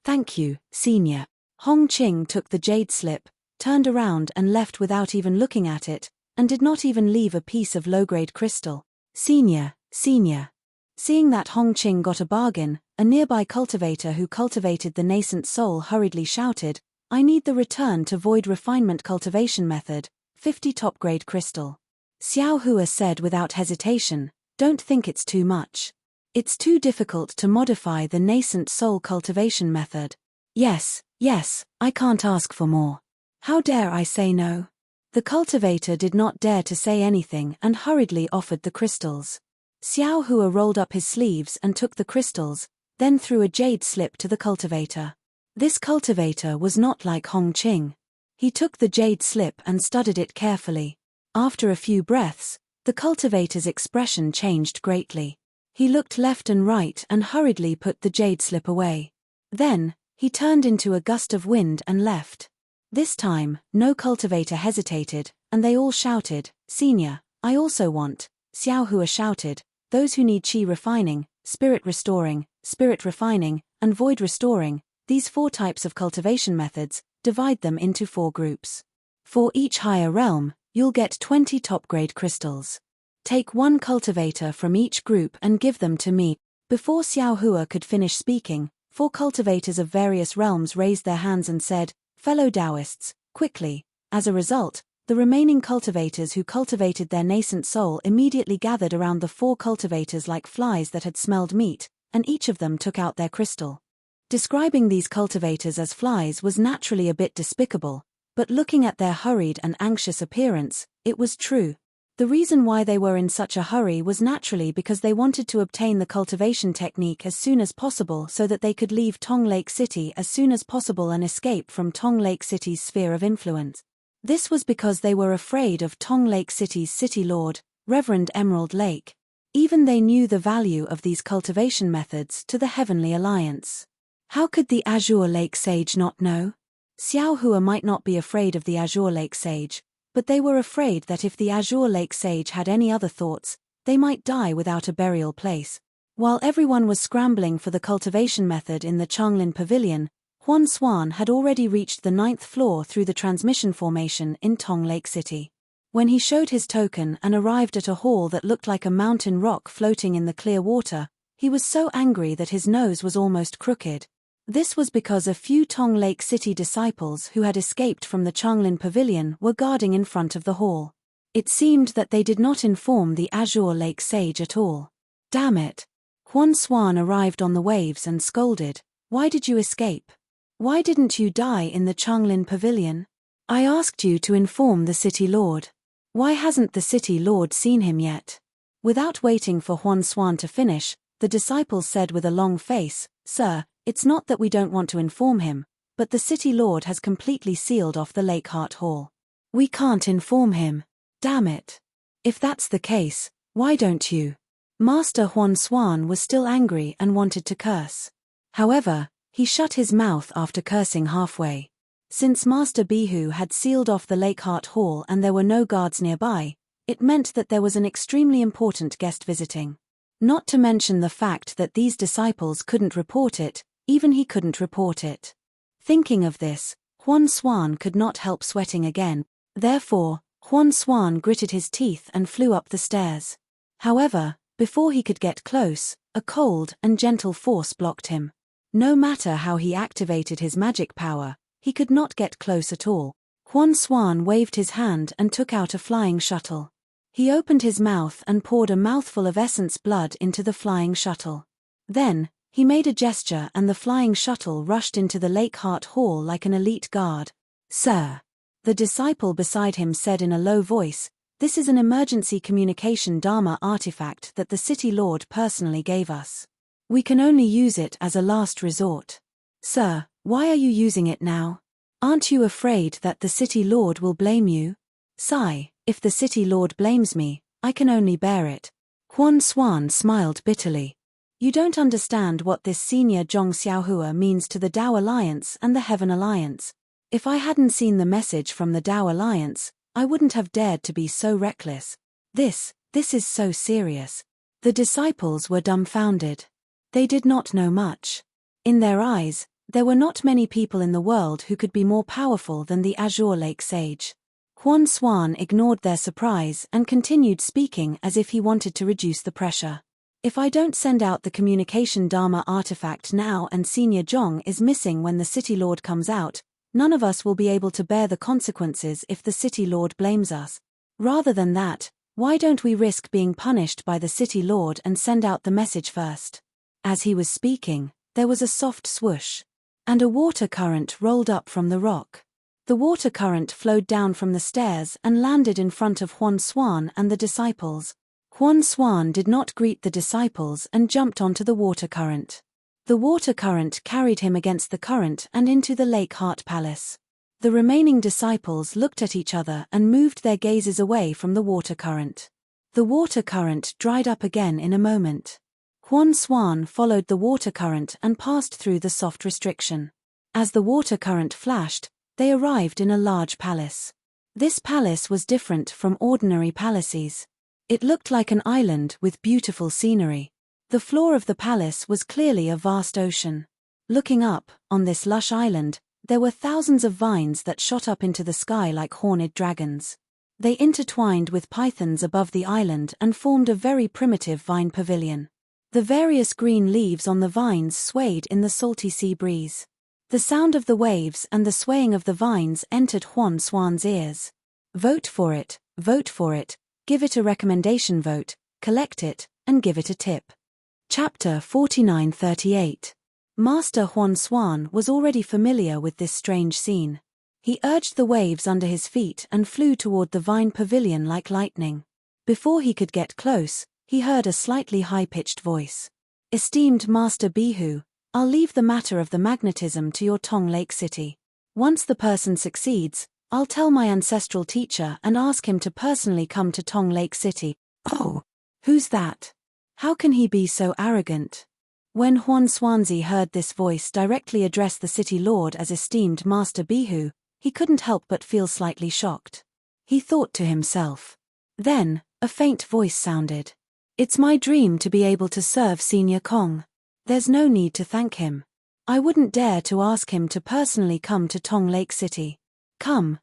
thank you, senior." Hong Qing took the jade slip, turned around and left without even looking at it, and did not even leave a piece of low-grade crystal. Senior. Seeing that Hong Qing got a bargain, a nearby cultivator who cultivated the nascent soul hurriedly shouted, "I need the return to void refinement cultivation method, 50 top-grade crystal." Xiao Hua said without hesitation, "Don't think it's too much. It's too difficult to modify the nascent soul cultivation method." Yes, I can't ask for more. How dare I say no?" The cultivator did not dare to say anything and hurriedly offered the crystals. Xiao Hua rolled up his sleeves and took the crystals, then threw a jade slip to the cultivator. This cultivator was not like Hong Qing. He took the jade slip and studied it carefully. After a few breaths, the cultivator's expression changed greatly. He looked left and right and hurriedly put the jade slip away. Then, He turned into a gust of wind and left. This time, no cultivator hesitated, and they all shouted, "Senior, I also want." Xiao Hua shouted, "Those who need qi refining, spirit restoring, spirit refining, and void restoring, these 4 types of cultivation methods, divide them into 4 groups. For each higher realm, you'll get 20 top-grade crystals. Take 1 cultivator from each group and give them to me." Before Xiao Hua could finish speaking, 4 cultivators of various realms raised their hands and said, "Fellow Taoists, quickly." As a result, the remaining cultivators who cultivated their nascent soul immediately gathered around the 4 cultivators like flies that had smelled meat, and each of them took out their crystal. Describing these cultivators as flies was naturally a bit despicable, but looking at their hurried and anxious appearance, it was true. The reason why they were in such a hurry was naturally because they wanted to obtain the cultivation technique as soon as possible so that they could leave Tong Lake City as soon as possible and escape from Tong Lake City's sphere of influence. This was because they were afraid of Tong Lake City's city lord, Reverend Emerald Lake. Even they knew the value of these cultivation methods to the Heavenly Alliance. How could the Azure Lake Sage not know? Xiao Hua might not be afraid of the Azure Lake Sage, but they were afraid that if the Azure Lake Sage had any other thoughts, they might die without a burial place. While everyone was scrambling for the cultivation method in the Changlin Pavilion, Huan Xuan had already reached the 9th floor through the transmission formation in Tong Lake City. When he showed his token and arrived at a hall that looked like a mountain rock floating in the clear water, he was so angry that his nose was almost crooked. This was because a few Tong Lake City disciples who had escaped from the Changlin Pavilion were guarding in front of the hall. It seemed that they did not inform the Azure Lake Sage at all. Damn it! Huan Xuan arrived on the waves and scolded, "Why did you escape? Why didn't you die in the Changlin Pavilion? I asked you to inform the city lord. Why hasn't the city lord seen him yet?" Without waiting for Huan Xuan to finish, the disciples said with a long face, "Sir, it's not that we don't want to inform him, but the city lord has completely sealed off the Lakeheart Hall. We can't inform him. Damn it. If that's the case, why don't you?" Master Huan Xuan was still angry and wanted to curse. However, he shut his mouth after cursing halfway. Since Master Bihu had sealed off the Lakeheart Hall and there were no guards nearby, it meant that there was an extremely important guest visiting. Not to mention the fact that these disciples couldn't report it, even he couldn't report it. Thinking of this, Huan Xuan could not help sweating again. Therefore, Huan Xuan gritted his teeth and flew up the stairs. However, before he could get close, a cold and gentle force blocked him. No matter how he activated his magic power, he could not get close at all. Huan Xuan waved his hand and took out a flying shuttle. He opened his mouth and poured a mouthful of essence blood into the flying shuttle. Then, he made a gesture and the flying shuttle rushed into the Lakeheart Hall like an elite guard. "Sir," the disciple beside him said in a low voice, "this is an emergency communication Dharma artifact that the city lord personally gave us. We can only use it as a last resort. Sir, why are you using it now? Aren't you afraid that the city lord will blame you?" "Sigh, if the city lord blames me, I can only bear it." Huan Xuan smiled bitterly. "You don't understand what this senior Zhong Xiaohua means to the Tao Alliance and the Heaven Alliance. If I hadn't seen the message from the Tao Alliance, I wouldn't have dared to be so reckless. This is so serious." The disciples were dumbfounded. They did not know much. In their eyes, there were not many people in the world who could be more powerful than the Azure Lake Sage. Huan Xuan ignored their surprise and continued speaking as if he wanted to reduce the pressure. "If I don't send out the communication Dharma artifact now and Senior Zhong is missing when the city lord comes out, none of us will be able to bear the consequences if the city lord blames us. Rather than that, why don't we risk being punished by the city lord and send out the message first?" As he was speaking, there was a soft swoosh, and a water current rolled up from the rock. The water current flowed down from the stairs and landed in front of Huan Xuan and the disciples. Huan Xuan did not greet the disciples and jumped onto the water current. The water current carried him against the current and into the Lakeheart Palace. The remaining disciples looked at each other and moved their gazes away from the water current. The water current dried up again in a moment. Huan Xuan followed the water current and passed through the soft restriction. As the water current flashed, they arrived in a large palace. This palace was different from ordinary palaces. It looked like an island with beautiful scenery. The floor of the palace was clearly a vast ocean. Looking up, on this lush island, there were thousands of vines that shot up into the sky like horned dragons. They intertwined with pythons above the island and formed a very primitive vine pavilion. The various green leaves on the vines swayed in the salty sea breeze. The sound of the waves and the swaying of the vines entered Huan Xuan's ears. Vote for it, give it a recommendation vote, collect it, and give it a tip. Chapter 4938. Master Huan Xuan was already familiar with this strange scene. He urged the waves under his feet and flew toward the vine pavilion like lightning. Before he could get close, he heard a slightly high-pitched voice. Esteemed Master Bihu, I'll leave the matter of the magnetism to your Tong Lake City. Once the person succeeds, I'll tell my ancestral teacher and ask him to personally come to Tong Lake City. Oh, who's that? How can he be so arrogant? When Huan Xuanzi heard this voice directly address the city lord as esteemed Master Bihu, he couldn't help but feel slightly shocked. He thought to himself. Then, a faint voice sounded. It's my dream to be able to serve Senior Kong. There's no need to thank him. I wouldn't dare to ask him to personally come to Tong Lake City. Come,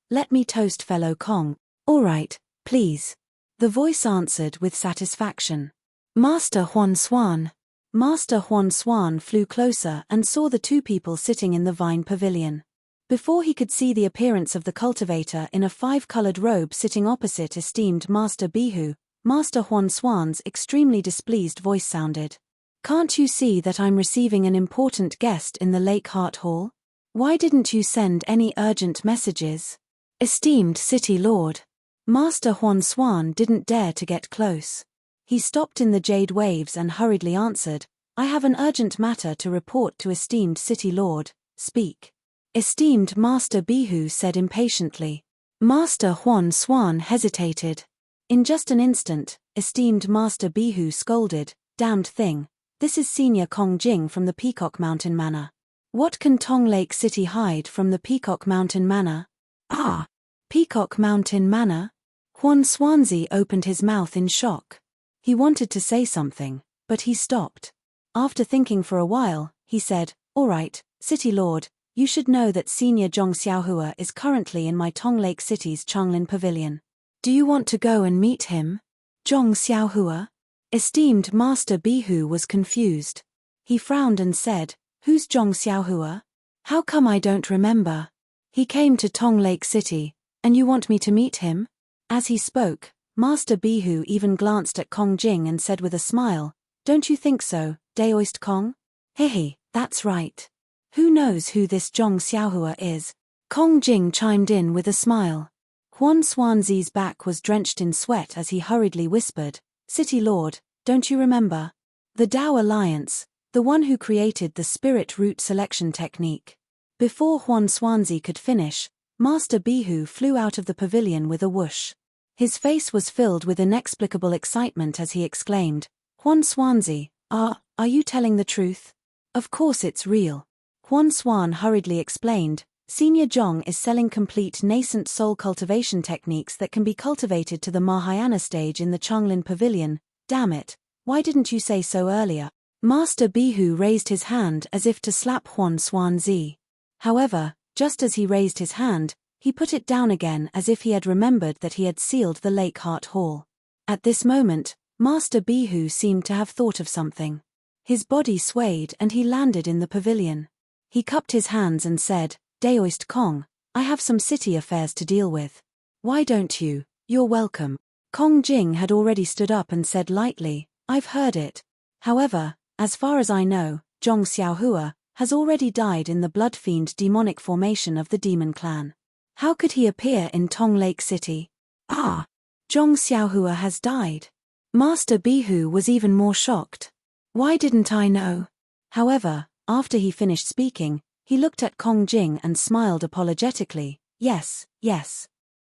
let me toast fellow Kong. All right, please. The voice answered with satisfaction. Master Huan Xuan. Master Huan Xuan flew closer and saw the two people sitting in the vine pavilion. Before he could see the appearance of the cultivator in a 5-colored robe sitting opposite esteemed Master Bihu, Master Huan Xuan's extremely displeased voice sounded. Can't you see that I'm receiving an important guest in the Lake Heart Hall? Why didn't you send any urgent messages? Esteemed City Lord. Master Huan Xuan didn't dare to get close. He stopped in the jade waves and hurriedly answered, I have an urgent matter to report to esteemed City Lord, speak. Esteemed Master Bihu said impatiently. Master Huan Xuan hesitated. In just an instant, esteemed Master Bihu scolded, damned thing. This is Senior Kong Jing from the Peacock Mountain Manor. What can Tong Lake City hide from the Peacock Mountain Manor? Ah! Peacock Mountain Manor? Huan Xuanzi opened his mouth in shock. He wanted to say something, but he stopped. After thinking for a while, he said, All right, City Lord, you should know that Senior Zhong Xiaohua is currently in my Tong Lake City's Changlin Pavilion. Do you want to go and meet him? Zhong Xiaohua? Esteemed Master Bihu was confused. He frowned and said, Who's Zhong Xiaohua? How come I don't remember? He came to Tong Lake City, and you want me to meet him? As he spoke, Master Bihu even glanced at Kong Jing and said with a smile, Don't you think so, Daoist Kong? Hehe, that's right. Who knows who this Zhong Xiaohua is? Kong Jing chimed in with a smile. Huan Xuanzi's back was drenched in sweat as he hurriedly whispered, City Lord, don't you remember? The Dao Alliance, the one who created the spirit root selection technique. Before Huan Xuanzi could finish, Master Bihu flew out of the pavilion with a whoosh. His face was filled with inexplicable excitement as he exclaimed, Huan Xuanzi, are you telling the truth? Of course it's real. Huan Xuan hurriedly explained, Senior Zhong is selling complete nascent soul cultivation techniques that can be cultivated to the Mahayana stage in the Changlin Pavilion. Damn it, why didn't you say so earlier? Master Bihu raised his hand as if to slap Huan Xuanzi. However, just as he raised his hand, he put it down again as if he had remembered that he had sealed the Lake Heart Hall. At this moment, Master Bihu seemed to have thought of something. His body swayed and he landed in the pavilion. He cupped his hands and said, Daoist Kong, I have some city affairs to deal with. Why don't you? You're welcome. Kong Jing had already stood up and said lightly, I've heard it. However, as far as I know, Zhong Xiaohua has already died in the blood fiend demonic formation of the demon clan. How could he appear in Tong Lake City? Ah! Zhong Xiaohua has died. Master Bihu was even more shocked. Why didn't I know? However, after he finished speaking, he looked at Kong Jing and smiled apologetically. Yes.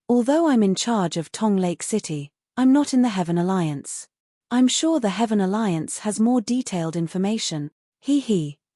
Although I'm in charge of Tong Lake City, I'm not in the Heaven Alliance. I'm sure the Heaven Alliance has more detailed information.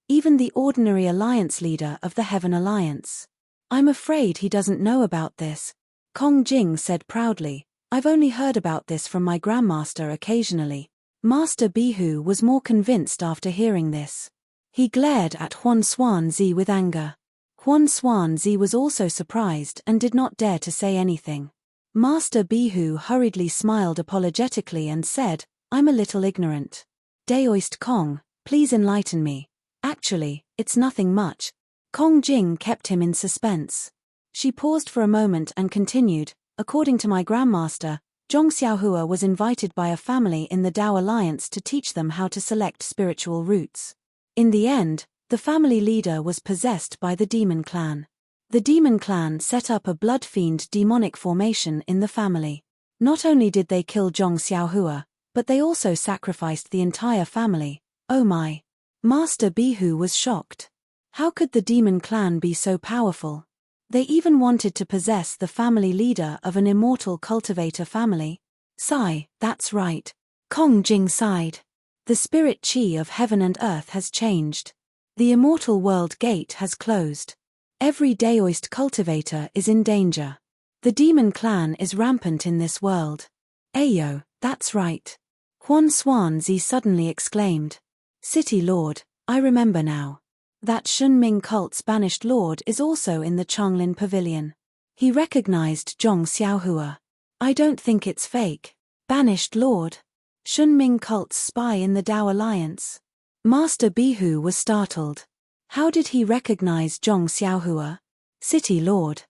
even the ordinary alliance leader of the Heaven Alliance. I'm afraid he doesn't know about this, Kong Jing said proudly. I've only heard about this from my grandmaster occasionally. Master Bihu was more convinced after hearing this. He glared at Huan Xuanzi with anger. Huan Xuanzi was also surprised and did not dare to say anything. Master Bihu hurriedly smiled apologetically and said, I'm a little ignorant. Daoist Kong, please enlighten me. Actually, it's nothing much. Kong Jing kept him in suspense. She paused for a moment and continued, according to my grandmaster, Zhong Xiaohua was invited by a family in the Dao Alliance to teach them how to select spiritual roots. In the end, the family leader was possessed by the demon clan. The demon clan set up a blood fiend demonic formation in the family. Not only did they kill Zhong Xiaohua, but they also sacrificed the entire family. Oh my! Master Bihu was shocked. How could the demon clan be so powerful? They even wanted to possess the family leader of an immortal cultivator family. Sigh, that's right. Kong Jing sighed. The spirit chi of heaven and earth has changed. The immortal world gate has closed. Every Daoist cultivator is in danger. The demon clan is rampant in this world. Ayo, that's right. Huan Xuanzi suddenly exclaimed. City Lord, I remember now. That Shunming cult's banished lord is also in the Chonglin Pavilion. He recognized Zhong Xiaohua. I don't think it's fake. Banished lord? Shunming cult's spy in the Dao Alliance? Master Bihu was startled. How did he recognize Zhong Xiaohua? City Lord.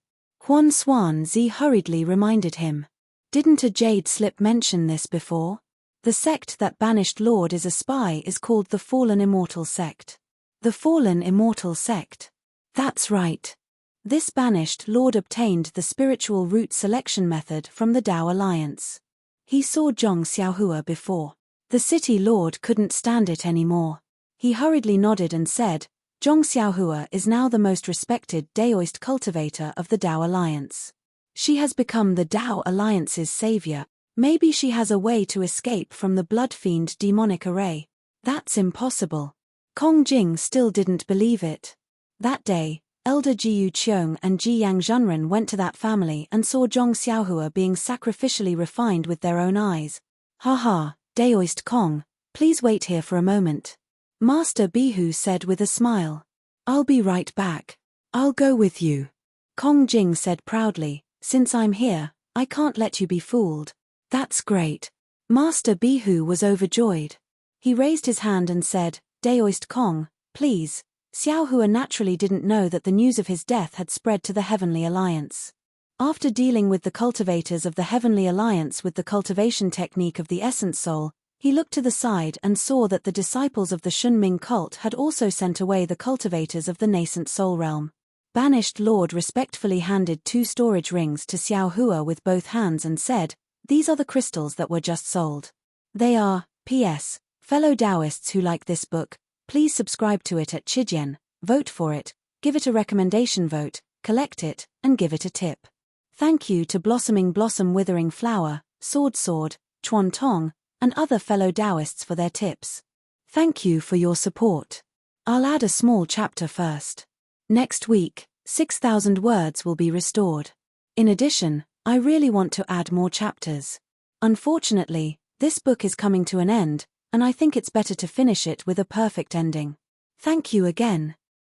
Huan Xuanzi hurriedly reminded him. Didn't a jade slip mention this before? The sect that banished lord is a spy is called the Fallen Immortal Sect. The Fallen Immortal Sect. That's right. This banished lord obtained the spiritual root selection method from the Dao Alliance. He saw Zhong Xiaohua before. The city lord couldn't stand it anymore. He hurriedly nodded and said, Zhong Xiaohua is now the most respected Daoist cultivator of the Dao Alliance. She has become the Dao Alliance's savior. Maybe she has a way to escape from the blood fiend demonic array. That's impossible. Kong Jing still didn't believe it. That day, Elder Jiyu Qiong and Ji Yang Zhenren went to that family and saw Zhong Xiaohua being sacrificially refined with their own eyes. Haha, Daoist Kong, please wait here for a moment. Master Bihu said with a smile. I'll be right back. I'll go with you. Kong Jing said proudly, since I'm here, I can't let you be fooled. That's great. Master Bihu was overjoyed. He raised his hand and said, Daoist Kong, please. Xiaohua naturally didn't know that the news of his death had spread to the Heavenly Alliance. After dealing with the cultivators of the Heavenly Alliance with the cultivation technique of the Essence Soul, he looked to the side and saw that the disciples of the Shunming cult had also sent away the cultivators of the nascent Soul Realm. Banished Lord respectfully handed 2 storage rings to Xiaohua with both hands and said, These are the crystals that were just sold. They are, P.S. Fellow Taoists who like this book, please subscribe to it at Chijian, vote for it, give it a recommendation vote, collect it, and give it a tip. Thank you to Blossoming Blossom Withering Flower, Sword, Chuan Tong, and other fellow Taoists for their tips. Thank you for your support. I'll add a small chapter first. Next week, 6,000 words will be restored. In addition, I really want to add more chapters. Unfortunately, this book is coming to an end, and I think it's better to finish it with a perfect ending. Thank you again.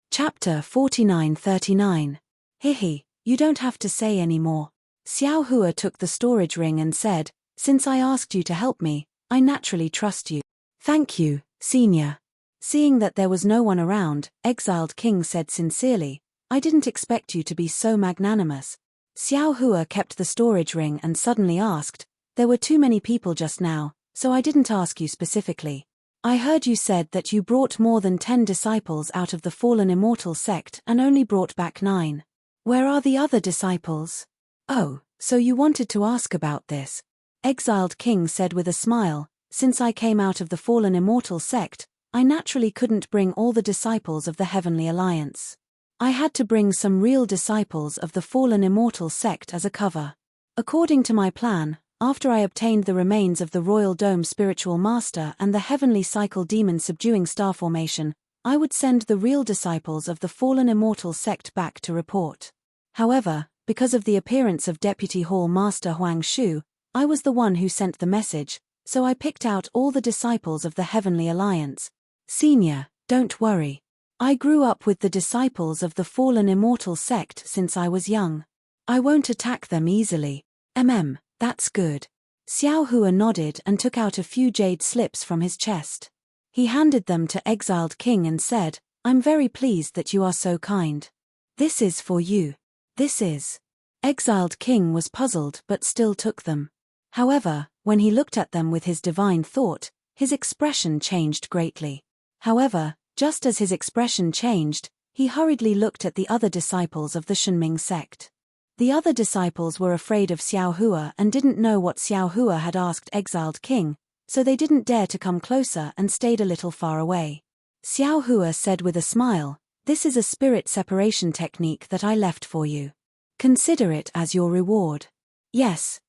Chapter 4939. Hihi, you don't have to say any more. Xiaohua took the storage ring and said, Since I asked you to help me, I naturally trust you. Thank you, Senior. Seeing that there was no one around, Exiled King said sincerely, I didn't expect you to be so magnanimous. Xiaohua kept the storage ring and suddenly asked, There were too many people just now, so I didn't ask you specifically. I heard you said that you brought more than 10 disciples out of the Fallen Immortal Sect and only brought back 9. Where are the other disciples? Oh, so you wanted to ask about this. Exiled King said with a smile, Since I came out of the Fallen Immortal Sect, I naturally couldn't bring all the disciples of the Heavenly Alliance. I had to bring some real disciples of the Fallen Immortal Sect as a cover. According to my plan, after I obtained the remains of the Royal Dome Spiritual Master and the Heavenly Cycle Demon Subduing Star Formation, I would send the real disciples of the fallen immortal sect back to report. However, because of the appearance of Deputy Hall Master Huang Shu, I was the one who sent the message, so I picked out all the disciples of the Heavenly Alliance. Senior, don't worry. I grew up with the disciples of the fallen immortal sect since I was young. I won't attack them easily. That's good. Xiao Hua nodded and took out a few jade slips from his chest. He handed them to Exiled King and said, I'm very pleased that you are so kind. This is for you. This is. Exiled King was puzzled but still took them. However, when he looked at them with his divine thought, his expression changed greatly. However, just as his expression changed, he hurriedly looked at the other disciples of the Shenming sect. The other disciples were afraid of Xiao Hua and didn't know what Xiao Hua had asked Exiled King, so they didn't dare to come closer and stayed a little far away. Xiao Hua said with a smile, this is a spirit separation technique that I left for you. Consider it as your reward. Yes,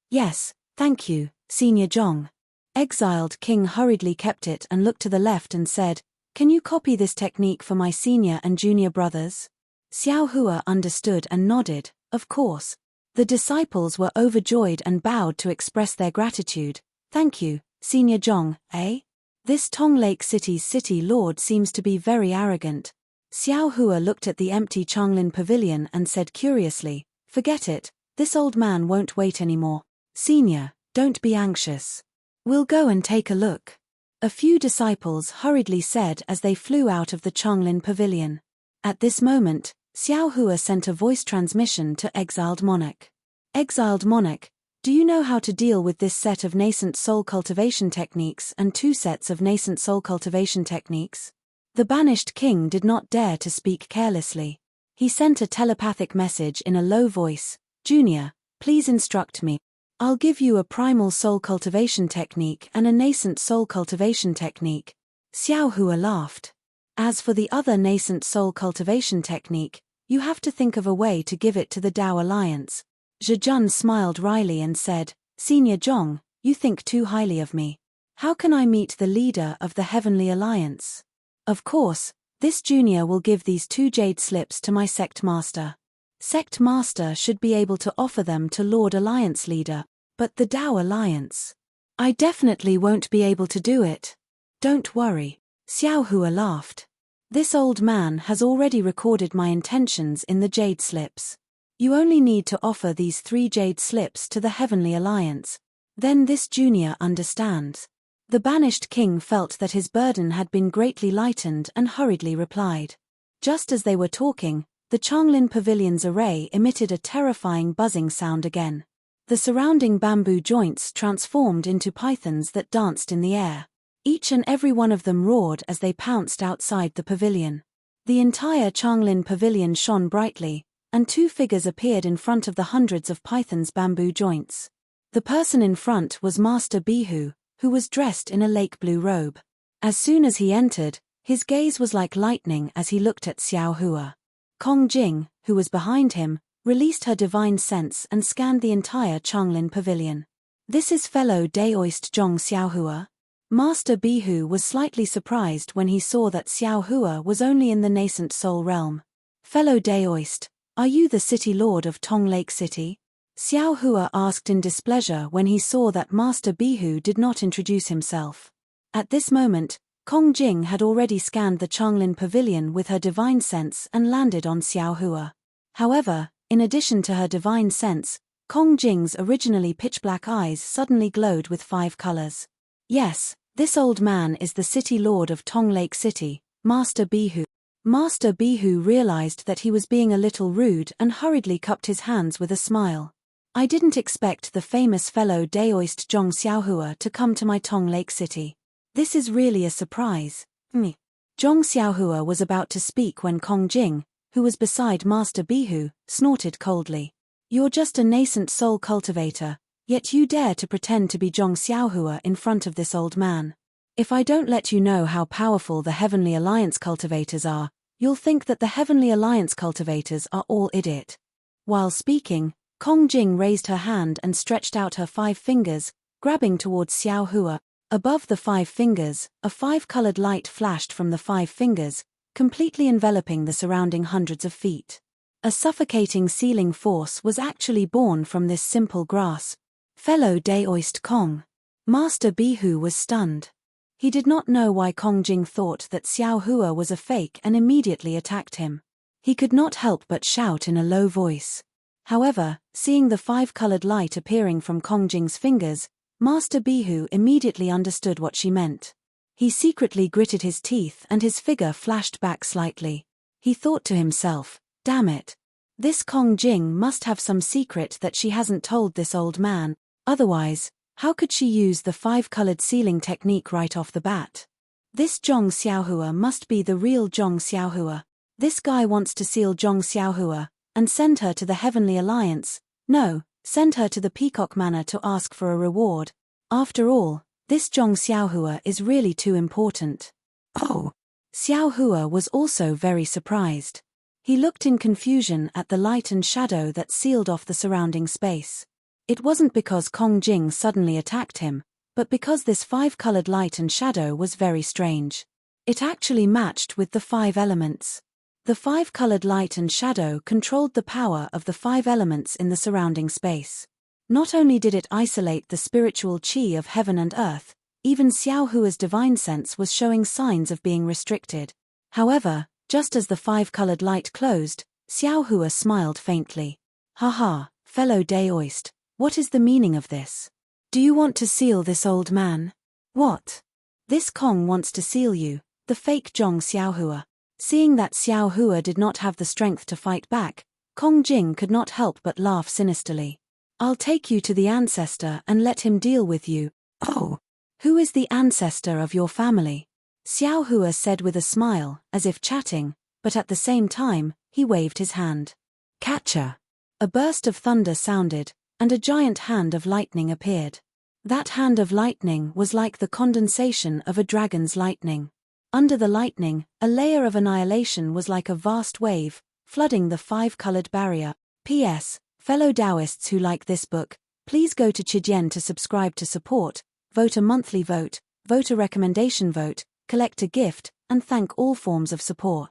thank you, Senior Zhong. Exiled King hurriedly kept it and looked to the left and said, can you copy this technique for my senior and junior brothers? Xiao Hua understood and nodded, of course. The disciples were overjoyed and bowed to express their gratitude. Thank you, Senior Zhong, eh? This Tong Lake City's city lord seems to be very arrogant. Xiao Hua looked at the empty Changlin Pavilion and said curiously, forget it, this old man won't wait anymore. Senior, don't be anxious. We'll go and take a look. A few disciples hurriedly said as they flew out of the Changlin Pavilion. At this moment, Xiao Hua sent a voice transmission to Exiled Monarch. Exiled Monarch, do you know how to deal with this set of nascent soul cultivation techniques and 2 sets of nascent soul cultivation techniques? The banished king did not dare to speak carelessly. He sent a telepathic message in a low voice, Junior, please instruct me. I'll give you a primal soul cultivation technique and a nascent soul cultivation technique. Xiao Hua laughed. As for the other nascent soul cultivation technique, you have to think of a way to give it to the Dao Alliance. Zhejun smiled wryly and said, Senior Zhong, you think too highly of me. How can I meet the leader of the Heavenly Alliance? Of course, this junior will give these 2 jade slips to my sect master. Sect master should be able to offer them to Lord Alliance leader, but the Dao Alliance. I definitely won't be able to do it. Don't worry. Xiao Hua laughed. This old man has already recorded my intentions in the jade slips. You only need to offer these 3 jade slips to the Heavenly Alliance. Then this junior understands. The banished king felt that his burden had been greatly lightened and hurriedly replied. Just as they were talking, the Changlin Pavilion's array emitted a terrifying buzzing sound again. The surrounding bamboo joints transformed into pythons that danced in the air. Each and every one of them roared as they pounced outside the pavilion. The entire Changlin Pavilion shone brightly, and 2 figures appeared in front of the hundreds of pythons' bamboo joints. The person in front was Master Bihu, who was dressed in a lake blue robe. As soon as he entered, his gaze was like lightning as he looked at Xiao Hua. Kong Jing, who was behind him, released her divine sense and scanned the entire Changlin Pavilion. This is fellow Daoist Zhong Xiao Hua? Master Bihu was slightly surprised when he saw that Xiao Hua was only in the nascent soul realm. Fellow Daoist, are you the city lord of Tong Lake City? Xiao Hua asked in displeasure when he saw that Master Bihu did not introduce himself. At this moment, Kong Jing had already scanned the Changlin Pavilion with her divine sense and landed on Xiao Hua. However, in addition to her divine sense, Kong Jing's originally pitch-black eyes suddenly glowed with 5 colors. Yes, this old man is the city lord of Tong Lake City, Master Bihu. Master Bihu realized that he was being a little rude and hurriedly cupped his hands with a smile. I didn't expect the famous fellow Daoist Zhong Xiaohua to come to my Tong Lake City. This is really a surprise. Zhong Xiaohua was about to speak when Kong Jing, who was beside Master Bihu, snorted coldly. You're just a nascent soul cultivator, yet you dare to pretend to be Zhong Xiaohua in front of this old man. If I don't let you know how powerful the Heavenly Alliance cultivators are, you'll think that the Heavenly Alliance cultivators are all idiot. While speaking, Kong Jing raised her hand and stretched out her 5 fingers, grabbing towards Xiao Hua. Above the 5 fingers, a 5-colored light flashed from the 5 fingers, completely enveloping the surrounding hundreds of feet. A suffocating sealing force was actually born from this simple grasp. Fellow Daoist Kong. Master Bihu was stunned. He did not know why Kong Jing thought that Xiao Hua was a fake and immediately attacked him. He could not help but shout in a low voice. However, seeing the five-colored light appearing from Kong Jing's fingers, Master Bihu immediately understood what she meant. He secretly gritted his teeth and his figure flashed back slightly. He thought to himself, damn it. This Kong Jing must have some secret that she hasn't told this old man, otherwise, how could she use the five-colored sealing technique right off the bat? This Zhong Xiaohua must be the real Zhong Xiaohua. This guy wants to seal Zhong Xiaohua and send her to the Heavenly Alliance. No, send her to the Peacock Manor to ask for a reward. After all, this Zhong Xiaohua is really too important. Oh! Xiaohua was also very surprised. He looked in confusion at the light and shadow that sealed off the surrounding space. It wasn't because Kong Jing suddenly attacked him, but because this five-colored light and shadow was very strange. It actually matched with the five elements. The five-colored light and shadow controlled the power of the five elements in the surrounding space. Not only did it isolate the spiritual qi of heaven and earth, even Xiao Hua's divine sense was showing signs of being restricted. However, just as the five-colored light closed, Xiao Hua smiled faintly. Haha, fellow Daoist, what is the meaning of this? Do you want to seal this old man? What? This Kong wants to seal you, the fake Zhong Xiaohua. Seeing that Xiao Hua did not have the strength to fight back, Kong Jing could not help but laugh sinisterly. I'll take you to the ancestor and let him deal with you. Oh! Who is the ancestor of your family? Xiao Hua said with a smile, as if chatting, but at the same time, he waved his hand. Catcher! A burst of thunder sounded, and a giant hand of lightning appeared. That hand of lightning was like the condensation of a dragon's lightning. Under the lightning, a layer of annihilation was like a vast wave, flooding the five-colored barrier. P.S. Fellow Taoists who like this book, please go to Chidian to subscribe to support, vote a monthly vote, vote a recommendation vote, collect a gift, and thank all forms of support.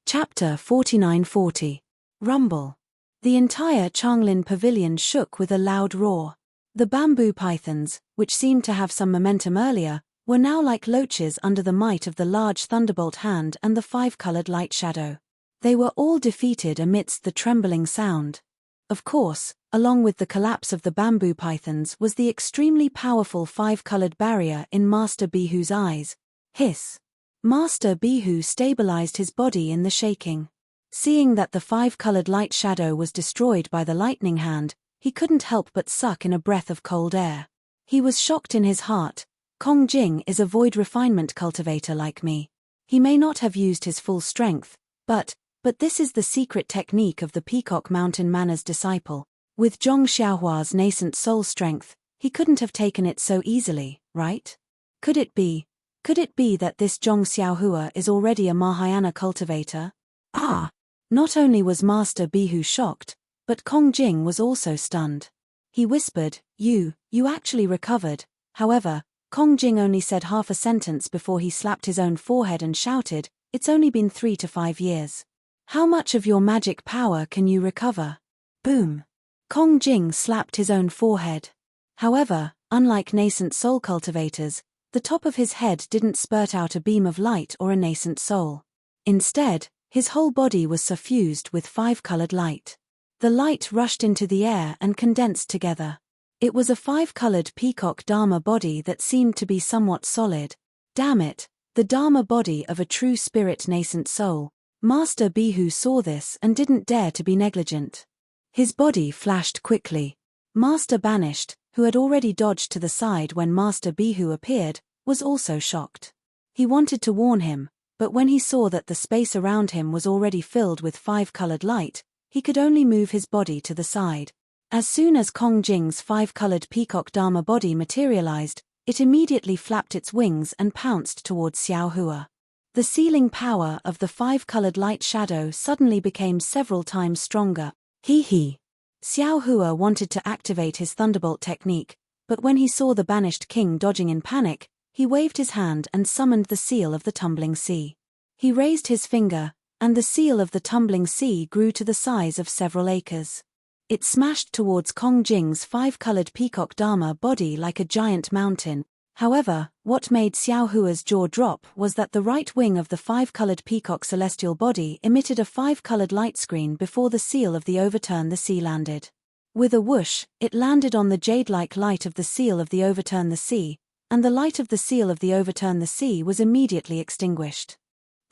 Chapter 4940. Rumble. The entire Changlin pavilion shook with a loud roar. The bamboo pythons, which seemed to have some momentum earlier, were now like loaches under the might of the large thunderbolt hand and the five-colored light shadow. They were all defeated amidst the trembling sound. Of course, along with the collapse of the bamboo pythons was the extremely powerful five-colored barrier in Master Bihu's eyes. Hiss. Master Bihu stabilized his body in the shaking. Seeing that the five-colored light shadow was destroyed by the lightning hand, he couldn't help but suck in a breath of cold air. He was shocked in his heart. Kong Jing is a void refinement cultivator like me. He may not have used his full strength, but this is the secret technique of the Peacock Mountain Manor's disciple. With Zhong Xiaohua's nascent soul strength, he couldn't have taken it so easily, right? Could it be that this Zhong Xiaohua is already a Mahayana cultivator? Ah! Not only was Master Bihu shocked, but Kong Jing was also stunned. He whispered, You actually recovered. However, Kong Jing only said half a sentence before he slapped his own forehead and shouted, It's only been 3 to 5 years. How much of your magic power can you recover? Boom! Kong Jing slapped his own forehead. However, unlike nascent soul cultivators, the top of his head didn't spurt out a beam of light or a nascent soul. Instead, his whole body was suffused with five-colored light. The light rushed into the air and condensed together. It was a five-colored peacock Dharma body that seemed to be somewhat solid. Damn it, the Dharma body of a true spirit nascent soul. Master Bihu saw this and didn't dare to be negligent. His body flashed quickly. Master Banished, who had already dodged to the side when Master Bihu appeared, was also shocked. He wanted to warn him, but when he saw that the space around him was already filled with five-colored light, he could only move his body to the side. As soon as Kong Jing's five-colored peacock Dharma body materialized, it immediately flapped its wings and pounced towards Xiao Hua. The sealing power of the five-colored light shadow suddenly became several times stronger. Hee. Xiao Hua wanted to activate his thunderbolt technique, but when he saw the banished king dodging in panic, he waved his hand and summoned the seal of the tumbling sea. He raised his finger, and the seal of the tumbling sea grew to the size of several acres. It smashed towards Kong Jing's five-colored peacock Dharma body like a giant mountain. However, what made Xiao Hua's jaw drop was that the right wing of the five-colored peacock celestial body emitted a five-colored light screen before the seal of the overturn the sea landed. With a whoosh, it landed on the jade-like light of the seal of the overturn the sea, and the light of the seal of the overturn the sea was immediately extinguished.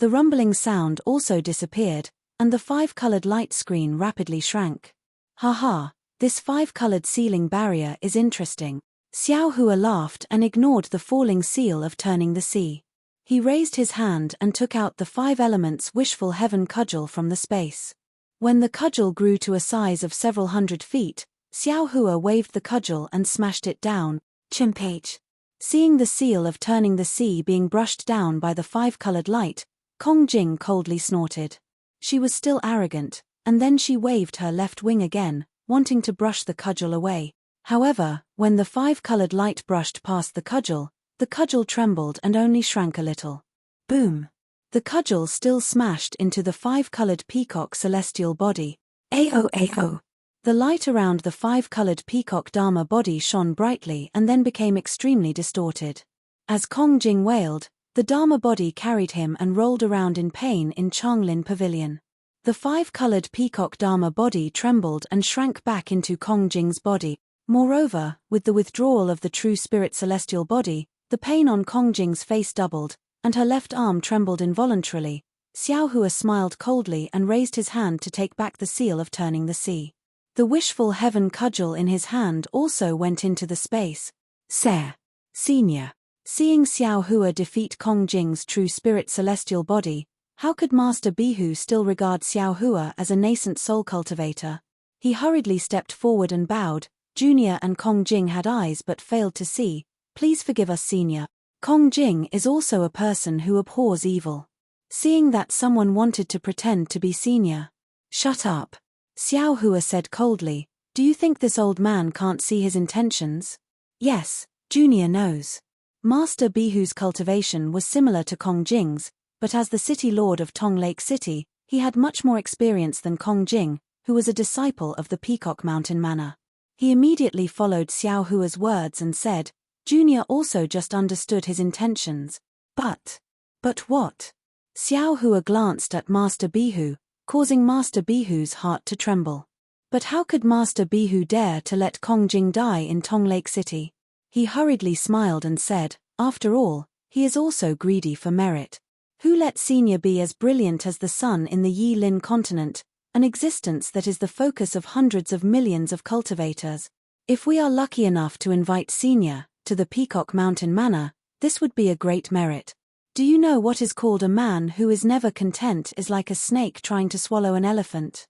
The rumbling sound also disappeared, and the five-colored light screen rapidly shrank. "Ha, this five-colored sealing barrier is interesting." Xiao Hua laughed and ignored the falling seal of turning the sea. He raised his hand and took out the five elements wishful heaven cudgel from the space. When the cudgel grew to a size of several hundred feet, Xiao Hua waved the cudgel and smashed it down. Chimpage. Seeing the seal of turning the sea being brushed down by the five-colored light, Kong Jing coldly snorted. She was still arrogant, and then she waved her left wing again, wanting to brush the cudgel away. However, when the five-colored light brushed past the cudgel trembled and only shrank a little. Boom! The cudgel still smashed into the five-colored peacock celestial body. Ao. The light around the five-colored peacock Dharma body shone brightly and then became extremely distorted. As Kong Jing wailed, the Dharma body carried him and rolled around in pain in Changlin Pavilion. The five-colored peacock Dharma body trembled and shrank back into Kong Jing's body. Moreover, with the withdrawal of the true spirit celestial body, the pain on Kong Jing's face doubled, and her left arm trembled involuntarily. Xiao Hua smiled coldly and raised his hand to take back the seal of turning the sea. The wishful heaven cudgel in his hand also went into the space. Senior. Seeing Xiao Hua defeat Kong Jing's true spirit celestial body, how could Master Bihu still regard Xiao Hua as a nascent soul cultivator? He hurriedly stepped forward and bowed. Junior and Kong Jing had eyes but failed to see. "Please forgive us, Senior. Kong Jing is also a person who abhors evil." Seeing that someone wanted to pretend to be Senior. "Shut up." Xiao Hua said coldly. "Do you think this old man can't see his intentions?" "Yes, Junior knows." Master Bihu's cultivation was similar to Kong Jing's, but as the city lord of Tong Lake City, he had much more experience than Kong Jing, who was a disciple of the Peacock Mountain Manor. He immediately followed Xiao Hua's words and said, "Junior also just understood his intentions." But what? Xiao Hua glanced at Master Bihu, causing Master Bihu's heart to tremble. But how could Master Bihu dare to let Kong Jing die in Tong Lake City? He hurriedly smiled and said, "After all, he is also greedy for merit. Who let Senior be as brilliant as the sun in the Yi Lin continent, an existence that is the focus of hundreds of millions of cultivators? If we are lucky enough to invite Senior to the Peacock Mountain Manor, this would be a great merit. Do you know what is called a man who is never content is like a snake trying to swallow an elephant?"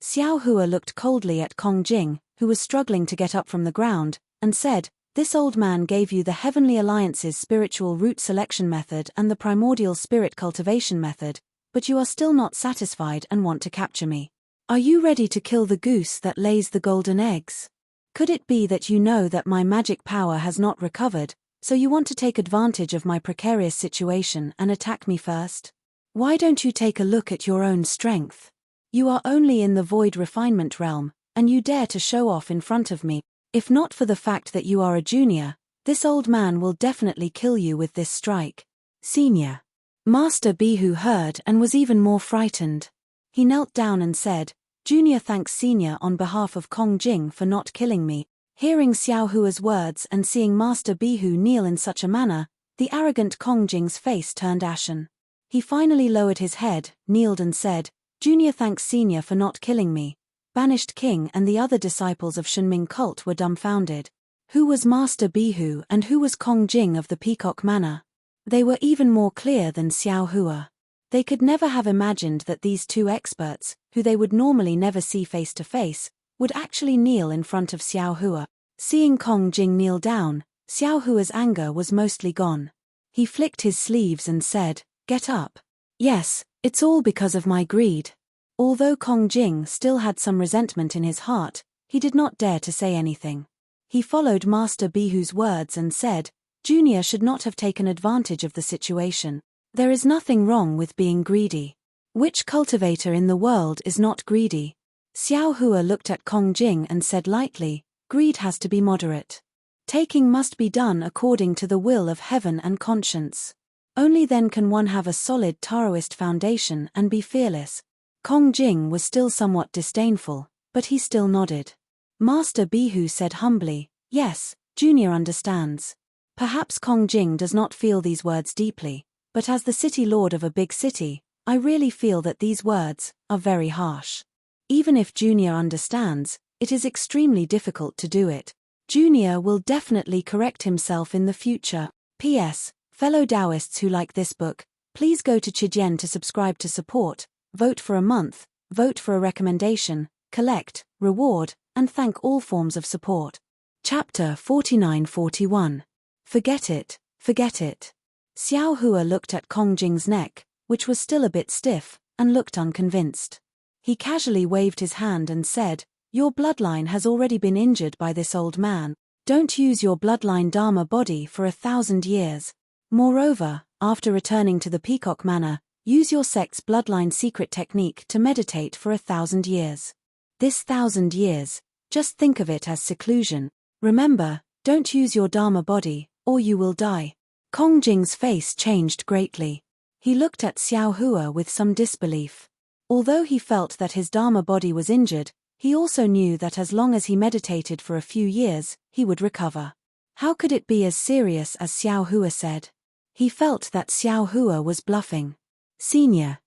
Xiao Hua looked coldly at Kong Jing, who was struggling to get up from the ground, and said, "This old man gave you the Heavenly Alliance's spiritual root selection method and the primordial spirit cultivation method, but you are still not satisfied and want to capture me. Are you ready to kill the goose that lays the golden eggs? Could it be that you know that my magic power has not recovered, so you want to take advantage of my precarious situation and attack me first? Why don't you take a look at your own strength? You are only in the void refinement realm, and you dare to show off in front of me. If not for the fact that you are a junior, this old man will definitely kill you with this strike." "Senior." Master Bihu heard and was even more frightened. He knelt down and said, "Junior thanks Senior on behalf of Kong Jing for not killing me." Hearing Xiao Hua's words and seeing Master Bihu kneel in such a manner, the arrogant Kong Jing's face turned ashen. He finally lowered his head, kneeled and said, "Junior thanks Senior for not killing me." Banished King and the other disciples of Shenming cult were dumbfounded. Who was Master Bihu and who was Kong Jing of the Peacock Manor? They were even more clear than Xiao Hua. They could never have imagined that these two experts, who they would normally never see face to face, would actually kneel in front of Xiao Hua. Seeing Kong Jing kneel down, Xiao Hua's anger was mostly gone. He flicked his sleeves and said, "Get up." "Yes, it's all because of my greed." Although Kong Jing still had some resentment in his heart, he did not dare to say anything. He followed Master Bihu's words and said, "Junior should not have taken advantage of the situation." There is nothing wrong with being greedy. Which cultivator in the world is not greedy? Xiao Hua looked at Kong Jing and said lightly, greed has to be moderate. Taking must be done according to the will of heaven and conscience. Only then can one have a solid Taoist foundation and be fearless. Kong Jing was still somewhat disdainful, but he still nodded. Master Bihu said humbly, yes, Junior understands. Perhaps Kong Jing does not feel these words deeply, but as the city lord of a big city, I really feel that these words are very harsh. Even if Junior understands, it is extremely difficult to do it. Junior will definitely correct himself in the future. P.S. Fellow Taoists who like this book, please go to Chijian to subscribe to support, vote for a month, vote for a recommendation, collect, reward, and thank all forms of support. Chapter 49-41. Forget it, forget it. Xiao Hua looked at Kong Jing's neck, which was still a bit stiff, and looked unconvinced. He casually waved his hand and said, your bloodline has already been injured by this old man. Don't use your bloodline Dharma body for 1,000 years. Moreover, after returning to the Peacock Manor, use your sect's bloodline secret technique to meditate for 1,000 years. This 1,000 years, just think of it as seclusion. Remember, don't use your Dharma body, or you will die. Kong Jing's face changed greatly. He looked at Xiao Hua with some disbelief. Although he felt that his Dharma body was injured, he also knew that as long as he meditated for a few years, he would recover. How could it be as serious as Xiao Hua said? He felt that Xiao Hua was bluffing. Senior.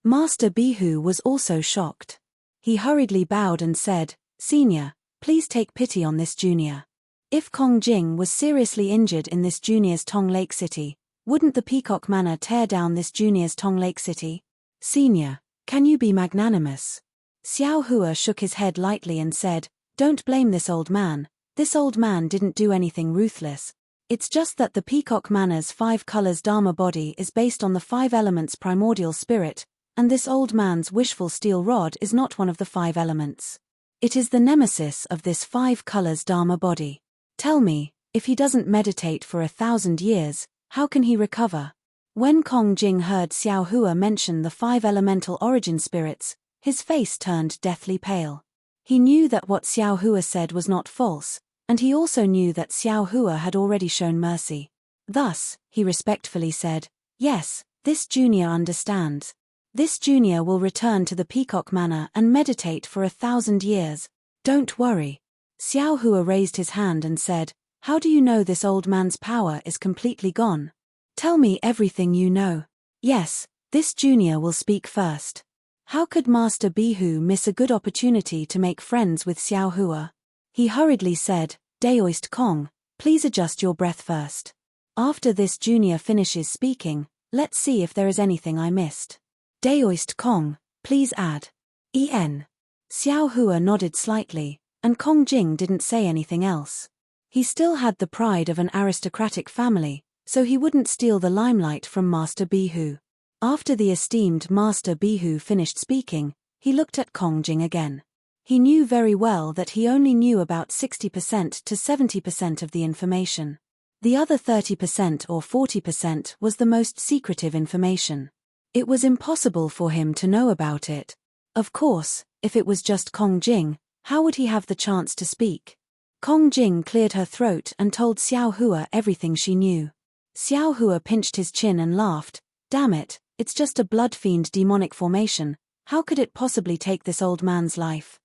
Master Bihu was also shocked. He hurriedly bowed and said, Senior, please take pity on this junior. If Kong Jing was seriously injured in this junior's Tong Lake City, wouldn't the Peacock Manor tear down this junior's Tong Lake City? Senior, can you be magnanimous? Xiao Hua shook his head lightly and said, don't blame this old man. This old man didn't do anything ruthless. It's just that the Peacock Manor's 5 colors Dharma body is based on the 5 elements primordial spirit, and this old man's wishful steel rod is not one of the 5 elements. It is the nemesis of this 5 colors Dharma body. Tell me, if he doesn't meditate for 1,000 years, how can he recover? When Kong Jing heard Xiao Hua mention the 5 elemental origin spirits, his face turned deathly pale. He knew that what Xiao Hua said was not false, and he also knew that Xiao Hua had already shown mercy. Thus, he respectfully said, yes, this junior understands. This junior will return to the Peacock Manor and meditate for 1,000 years. Don't worry. Xiao Hua raised his hand and said, how do you know this old man's power is completely gone? Tell me everything you know. Yes, this junior will speak first. How could Master Bihu miss a good opportunity to make friends with Xiao Hua? He hurriedly said, Daoist Kong, please adjust your breath first. After this junior finishes speaking, let's see if there is anything I missed. Daoist Kong, please add. En. Xiao Hua nodded slightly, and Kong Jing didn't say anything else. He still had the pride of an aristocratic family, so he wouldn't steal the limelight from Master Bihu. After the esteemed Master Bihu finished speaking, he looked at Kong Jing again. He knew very well that he only knew about 60% to 70% of the information. The other 30% or 40% was the most secretive information. It was impossible for him to know about it. Of course, if it was just Kong Jing, how would he have the chance to speak? Kong Jing cleared her throat and told Xiao Hua everything she knew. Xiao Hua pinched his chin and laughed. Damn it, it's just a blood fiend demonic formation. How could it possibly take this old man's life?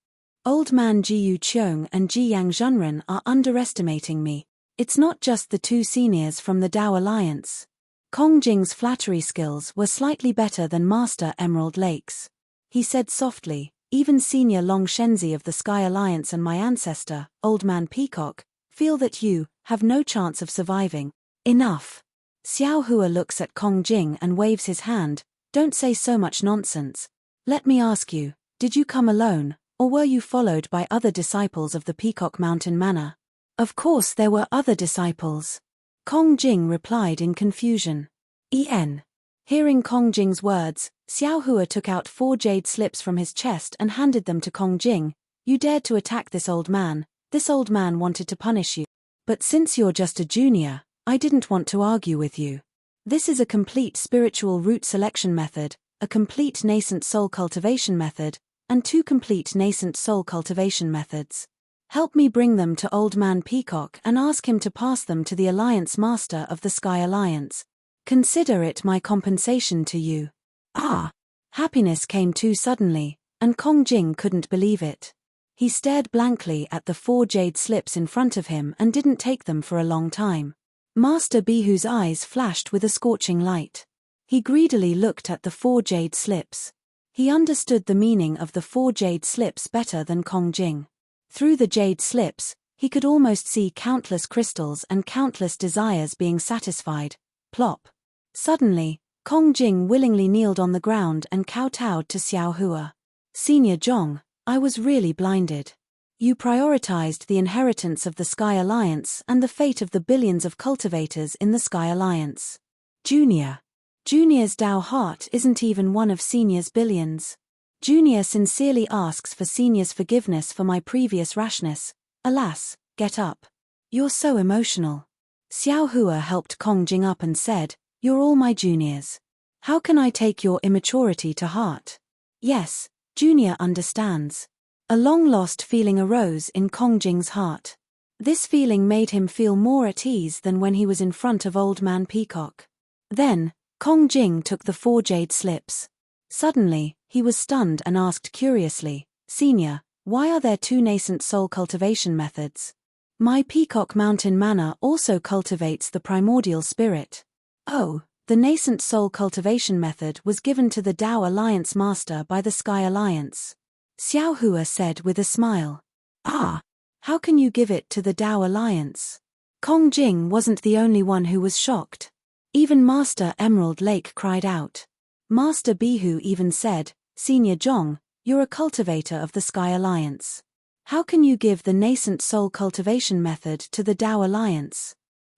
Old man Jiyu Cheong and Ji Yang Zhenren are underestimating me. It's not just the 2 seniors from the Dao Alliance. Kong Jing's flattery skills were slightly better than Master Emerald Lake's. He said softly, even Senior Long Shenzi of the Sky Alliance and my ancestor, Old Man Peacock, feel that you have no chance of surviving. Enough. Xiao Hua looks at Kong Jing and waves his hand. Don't say so much nonsense. Let me ask you, did you come alone, or were you followed by other disciples of the Peacock Mountain Manor? Of course there were other disciples. Kong Jing replied in confusion. En. Hearing Kong Jing's words, Xiao Hua took out 4 jade slips from his chest and handed them to Kong Jing. You dared to attack this old man. This old man wanted to punish you. But since you're just a junior, I didn't want to argue with you. This is a complete spiritual root selection method, a complete nascent soul cultivation method, and 2 complete nascent soul cultivation methods. Help me bring them to Old Man Peacock and ask him to pass them to the Alliance Master of the Sky Alliance. Consider it my compensation to you. Ah! Happiness came too suddenly, and Kong Jing couldn't believe it. He stared blankly at the 4 jade slips in front of him and didn't take them for a long time. Master Bihu's eyes flashed with a scorching light. He greedily looked at the 4 jade slips. He understood the meaning of the 4 jade slips better than Kong Jing. Through the jade slips, he could almost see countless crystals and countless desires being satisfied. Plop. Suddenly, Kong Jing willingly kneeled on the ground and kowtowed to Xiao Hua. Senior Zhong, I was really blinded. You prioritized the inheritance of the Sky Alliance and the fate of the billions of cultivators in the Sky Alliance. Junior. Junior's Dao heart isn't even one of Senior's billions. Junior sincerely asks for Senior's forgiveness for my previous rashness. Alas, get up. You're so emotional. Xiao Hua helped Kong Jing up and said, You're all my juniors. How can I take your immaturity to heart? Yes, Junior understands. A long-lost feeling arose in Kong Jing's heart. This feeling made him feel more at ease than when he was in front of Old Man Peacock. Then, Kong Jing took the 4 jade slips. Suddenly, he was stunned and asked curiously, Senior, why are there 2 nascent soul cultivation methods? My Peacock Mountain Manor also cultivates the primordial spirit. Oh, the nascent soul cultivation method was given to the Dao Alliance Master by the Sky Alliance. Xiao Hua said with a smile. Ah, how can you give it to the Dao Alliance? Kong Jing wasn't the only one who was shocked. Even Master Emerald Lake cried out. Master Bihu even said, Senior Zhong, you're a cultivator of the Sky Alliance. How can you give the nascent soul cultivation method to the Dao Alliance?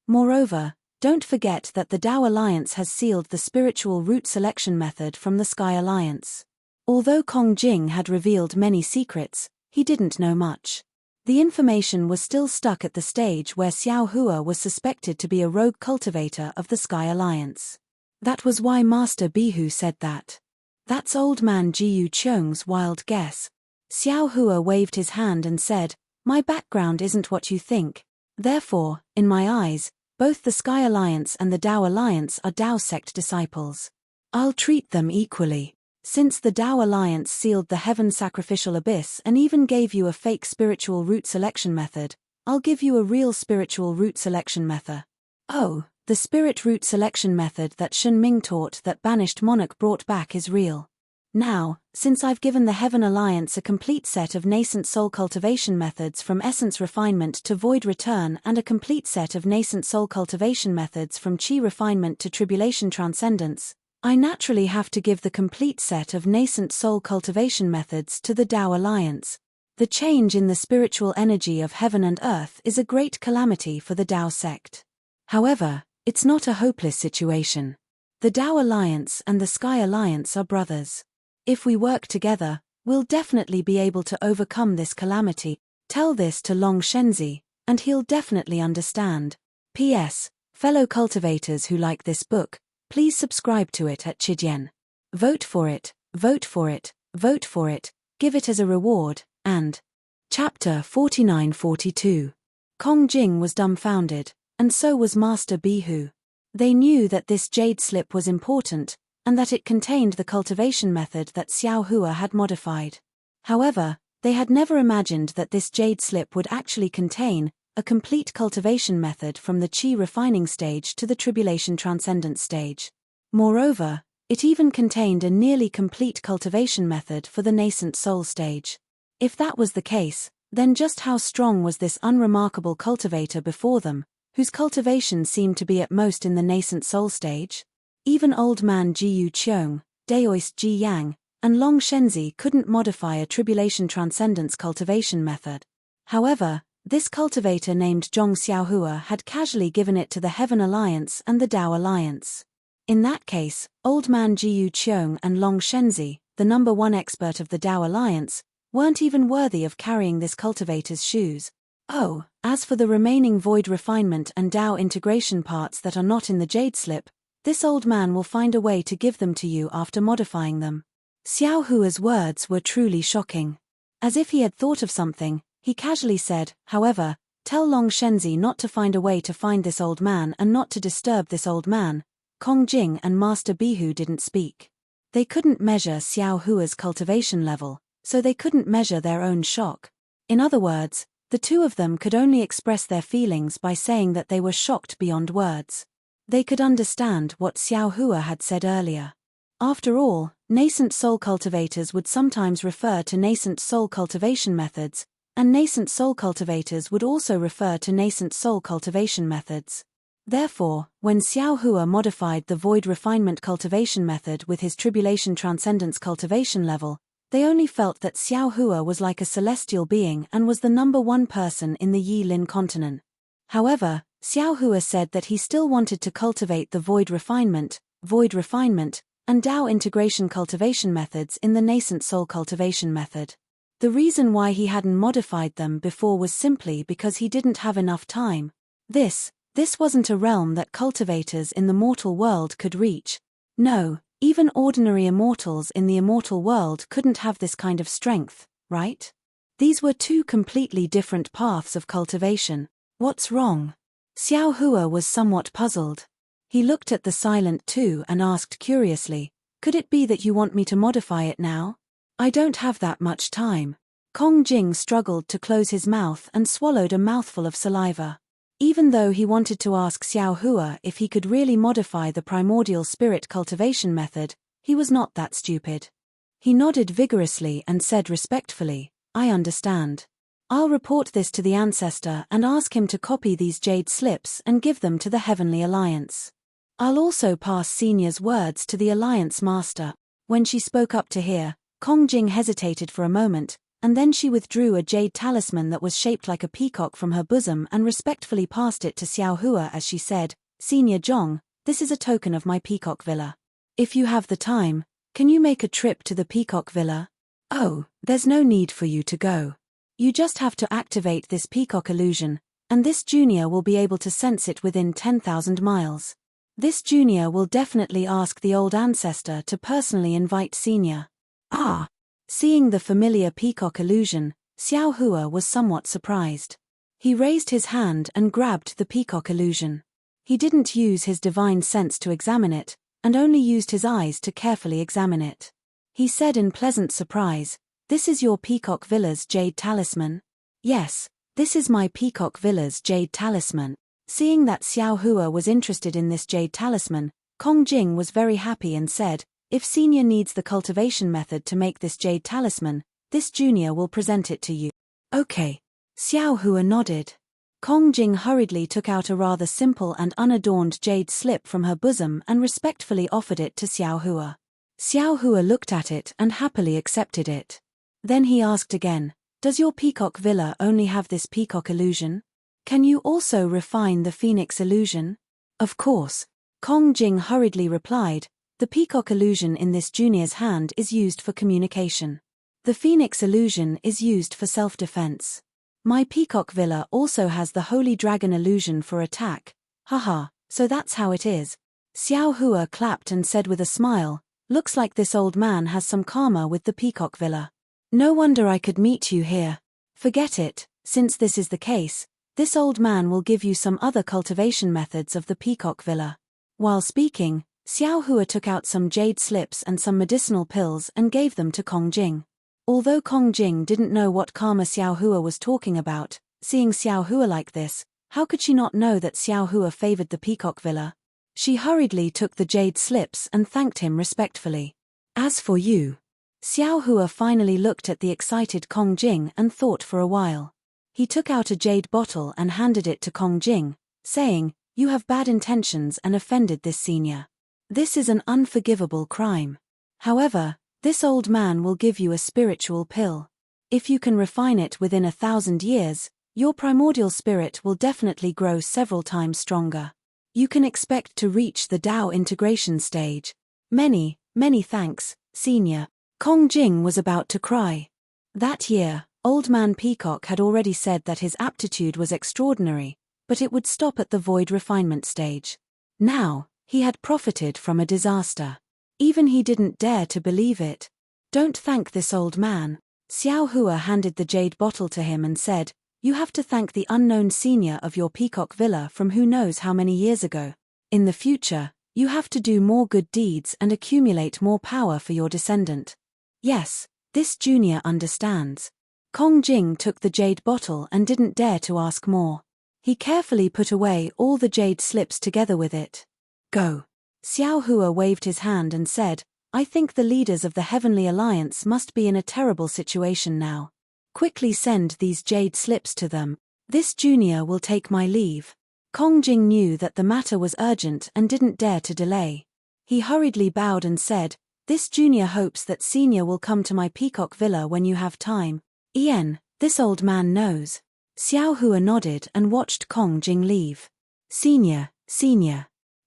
Moreover, don't forget that the Dao Alliance has sealed the spiritual root selection method from the Sky Alliance. Although Kong Jing had revealed many secrets, he didn't know much. The information was still stuck at the stage where Xiao Hua was suspected to be a rogue cultivator of the Sky Alliance. That was why Master Bihu said that. That's Old Man Jiyu Cheong's wild guess. Xiao Hua waved his hand and said, My background isn't what you think. Therefore, in my eyes, both the Sky Alliance and the Dao Alliance are Dao sect disciples. I'll treat them equally. Since the Dao Alliance sealed the Heaven Sacrificial Abyss and even gave you a fake spiritual root selection method, I'll give you a real spiritual root selection method. Oh, the spirit root selection method that Shen Ming taught that Banished Monarch brought back is real. Now, since I've given the Heaven Alliance a complete set of nascent soul cultivation methods from essence refinement to void return and a complete set of nascent soul cultivation methods from chi refinement to tribulation transcendence, I naturally have to give the complete set of nascent soul cultivation methods to the Dao Alliance. The change in the spiritual energy of heaven and earth is a great calamity for the Dao sect. However, it's not a hopeless situation. The Dao Alliance and the Sky Alliance are brothers. If we work together, we'll definitely be able to overcome this calamity. Tell this to Long Shenzi, and he'll definitely understand. P.S. Fellow cultivators who like this book, please subscribe to it at Chidian. Vote for it, vote for it, vote for it, give it as a reward, and... Chapter 49-42. Kong Jing was dumbfounded, and so was Master Bihu. They knew that this jade slip was important, and that it contained the cultivation method that Xiao Hua had modified. However, they had never imagined that this jade slip would actually contain a complete cultivation method from the chi refining stage to the tribulation transcendence stage. Moreover, it even contained a nearly complete cultivation method for the nascent soul stage. If that was the case, then just how strong was this unremarkable cultivator before them, whose cultivation seemed to be at most in the nascent soul stage? Even Old Man Jiyu Cheong, Daoist Ji Yang, and Long Shenzi couldn't modify a tribulation transcendence cultivation method. However, this cultivator named Zhong Xiaohua had casually given it to the Heaven Alliance and the Dao Alliance. In that case, Old Man Jiyu Cheong and Long Shenzi, the number one expert of the Dao Alliance, weren't even worthy of carrying this cultivator's shoes. Oh, as for the remaining void refinement and Dao integration parts that are not in the jade slip, this old man will find a way to give them to you after modifying them. Xiao Hua's words were truly shocking. As if he had thought of something, he casually said, however, tell Long Shenzi not to find a way to find this old man and not to disturb this old man. Kong Jing and Master Bihu didn't speak. They couldn't measure Xiao Hua's cultivation level, so they couldn't measure their own shock. In other words, the two of them could only express their feelings by saying that they were shocked beyond words. They could understand what Xiao Hua had said earlier. After all, nascent soul cultivators would sometimes refer to nascent soul cultivation methods, and nascent soul cultivators would also refer to nascent soul cultivation methods. Therefore, when Xiao Hua modified the void refinement cultivation method with his tribulation transcendence cultivation level, they only felt that Xiao Hua was like a celestial being and was the number one person in the Yi Lin continent. However, Xiao Hua said that he still wanted to cultivate the void refinement, and Dao integration cultivation methods in the nascent soul cultivation method. The reason why he hadn't modified them before was simply because he didn't have enough time. This wasn't a realm that cultivators in the mortal world could reach. No, even ordinary immortals in the immortal world couldn't have this kind of strength, right? These were two completely different paths of cultivation. What's wrong? Xiao Hua was somewhat puzzled. He looked at the silent two and asked curiously, could it be that you want me to modify it now? I don't have that much time. Kong Jing struggled to close his mouth and swallowed a mouthful of saliva. Even though he wanted to ask Xiao Hua if he could really modify the primordial spirit cultivation method, he was not that stupid. He nodded vigorously and said respectfully, I understand. I'll report this to the ancestor and ask him to copy these jade slips and give them to the Heavenly Alliance. I'll also pass Senior's words to the Alliance Master. When she spoke up to hear, Kong Jing hesitated for a moment, and then she withdrew a jade talisman that was shaped like a peacock from her bosom and respectfully passed it to Xiao Hua as she said, Senior Zhong, this is a token of my peacock villa. If you have the time, can you make a trip to the peacock villa? Oh, there's no need for you to go. You just have to activate this peacock illusion, and this junior will be able to sense it within 10,000 miles. This junior will definitely ask the old ancestor to personally invite Senior. Ah! Seeing the familiar peacock illusion, Xiao Hua was somewhat surprised. He raised his hand and grabbed the peacock illusion. He didn't use his divine sense to examine it, and only used his eyes to carefully examine it. He said in pleasant surprise, this is your peacock villa's jade talisman? Yes, this is my peacock villa's jade talisman. Seeing that Xiao Hua was interested in this jade talisman, Kong Jing was very happy and said, if Senior needs the cultivation method to make this jade talisman, this junior will present it to you. Okay. Xiao Hua nodded. Kong Jing hurriedly took out a rather simple and unadorned jade slip from her bosom and respectfully offered it to Xiao Hua. Xiao Hua looked at it and happily accepted it. Then he asked again, does your peacock villa only have this peacock illusion? Can you also refine the phoenix illusion? Of course. Kong Jing hurriedly replied, the peacock illusion in this junior's hand is used for communication. The phoenix illusion is used for self-defense. My peacock villa also has the holy dragon illusion for attack. Haha, so that's how it is. Xiao Hua clapped and said with a smile, looks like this old man has some karma with the peacock villa. No wonder I could meet you here. Forget it, since this is the case, this old man will give you some other cultivation methods of the peacock villa. While speaking, Xiao Hua took out some jade slips and some medicinal pills and gave them to Kong Jing. Although Kong Jing didn't know what karma Xiao Hua was talking about, seeing Xiao Hua like this, how could she not know that Xiao Hua favored the peacock villa? She hurriedly took the jade slips and thanked him respectfully. As for you, Xiao Hua finally looked at the excited Kong Jing and thought for a while. He took out a jade bottle and handed it to Kong Jing, saying, you have bad intentions and offended this senior. This is an unforgivable crime. However, this old man will give you a spiritual pill. If you can refine it within 1,000 years, your primordial spirit will definitely grow several times stronger. You can expect to reach the Dao integration stage. Many, many thanks, Senior. Kong Jing was about to cry. That year, Old Man Peacock had already said that his aptitude was extraordinary, but it would stop at the void refinement stage. Now, He had profited from a disaster. Even he didn't dare to believe it. Don't thank this old man. Xiao Hua handed the jade bottle to him and said, you have to thank the unknown senior of your peacock villa from who knows how many years ago. In the future, you have to do more good deeds and accumulate more power for your descendant. Yes, this junior understands. Kong Jing took the jade bottle and didn't dare to ask more. He carefully put away all the jade slips together with it. Go. Xiao Hua waved his hand and said, I think the leaders of the Heavenly Alliance must be in a terrible situation now. Quickly send these jade slips to them. This junior will take my leave. Kong Jing knew that the matter was urgent and didn't dare to delay. He hurriedly bowed and said, this junior hopes that senior will come to my peacock villa when you have time. This old man knows. Xiao Hua nodded and watched Kong Jing leave. Senior.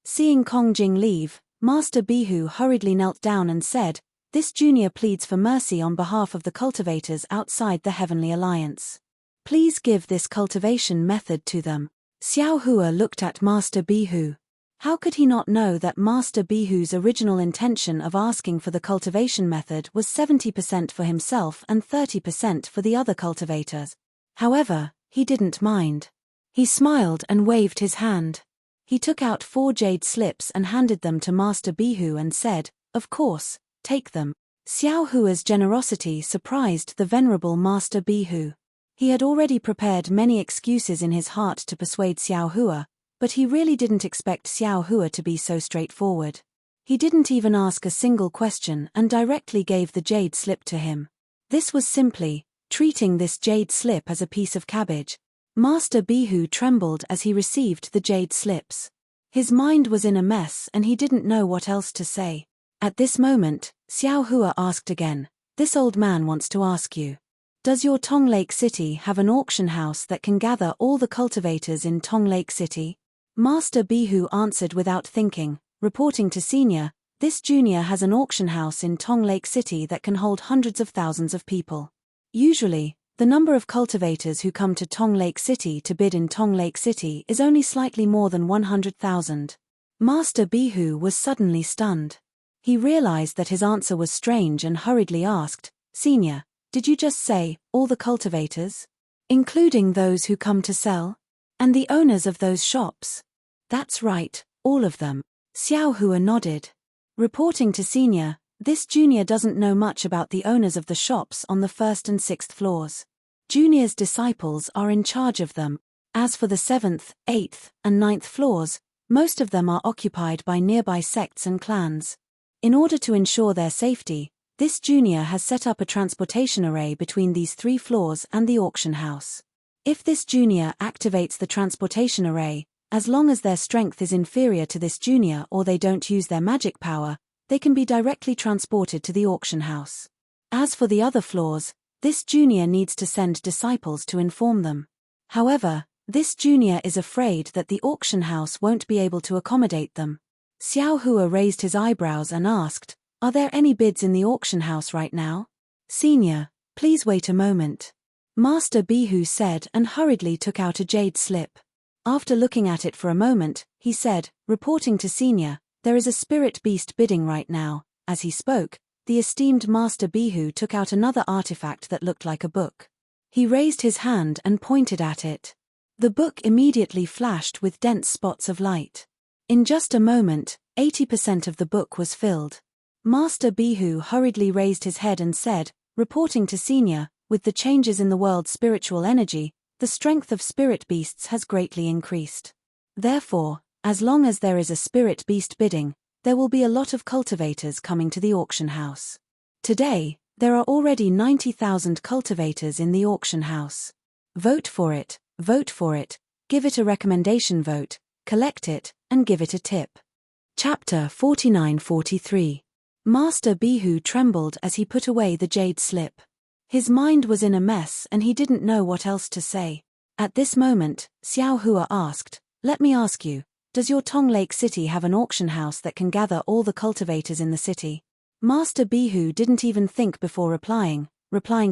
Seeing Kong Jing leave, Master Bihu hurriedly knelt down and said, this junior pleads for mercy on behalf of the cultivators outside the Heavenly Alliance. Please give this cultivation method to them. Xiao Hua looked at Master Bihu. How could he not know that Master Bihu's original intention of asking for the cultivation method was 70% for himself and 30% for the other cultivators? However, he didn't mind. He smiled and waved his hand. He took out 4 jade slips and handed them to Master Bihu and said, of course, take them. Xiao Hua's generosity surprised the venerable Master Bihu. He had already prepared many excuses in his heart to persuade Xiao Hua, but he really didn't expect Xiao Hua to be so straightforward. He didn't even ask a single question and directly gave the jade slip to him. This was simply treating this jade slip as a piece of cabbage. Master Bihu trembled as he received the jade slips. His mind was in a mess and he didn't know what else to say. At this moment, Xiao Hua asked again, this old man wants to ask you. Does your Tong Lake City have an auction house that can gather all the cultivators in Tong Lake City? Master Bihu answered without thinking, reporting to senior, this junior has an auction house in Tong Lake City that can hold hundreds of thousands of people. Usually, the number of cultivators who come to Tong Lake City to bid in Tong Lake City is only slightly more than 100,000. Master Bihu was suddenly stunned. He realized that his answer was strange and hurriedly asked, Senior, did you just say, all the cultivators? Including those who come to sell? And the owners of those shops? That's right, all of them. Xiao Hua nodded. Reporting to senior, this junior doesn't know much about the owners of the shops on the 1st and 6th floors. Junior's disciples are in charge of them. As for the 7th, 8th, and 9th floors, most of them are occupied by nearby sects and clans. In order to ensure their safety, this junior has set up a transportation array between these 3 floors and the auction house. If this junior activates the transportation array, as long as their strength is inferior to this junior or they don't use their magic power, they can be directly transported to the auction house. As for the other floors, this junior needs to send disciples to inform them. However, this junior is afraid that the auction house won't be able to accommodate them. Xiao Hua raised his eyebrows and asked, are there any bids in the auction house right now? Senior, please wait a moment. Master Bihu said and hurriedly took out a jade slip. After looking at it for a moment, he said, reporting to senior, there is a spirit beast bidding right now. As he spoke, the esteemed Master Bihu took out another artifact that looked like a book. He raised his hand and pointed at it. The book immediately flashed with dense spots of light. In just a moment, 80% of the book was filled. Master Bihu hurriedly raised his head and said, reporting to senior, with the changes in the world's spiritual energy, the strength of spirit beasts has greatly increased. Therefore, as long as there is a spirit beast bidding, there will be a lot of cultivators coming to the auction house. Today, there are already 90,000 cultivators in the auction house. Vote for it, give it a recommendation vote, collect it, and give it a tip. Chapter 49-43. Master Bihu trembled as he put away the jade slip. His mind was in a mess and he didn't know what else to say. At this moment, Xiao Hua asked, let me ask you, does your Tong Lake City have an auction house that can gather all the cultivators in the city? Master Bihu didn't even think before replying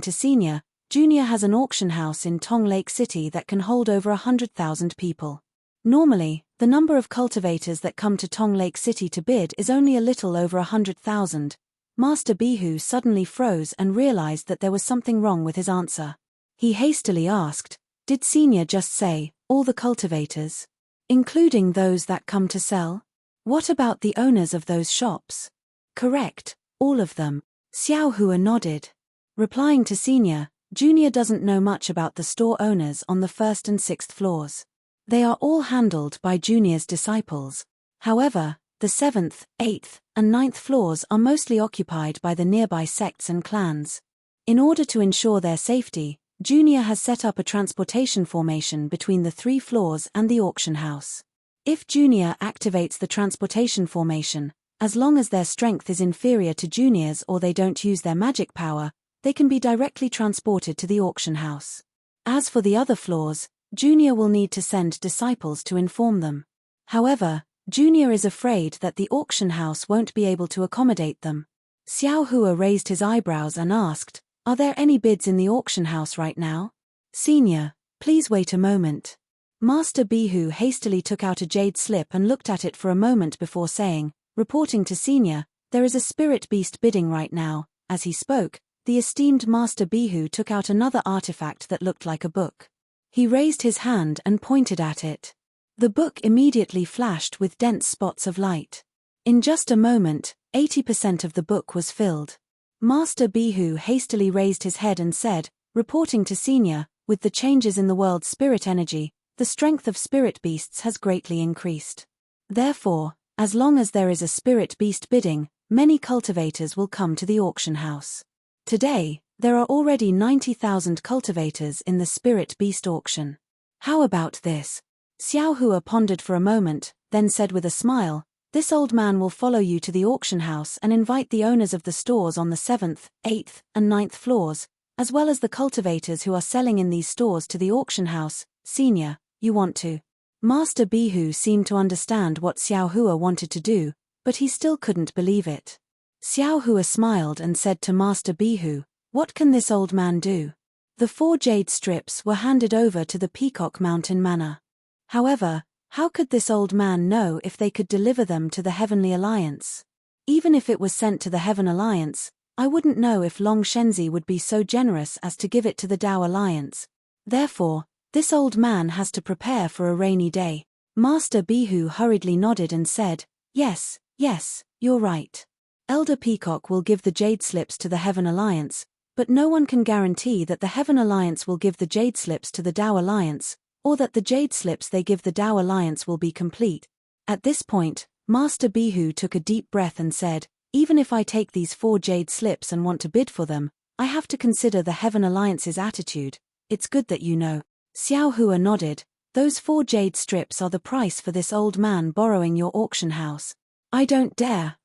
to senior, junior has an auction house in Tong Lake City that can hold over 100,000 people. Normally, The number of cultivators that come to Tong Lake City to bid is only a little over 100,000. Master Bihu suddenly froze and realized that there was something wrong with his answer. He hastily asked, "Did Senior just say, all the cultivators? Including those that come to sell? What about the owners of those shops?" "Correct, all of them." Xiao Hua nodded. Replying to Senior, Junior doesn't know much about the store owners on the 1st and 6th floors. They are all handled by Junior's disciples. However, the 7th, 8th, and 9th floors are mostly occupied by the nearby sects and clans. In order to ensure their safety, Junior has set up a transportation formation between the 3 floors and the auction house. If Junior activates the transportation formation, as long as their strength is inferior to Junior's or they don't use their magic power, they can be directly transported to the auction house. As for the other floors, Junior will need to send disciples to inform them. However, Junior is afraid that the auction house won't be able to accommodate them. Xiao Hua raised his eyebrows and asked, "Are there any bids in the auction house right now?" "Senior, please wait a moment." Master Bihu hastily took out a jade slip and looked at it for a moment before saying, reporting to Senior, "There is a spirit beast bidding right now." As he spoke, the esteemed Master Bihu took out another artifact that looked like a book. He raised his hand and pointed at it. The book immediately flashed with dense spots of light. In just a moment, 80% of the book was filled. Master Bihu hastily raised his head and said, reporting to Senior, "With the changes in the world's spirit energy, the strength of spirit beasts has greatly increased. Therefore, as long as there is a spirit beast bidding, many cultivators will come to the auction house. Today, there are already 90,000 cultivators in the spirit beast auction. How about this?" Xiao Hua pondered for a moment, then said with a smile, "This old man will follow you to the auction house and invite the owners of the stores on the 7th, 8th, and 9th floors, as well as the cultivators who are selling in these stores to the auction house. Senior, you want to?" Master Bihu seemed to understand what Xiao Hua wanted to do, but he still couldn't believe it. Xiao Hua smiled and said to Master Bihu, "What can this old man do?" The 4 jade strips were handed over to the Peacock Mountain Manor. However, how could this old man know if they could deliver them to the Heavenly Alliance? Even if it was sent to the Heaven Alliance, I wouldn't know if Long Shenzi would be so generous as to give it to the Tao Alliance. Therefore, this old man has to prepare for a rainy day. Master Bihu hurriedly nodded and said, yes, you're right. Elder Peacock will give the jade slips to the Heaven Alliance, but no one can guarantee that the Heaven Alliance will give the jade slips to the Tao Alliance, or that the jade slips they give the Tao Alliance will be complete. At this point, Master Bihu took a deep breath and said, "Even if I take these 4 jade slips and want to bid for them, I have to consider the Heaven Alliance's attitude. It's good that you know." Xiao Hua nodded. "Those 4 jade strips are the price for this old man borrowing your auction house." I don't dare.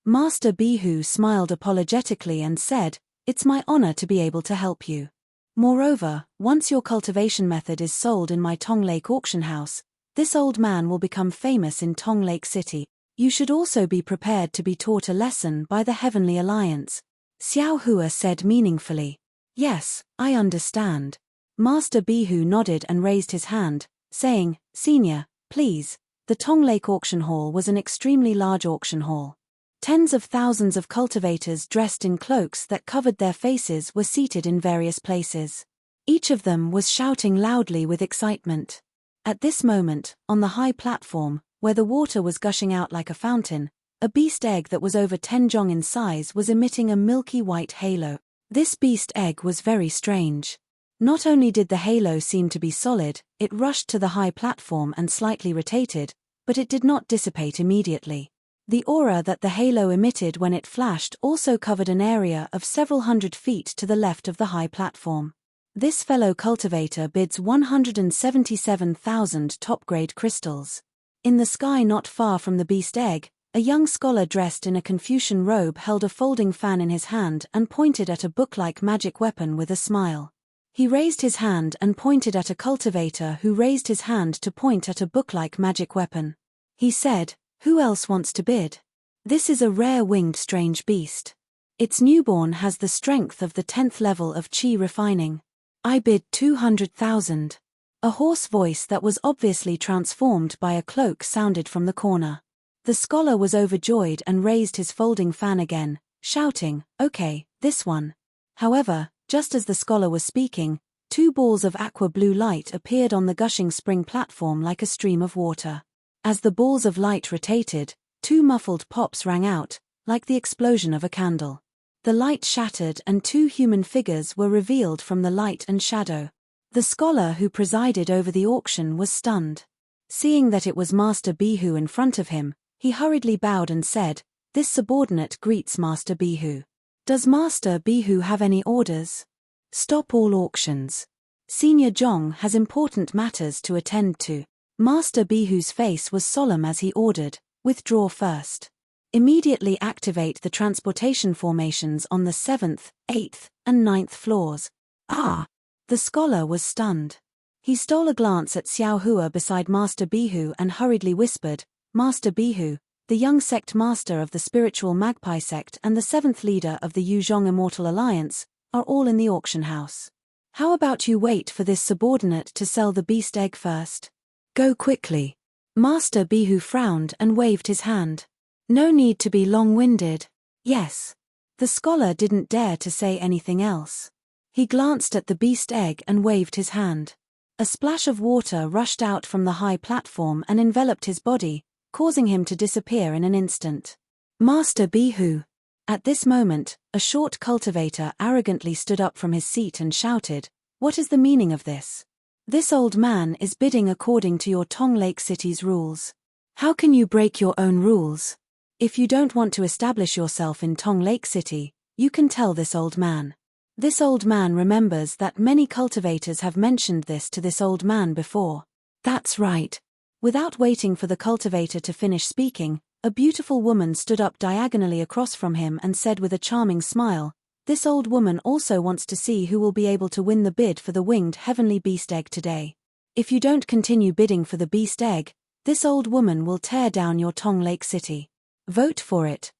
Master Bihu smiled apologetically and said, "It's my honor to be able to help you. Moreover, once your cultivation method is sold in my Tong Lake auction house, this old man will become famous in Tong Lake City. You should also be prepared to be taught a lesson by the Heavenly Alliance." Xiao Hua said meaningfully, "Yes, I understand." Master Bihu nodded and raised his hand, saying, "Senior, please." The Tong Lake auction hall was an extremely large auction hall. Tens of thousands of cultivators dressed in cloaks that covered their faces were seated in various places. Each of them was shouting loudly with excitement. At this moment, on the high platform, where the water was gushing out like a fountain, a beast egg that was over 10 jong in size was emitting a milky white halo. This beast egg was very strange. Not only did the halo seem to be solid, it rushed to the high platform and slightly rotated, but it did not dissipate immediately. The aura that the halo emitted when it flashed also covered an area of several hundred feet to the left of the high platform. This fellow cultivator bids 177,000 top-grade crystals. In the sky not far from the beast egg, a young scholar dressed in a Confucian robe held a folding fan in his hand and pointed at a book-like magic weapon with a smile. He raised his hand and pointed at a cultivator who raised his hand to point at a book-like magic weapon. He said, "Who else wants to bid? This is a rare winged strange beast. Its newborn has the strength of the 10th level of Qi refining. I bid 200,000. A hoarse voice that was obviously transformed by a cloak sounded from the corner. The scholar was overjoyed and raised his folding fan again, shouting, "Okay, this one." However, just as the scholar was speaking, 2 balls of aqua blue light appeared on the gushing spring platform like a stream of water. As the balls of light rotated, 2 muffled pops rang out, like the explosion of a candle. The light shattered and 2 human figures were revealed from the light and shadow. The scholar who presided over the auction was stunned. Seeing that it was Master Bihu in front of him, he hurriedly bowed and said, "This subordinate greets Master Bihu. Does Master Bihu have any orders?" "Stop all auctions. Senior Zhong has important matters to attend to." Master Bihu's face was solemn as he ordered, "Withdraw first. Immediately activate the transportation formations on the 7th, 8th, and 9th floors." "Ah!" The scholar was stunned. He stole a glance at Xiao Hua beside Master Bihu and hurriedly whispered, "Master Bihu, the young sect master of the spiritual Magpie sect and the 7th leader of the Yuzhong Immortal Alliance, are all in the auction house. How about you wait for this subordinate to sell the beast egg first? Go quickly." Master Bihu frowned and waved his hand. "No need to be long-winded." "Yes." The scholar didn't dare to say anything else. He glanced at the beast egg and waved his hand. A splash of water rushed out from the high platform and enveloped his body, causing him to disappear in an instant. "Master Bihu." At this moment, a short cultivator arrogantly stood up from his seat and shouted, "What is the meaning of this? This old man is bidding according to your Tong Lake City's rules. How can you break your own rules? If you don't want to establish yourself in Tong Lake City, you can tell this old man." This old man remembers that many cultivators have mentioned this to this old man before. "That's right." Without waiting for the cultivator to finish speaking, a beautiful woman stood up diagonally across from him and said with a charming smile, "This old woman also wants to see who will be able to win the bid for the winged heavenly beast egg today. If you don't continue bidding for the beast egg, this old woman will tear down your Tong Lake City. Vote for it,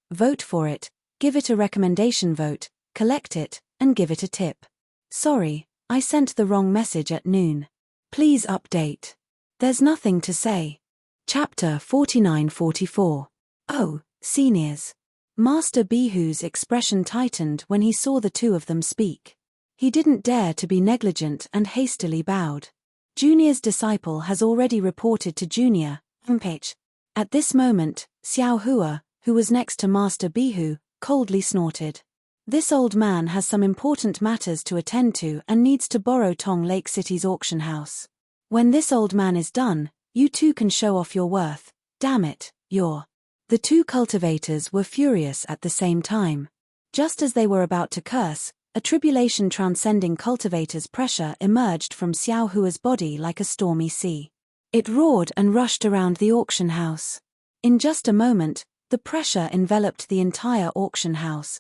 give it a recommendation vote, collect it, and give it a tip. Sorry, I sent the wrong message at noon. Please update. There's nothing to say." Chapter 49-44. "Oh, seniors." Master Bihu's expression tightened when he saw the 2 of them speak. He didn't dare to be negligent and hastily bowed. "Junior's disciple has already reported to Junior, Enrich." At this moment, Xiao Hua, who was next to Master Bihu, coldly snorted. "This old man has some important matters to attend to and needs to borrow Tong Lake City's auction house. When this old man is done, you 2 can show off your worth. Damn it, you're..." The 2 cultivators were furious at the same time. Just as they were about to curse, a tribulation transcending cultivators' pressure emerged from Xiao Hua's body like a stormy sea. It roared and rushed around the auction house. In just a moment, the pressure enveloped the entire auction house.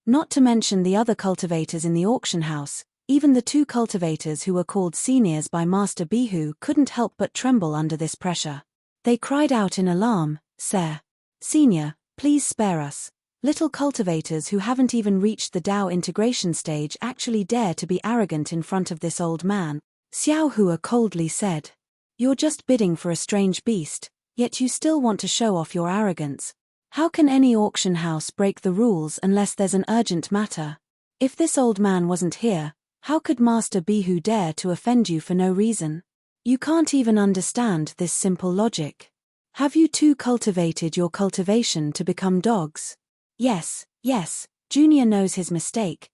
Not to mention the other cultivators in the auction house, even the 2 cultivators who were called seniors by Master Bihu couldn't help but tremble under this pressure. They cried out in alarm, "Sir! Senior, please spare us. Little cultivators who haven't even reached the Dao integration stage actually dare to be arrogant in front of this old man." Xiao Hua coldly said, "You're just bidding for a strange beast, yet you still want to show off your arrogance. How can any auction house break the rules unless there's an urgent matter? If this old man wasn't here, how could Master Bihu dare to offend you for no reason? You can't even understand this simple logic. Have you 2 cultivated your cultivation to become dogs?" Yes, Junior knows his mistake,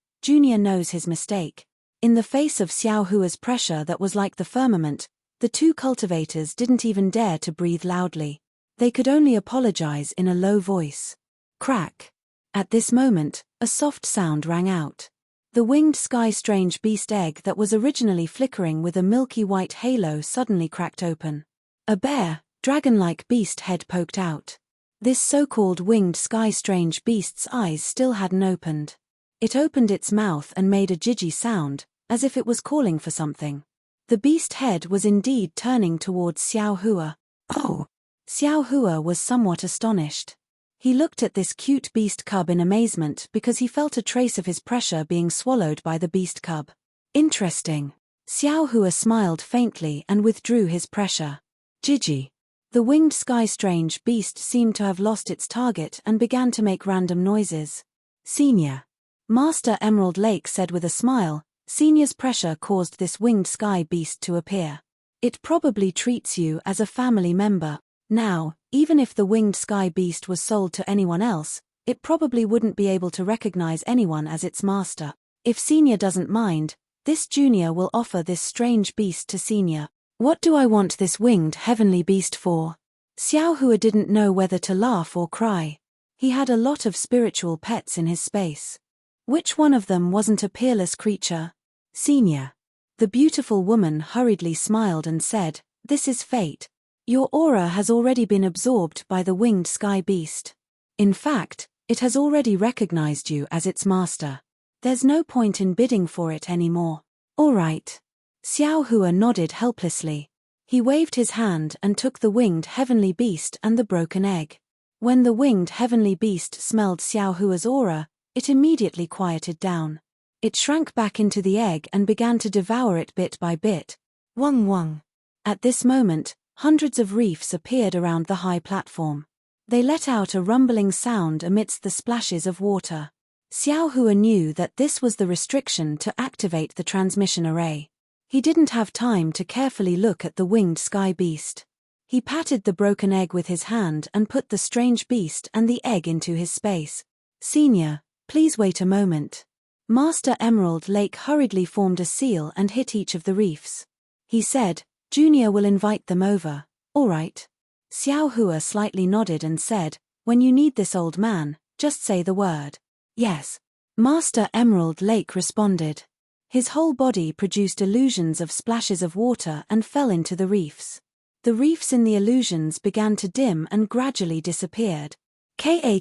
In the face of Xiao Hua's pressure that was like the firmament, the 2 cultivators didn't even dare to breathe loudly. They could only apologize in a low voice. Crack. At this moment, a soft sound rang out. The winged sky-strange beast egg that was originally flickering with a milky white halo suddenly cracked open. A bare, dragon-like beast head poked out. This so-called winged sky-strange beast's eyes still hadn't opened. It opened its mouth and made a jiggy sound, as if it was calling for something. The beast head was indeed turning towards Xiao Hua. "Oh!" Xiao Hua was somewhat astonished. He looked at this cute beast cub in amazement because he felt a trace of his pressure being swallowed by the beast cub. "Interesting." Xiao Hua smiled faintly and withdrew his pressure. Jiji. The winged sky strange beast seemed to have lost its target and began to make random noises. Senior. Master Emerald Lake said with a smile, Senior's pressure caused this winged sky beast to appear. It probably treats you as a family member. Now, even if the winged sky beast was sold to anyone else, it probably wouldn't be able to recognize anyone as its master. If Senior doesn't mind, this junior will offer this strange beast to Senior. What do I want this winged heavenly beast for? Xiao Hua didn't know whether to laugh or cry. He had a lot of spiritual pets in his space. Which one of them wasn't a peerless creature? Senior. The beautiful woman hurriedly smiled and said, This is fate. Your aura has already been absorbed by the winged sky beast. In fact, it has already recognized you as its master. There's no point in bidding for it anymore. All right. Xiao Hua nodded helplessly. He waved his hand and took the winged heavenly beast and the broken egg. When the winged heavenly beast smelled Xiao Hua's aura, it immediately quieted down. It shrank back into the egg and began to devour it bit by bit. Wung wung. At this moment, hundreds of reefs appeared around the high platform. They let out a rumbling sound amidst the splashes of water. Xiao Hua knew that this was the restriction to activate the transmission array. He didn't have time to carefully look at the winged sky beast. He patted the broken egg with his hand and put the strange beast and the egg into his space. Senior, please wait a moment. Master Emerald Lake hurriedly formed a seal and hit each of the reefs. He said, Junior will invite them over. All right. Xiao Hua slightly nodded and said, When you need this old man, just say the word. Yes. Master Emerald Lake responded. His whole body produced illusions of splashes of water and fell into the reefs. The reefs in the illusions began to dim and gradually disappeared. Ka.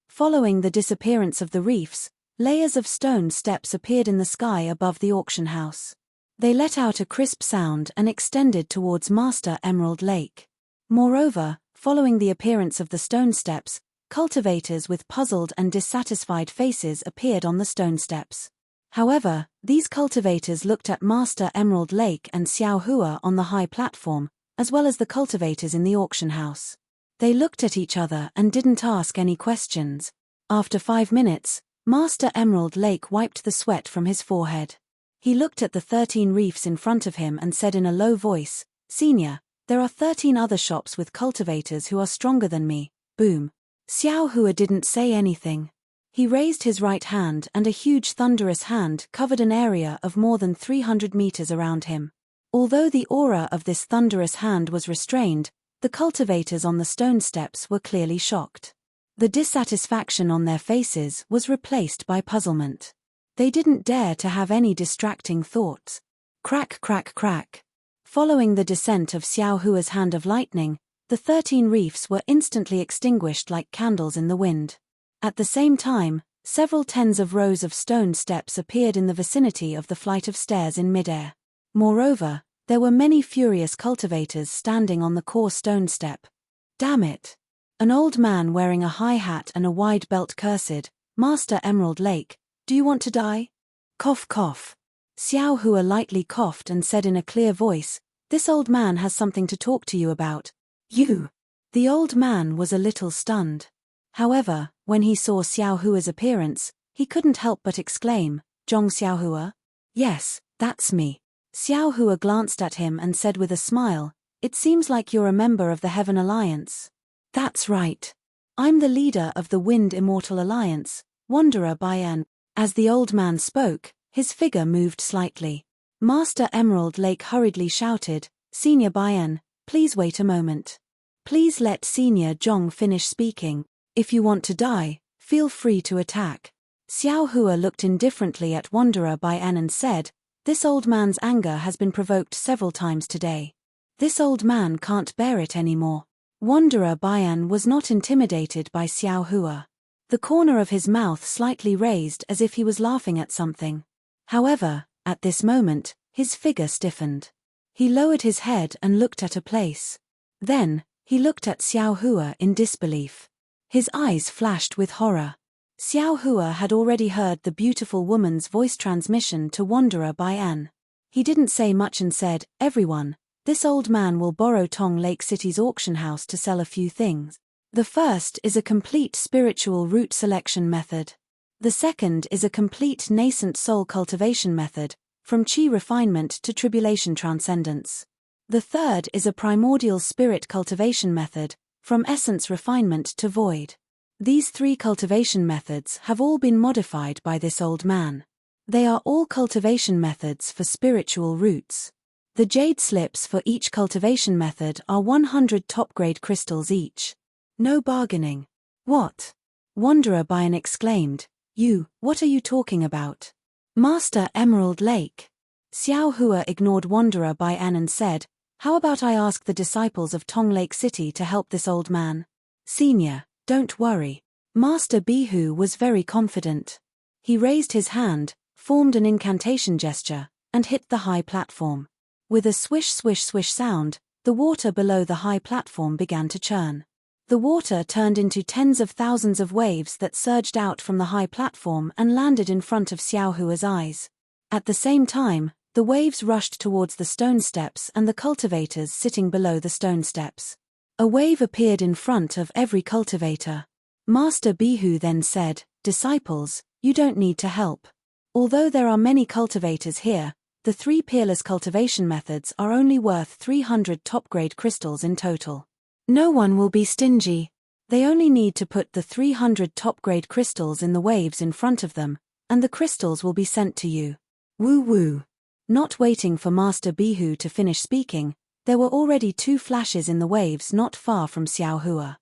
Following the disappearance of the reefs, layers of stone steps appeared in the sky above the auction house. They let out a crisp sound and extended towards Master Emerald Lake. Moreover, following the appearance of the stone steps, cultivators with puzzled and dissatisfied faces appeared on the stone steps. However, these cultivators looked at Master Emerald Lake and Xiao Hua on the high platform, as well as the cultivators in the auction house. They looked at each other and didn't ask any questions. After 5 minutes, Master Emerald Lake wiped the sweat from his forehead. He looked at the 13 reefs in front of him and said in a low voice, Senior, there are 13 other shops with cultivators who are stronger than me. Boom. Xiao Hua didn't say anything. He raised his right hand and a huge thunderous hand covered an area of more than 300 meters around him. Although the aura of this thunderous hand was restrained, the cultivators on the stone steps were clearly shocked. The dissatisfaction on their faces was replaced by puzzlement. They didn't dare to have any distracting thoughts. Crack crack crack. Following the descent of Xiao Hua's hand of lightning, the 13 reefs were instantly extinguished like candles in the wind. At the same time, several tens of rows of stone steps appeared in the vicinity of the flight of stairs in midair. Moreover, there were many furious cultivators standing on the core stone step. Damn it! An old man wearing a high hat and a wide belt cursed, Master Emerald Lake, do you want to die? Cough cough. Xiao Hua lightly coughed and said in a clear voice, This old man has something to talk to you about. You! The old man was a little stunned. However, when he saw Xiao Hua's appearance, he couldn't help but exclaim, Zhong Xiao Hua? Yes, that's me. Xiao Hua glanced at him and said with a smile, It seems like you're a member of the Heaven Alliance. That's right. I'm the leader of the Wind Immortal Alliance, Wanderer Bayan. As the old man spoke, his figure moved slightly. Master Emerald Lake hurriedly shouted, Senior Bayan, please wait a moment. Please let Senior Zhong finish speaking. If you want to die, feel free to attack. Xiao Hua looked indifferently at Wanderer Bayan and said, This old man's anger has been provoked several times today. This old man can't bear it anymore. Wanderer Bayan was not intimidated by Xiao Hua. The corner of his mouth slightly raised as if he was laughing at something. However, at this moment, his figure stiffened. He lowered his head and looked at a place. Then, he looked at Xiao Hua in disbelief. His eyes flashed with horror. Xiao Hua had already heard the beautiful woman's voice transmission to Wanderer Bayan. He didn't say much and said, "Everyone, this old man will borrow Tong Lake City's auction house to sell a few things. The first is a complete spiritual root selection method. The second is a complete nascent soul cultivation method, from chi refinement to tribulation transcendence. The third is a primordial spirit cultivation method, from essence refinement to void. These 3 cultivation methods have all been modified by this old man. They are all cultivation methods for spiritual roots. The jade slips for each cultivation method are 100 top-grade crystals each. No bargaining." "What?" Wanderer Bayan exclaimed. What are you talking about?" "Master Emerald Lake." Xiao Hua ignored Wanderer Bayan and said, "How about I ask the disciples of Tong Lake City to help this old man?" "Senior, don't worry." Master Bihu was very confident. He raised his hand, formed an incantation gesture, and hit the high platform. With a swish-swish-swish sound, the water below the high platform began to churn. The water turned into tens of thousands of waves that surged out from the high platform and landed in front of Xiao Hua's eyes. At the same time, the waves rushed towards the stone steps and the cultivators sitting below the stone steps. A wave appeared in front of every cultivator. Master Bihu then said, "Disciples, you don't need to help. Although there are many cultivators here, the 3 peerless cultivation methods are only worth 300 top-grade crystals in total. No one will be stingy. They only need to put the 300 top-grade crystals in the waves in front of them, and the crystals will be sent to you." Woo-woo. Not waiting for Master Bihu to finish speaking, there were already 2 flashes in the waves not far from Xiao Hua.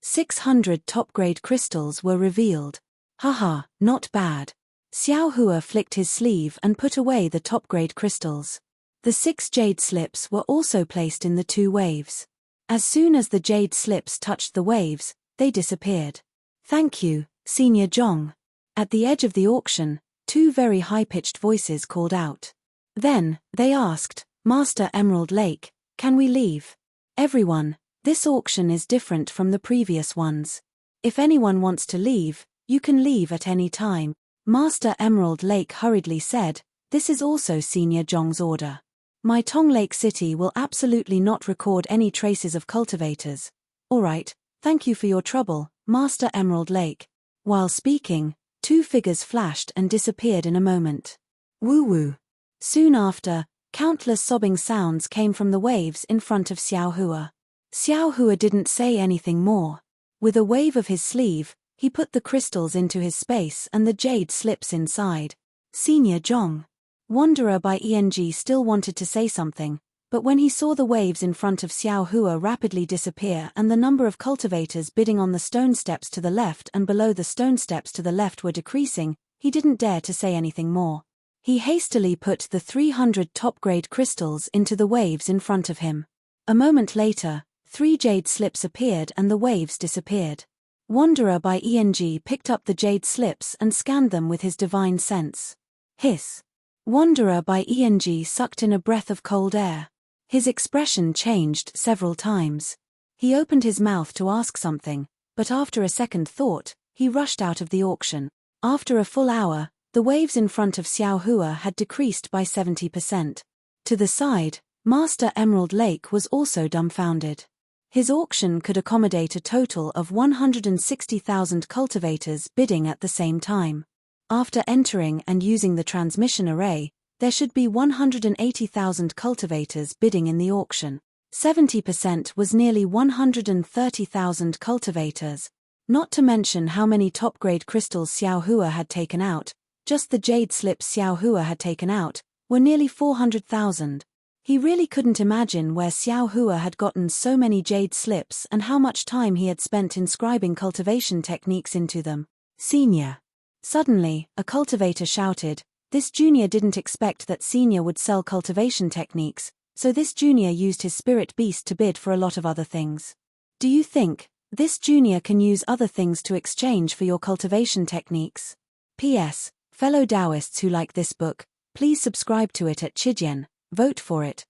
600 top-grade crystals were revealed. Haha, not bad. Xiao Hua flicked his sleeve and put away the top-grade crystals. The 6 jade slips were also placed in the 2 waves. As soon as the jade slips touched the waves, they disappeared. "Thank you, Senior Zhong." At the edge of the auction, 2 very high-pitched voices called out. Then, they asked, "Master Emerald Lake, can we leave?" "Everyone, this auction is different from the previous ones. If anyone wants to leave, you can leave at any time." Master Emerald Lake hurriedly said, "This is also Senior Zhong's order. My Tong Lake City will absolutely not record any traces of cultivators. Alright, thank you for your trouble, Master Emerald Lake." While speaking, 2 figures flashed and disappeared in a moment. Woo-woo. Soon after, countless sobbing sounds came from the waves in front of Xiao Hua. Xiao Hua didn't say anything more. With a wave of his sleeve, he put the crystals into his space and the jade slips inside. "Senior Zhong." Wanderer by ENG still wanted to say something, but when he saw the waves in front of Xiao Hua rapidly disappear and the number of cultivators bidding on the stone steps to the left and below the stone steps to the left were decreasing, he didn't dare to say anything more. He hastily put the 300 top-grade crystals into the waves in front of him. A moment later, 3 jade slips appeared and the waves disappeared. Wanderer by ENG picked up the jade slips and scanned them with his divine sense. Hiss. Wanderer by ENG sucked in a breath of cold air. His expression changed several times. He opened his mouth to ask something, but after a second thought, he rushed out of the auction. After a full hour, the waves in front of Xiao Hua had decreased by 70%. To the side, Master Emerald Lake was also dumbfounded. His auction could accommodate a total of 160,000 cultivators bidding at the same time. After entering and using the transmission array, there should be 180,000 cultivators bidding in the auction. 70% was nearly 130,000 cultivators. Not to mention how many top-grade crystals Xiao Hua had taken out, just the jade slips Xiao Hua had taken out, were nearly 400,000. He really couldn't imagine where Xiao Hua had gotten so many jade slips and how much time he had spent inscribing cultivation techniques into them. Senior. Suddenly, a cultivator shouted, this junior didn't expect that senior would sell cultivation techniques, so this junior used his spirit beast to bid for a lot of other things. Do you think this junior can use other things to exchange for your cultivation techniques? P.S. Fellow Taoists who like this book, please subscribe to it at Chijian, vote for it,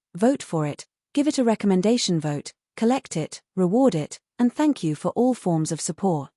give it a recommendation vote, collect it, reward it, and thank you for all forms of support.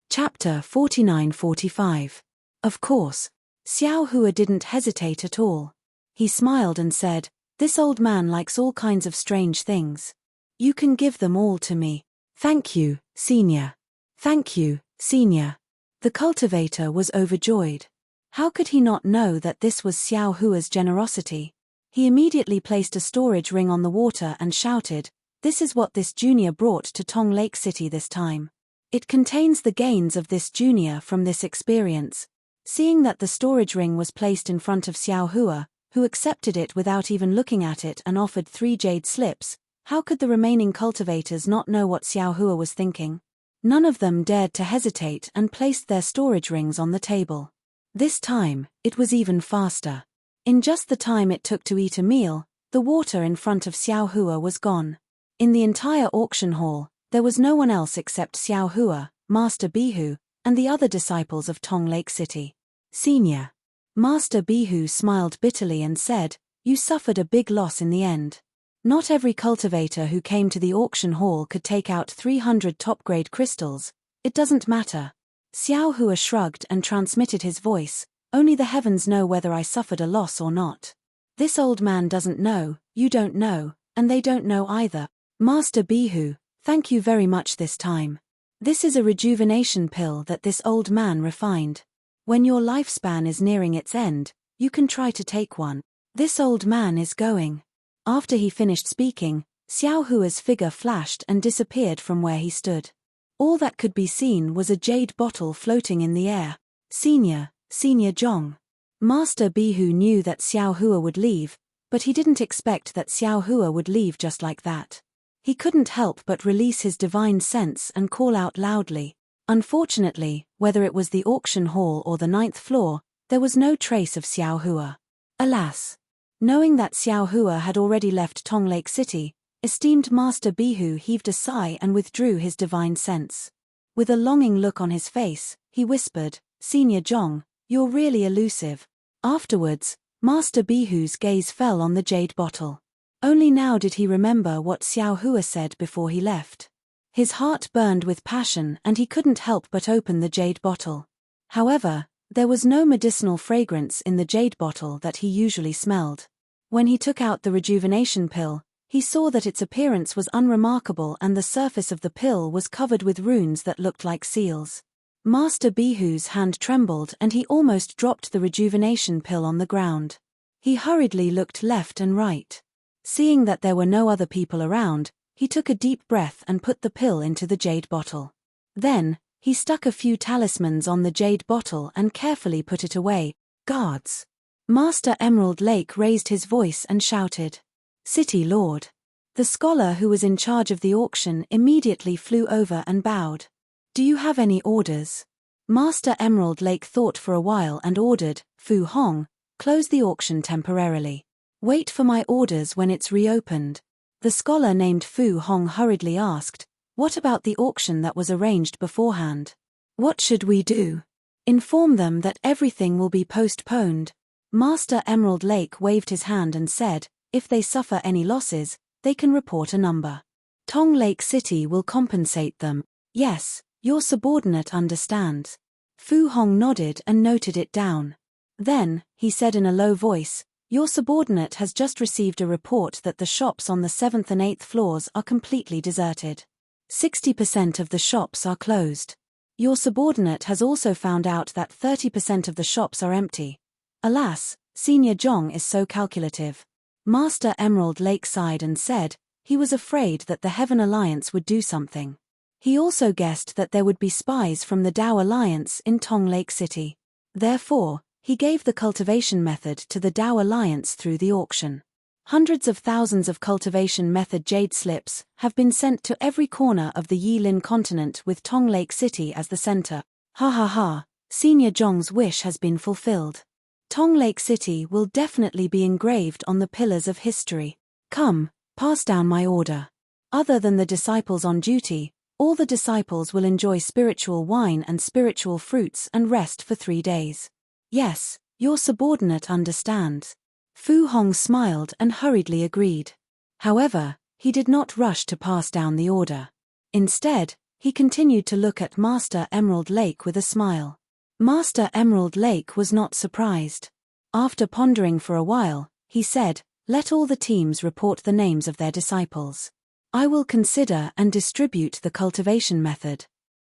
Chapter 49-45. Of course, Xiao Hua didn't hesitate at all. He smiled and said, "This old man likes all kinds of strange things. You can give them all to me." "Thank you, Senior. Thank you, Senior." The cultivator was overjoyed. How could he not know that this was Xiao Hua's generosity? He immediately placed a storage ring on the water and shouted, "This is what this junior brought to Tong Lake City this time. It contains the gains of this junior from this experience." Seeing that the storage ring was placed in front of Xiao Hua, who accepted it without even looking at it and offered 3 jade slips, how could the remaining cultivators not know what Xiao Hua was thinking? None of them dared to hesitate and placed their storage rings on the table. This time, it was even faster. In just the time it took to eat a meal, the water in front of Xiao Hua was gone. In the entire auction hall, there was no one else except Xiao Hua, Master Bihu, and the other disciples of Tong Lake City. "Senior." Master Bihu smiled bitterly and said, "You suffered a big loss in the end. Not every cultivator who came to the auction hall could take out 300 top-grade crystals. It doesn't matter." Xiao Hua shrugged and transmitted his voice, "Only the heavens know whether I suffered a loss or not. This old man doesn't know, you don't know, and they don't know either." "Master Bihu, thank you very much this time. This is a rejuvenation pill that this old man refined. When your lifespan is nearing its end, you can try to take one. This old man is going." After he finished speaking, Xiao Hua's figure flashed and disappeared from where he stood. All that could be seen was a jade bottle floating in the air. "Senior Zhong." Master Bihu knew that Xiao Hua would leave, but he didn't expect that Xiao Hua would leave just like that. He couldn't help but release his divine sense and call out loudly. Unfortunately, whether it was the auction hall or the 9th floor, there was no trace of Xiao Hua. Alas! Knowing that Xiao Hua had already left Tong Lake City, esteemed Master Bihu heaved a sigh and withdrew his divine sense. With a longing look on his face, he whispered, "Senior Zhong, you're really elusive." Afterwards, Master Bihu's gaze fell on the jade bottle. Only now did he remember what Xiao Hua said before he left. His heart burned with passion and he couldn't help but open the jade bottle. However, there was no medicinal fragrance in the jade bottle that he usually smelled. When he took out the rejuvenation pill, he saw that its appearance was unremarkable and the surface of the pill was covered with runes that looked like seals. Master Bihu's hand trembled and he almost dropped the rejuvenation pill on the ground. He hurriedly looked left and right. Seeing that there were no other people around, he took a deep breath and put the pill into the jade bottle. Then, he stuck a few talismans on the jade bottle and carefully put it away. "Guards!" Master Emerald Lake raised his voice and shouted, "City Lord." The scholar who was in charge of the auction immediately flew over and bowed. "Do you have any orders?" Master Emerald Lake thought for a while and ordered, "Fu Hong, close the auction temporarily. Wait for my orders when it's reopened." The scholar named Fu Hong hurriedly asked, "What about the auction that was arranged beforehand? What should we do?" "Inform them that everything will be postponed." Master Emerald Lake waved his hand and said, "If they suffer any losses, they can report a number. Tong Lake City will compensate them." "Yes, your subordinate understands." Fu Hong nodded and noted it down. Then, he said in a low voice, "Your subordinate has just received a report that the shops on the 7th and 8th floors are completely deserted. 60% of the shops are closed. Your subordinate has also found out that 30% of the shops are empty. Alas, Senior Zhong is so calculative." Master Emerald Lake sighed and said, he was afraid that the Heaven Alliance would do something. He also guessed that there would be spies from the Dao Alliance in Tong Lake City. Therefore, he gave the cultivation method to the Dao Alliance through the auction. Hundreds of thousands of cultivation method jade slips have been sent to every corner of the Yilin continent with Tong Lake City as the center. Ha ha ha, Senior Zhong's wish has been fulfilled. Tong Lake City will definitely be engraved on the pillars of history. Come, pass down my order. Other than the disciples on duty, all the disciples will enjoy spiritual wine and spiritual fruits and rest for 3 days. Yes, your subordinate understands. Fu Hong smiled and hurriedly agreed. However, he did not rush to pass down the order. Instead, he continued to look at Master Emerald Lake with a smile. Master Emerald Lake was not surprised. After pondering for a while, he said, let all the teams report the names of their disciples. I will consider and distribute the cultivation method.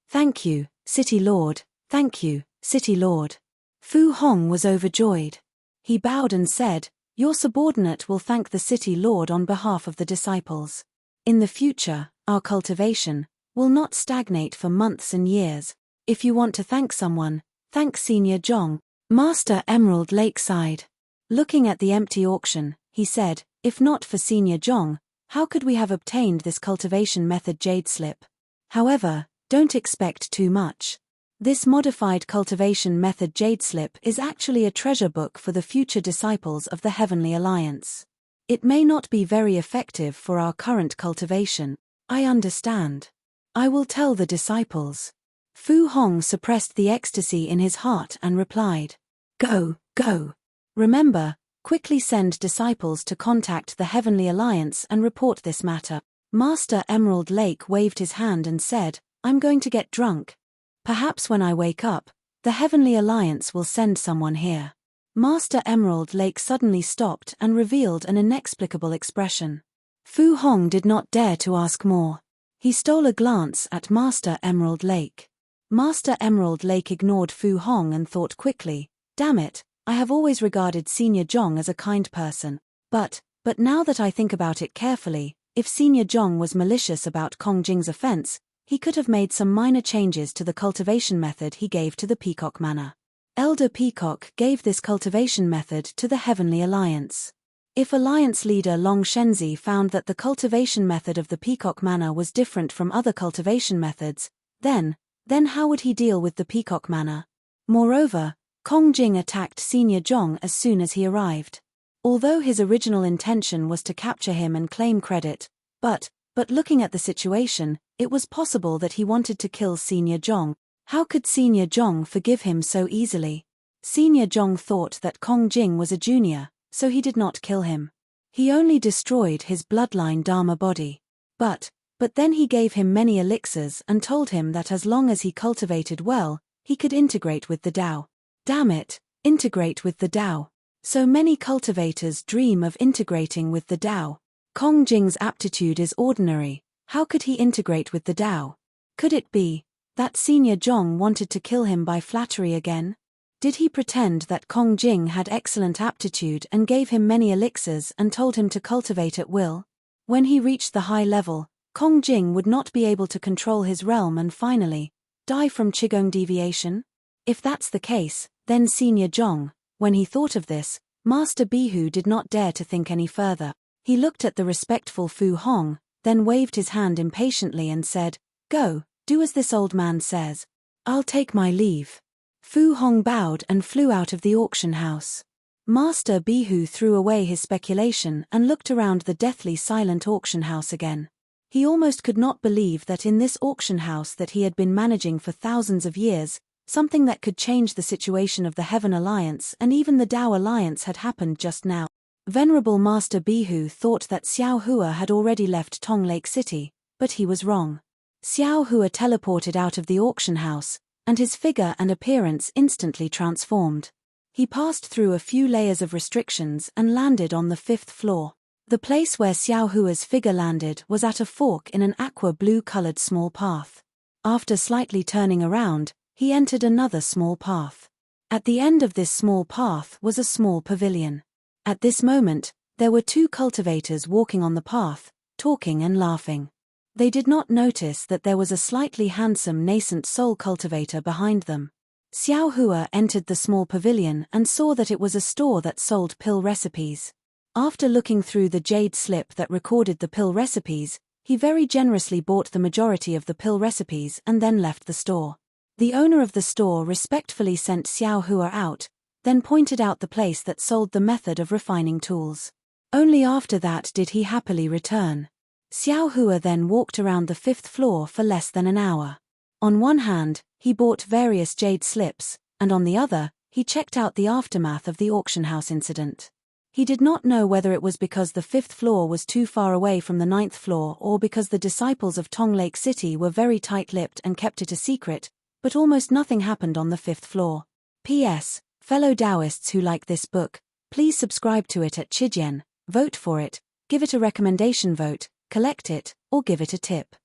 Thank you, City Lord, thank you, City Lord. Fu Hong was overjoyed. He bowed and said, your subordinate will thank the City Lord on behalf of the disciples. In the future, our cultivation will not stagnate for months and years. If you want to thank someone, thank Senior Zhong. Master Emerald Lake sighed. Looking at the empty auction, he said, if not for Senior Zhong, how could we have obtained this cultivation method jade slip? However, don't expect too much. This modified cultivation method jade slip is actually a treasure book for the future disciples of the Heavenly Alliance. It may not be very effective for our current cultivation. I understand. I will tell the disciples. Fu Hong suppressed the ecstasy in his heart and replied, go, go. Remember, quickly send disciples to contact the Heavenly Alliance and report this matter. Master Emerald Lake waved his hand and said, I'm going to get drunk. Perhaps when I wake up, the Heavenly Alliance will send someone here. Master Emerald Lake suddenly stopped and revealed an inexplicable expression. Fu Hong did not dare to ask more. He stole a glance at Master Emerald Lake. Master Emerald Lake ignored Fu Hong and thought quickly, damn it, I have always regarded Senior Zhong as a kind person. But now that I think about it carefully, if Senior Zhong was malicious about Kong Jing's offense, he could have made some minor changes to the cultivation method he gave to the Peacock Manor. Elder Peacock gave this cultivation method to the Heavenly Alliance. If Alliance leader Long Shenzi found that the cultivation method of the Peacock Manor was different from other cultivation methods, then how would he deal with the Peacock Manor? Moreover, Kong Jing attacked Senior Zhong as soon as he arrived. Although his original intention was to capture him and claim credit, but looking at the situation, it was possible that he wanted to kill Senior Zhong. How could Senior Zhong forgive him so easily? Senior Zhong thought that Kong Jing was a junior, so he did not kill him. He only destroyed his bloodline Dharma body. But then he gave him many elixirs and told him that as long as he cultivated well, he could integrate with the Tao. Damn it, integrate with the Tao. So many cultivators dream of integrating with the Tao. Kong Jing's aptitude is ordinary. How could he integrate with the Tao? Could it be that Senior Zhong wanted to kill him by flattery again? Did he pretend that Kong Jing had excellent aptitude and gave him many elixirs and told him to cultivate at will? When he reached the high level, Kong Jing would not be able to control his realm and finally die from Qigong deviation? If that's the case, then Senior Zhong, when he thought of this, Master Bihu did not dare to think any further. He looked at the respectful Fu Hong, then waved his hand impatiently and said, go, do as this old man says. I'll take my leave. Fu Hong bowed and flew out of the auction house. Master Bihu threw away his speculation and looked around the deathly silent auction house again. He almost could not believe that in this auction house that he had been managing for thousands of years, something that could change the situation of the Heaven Alliance and even the Tao Alliance had happened just now. Venerable Master Bihu thought that Xiao Hua had already left Tong Lake City, but he was wrong. Xiao Hua teleported out of the auction house, and his figure and appearance instantly transformed. He passed through a few layers of restrictions and landed on the 5th floor. The place where Xiao Hua's figure landed was at a fork in an aqua-blue-colored small path. After slightly turning around, he entered another small path. At the end of this small path was a small pavilion. At this moment, there were 2 cultivators walking on the path, talking and laughing. They did not notice that there was a slightly handsome nascent soul cultivator behind them. Xiao Hua entered the small pavilion and saw that it was a store that sold pill recipes. After looking through the jade slip that recorded the pill recipes, he very generously bought the majority of the pill recipes and then left the store. The owner of the store respectfully sent Xiao Hua out, then pointed out the place that sold the method of refining tools. Only after that did he happily return. Xiao Hua then walked around the 5th floor for less than an hour. On one hand, he bought various jade slips, and on the other, he checked out the aftermath of the auction house incident. He did not know whether it was because the 5th floor was too far away from the 9th floor or because the disciples of Tong Lake City were very tight-lipped and kept it a secret, but almost nothing happened on the 5th floor. P.S. Fellow Taoists who like this book, Please subscribe to it at Chijen, vote for it, give it a recommendation vote, collect it, or give it a tip.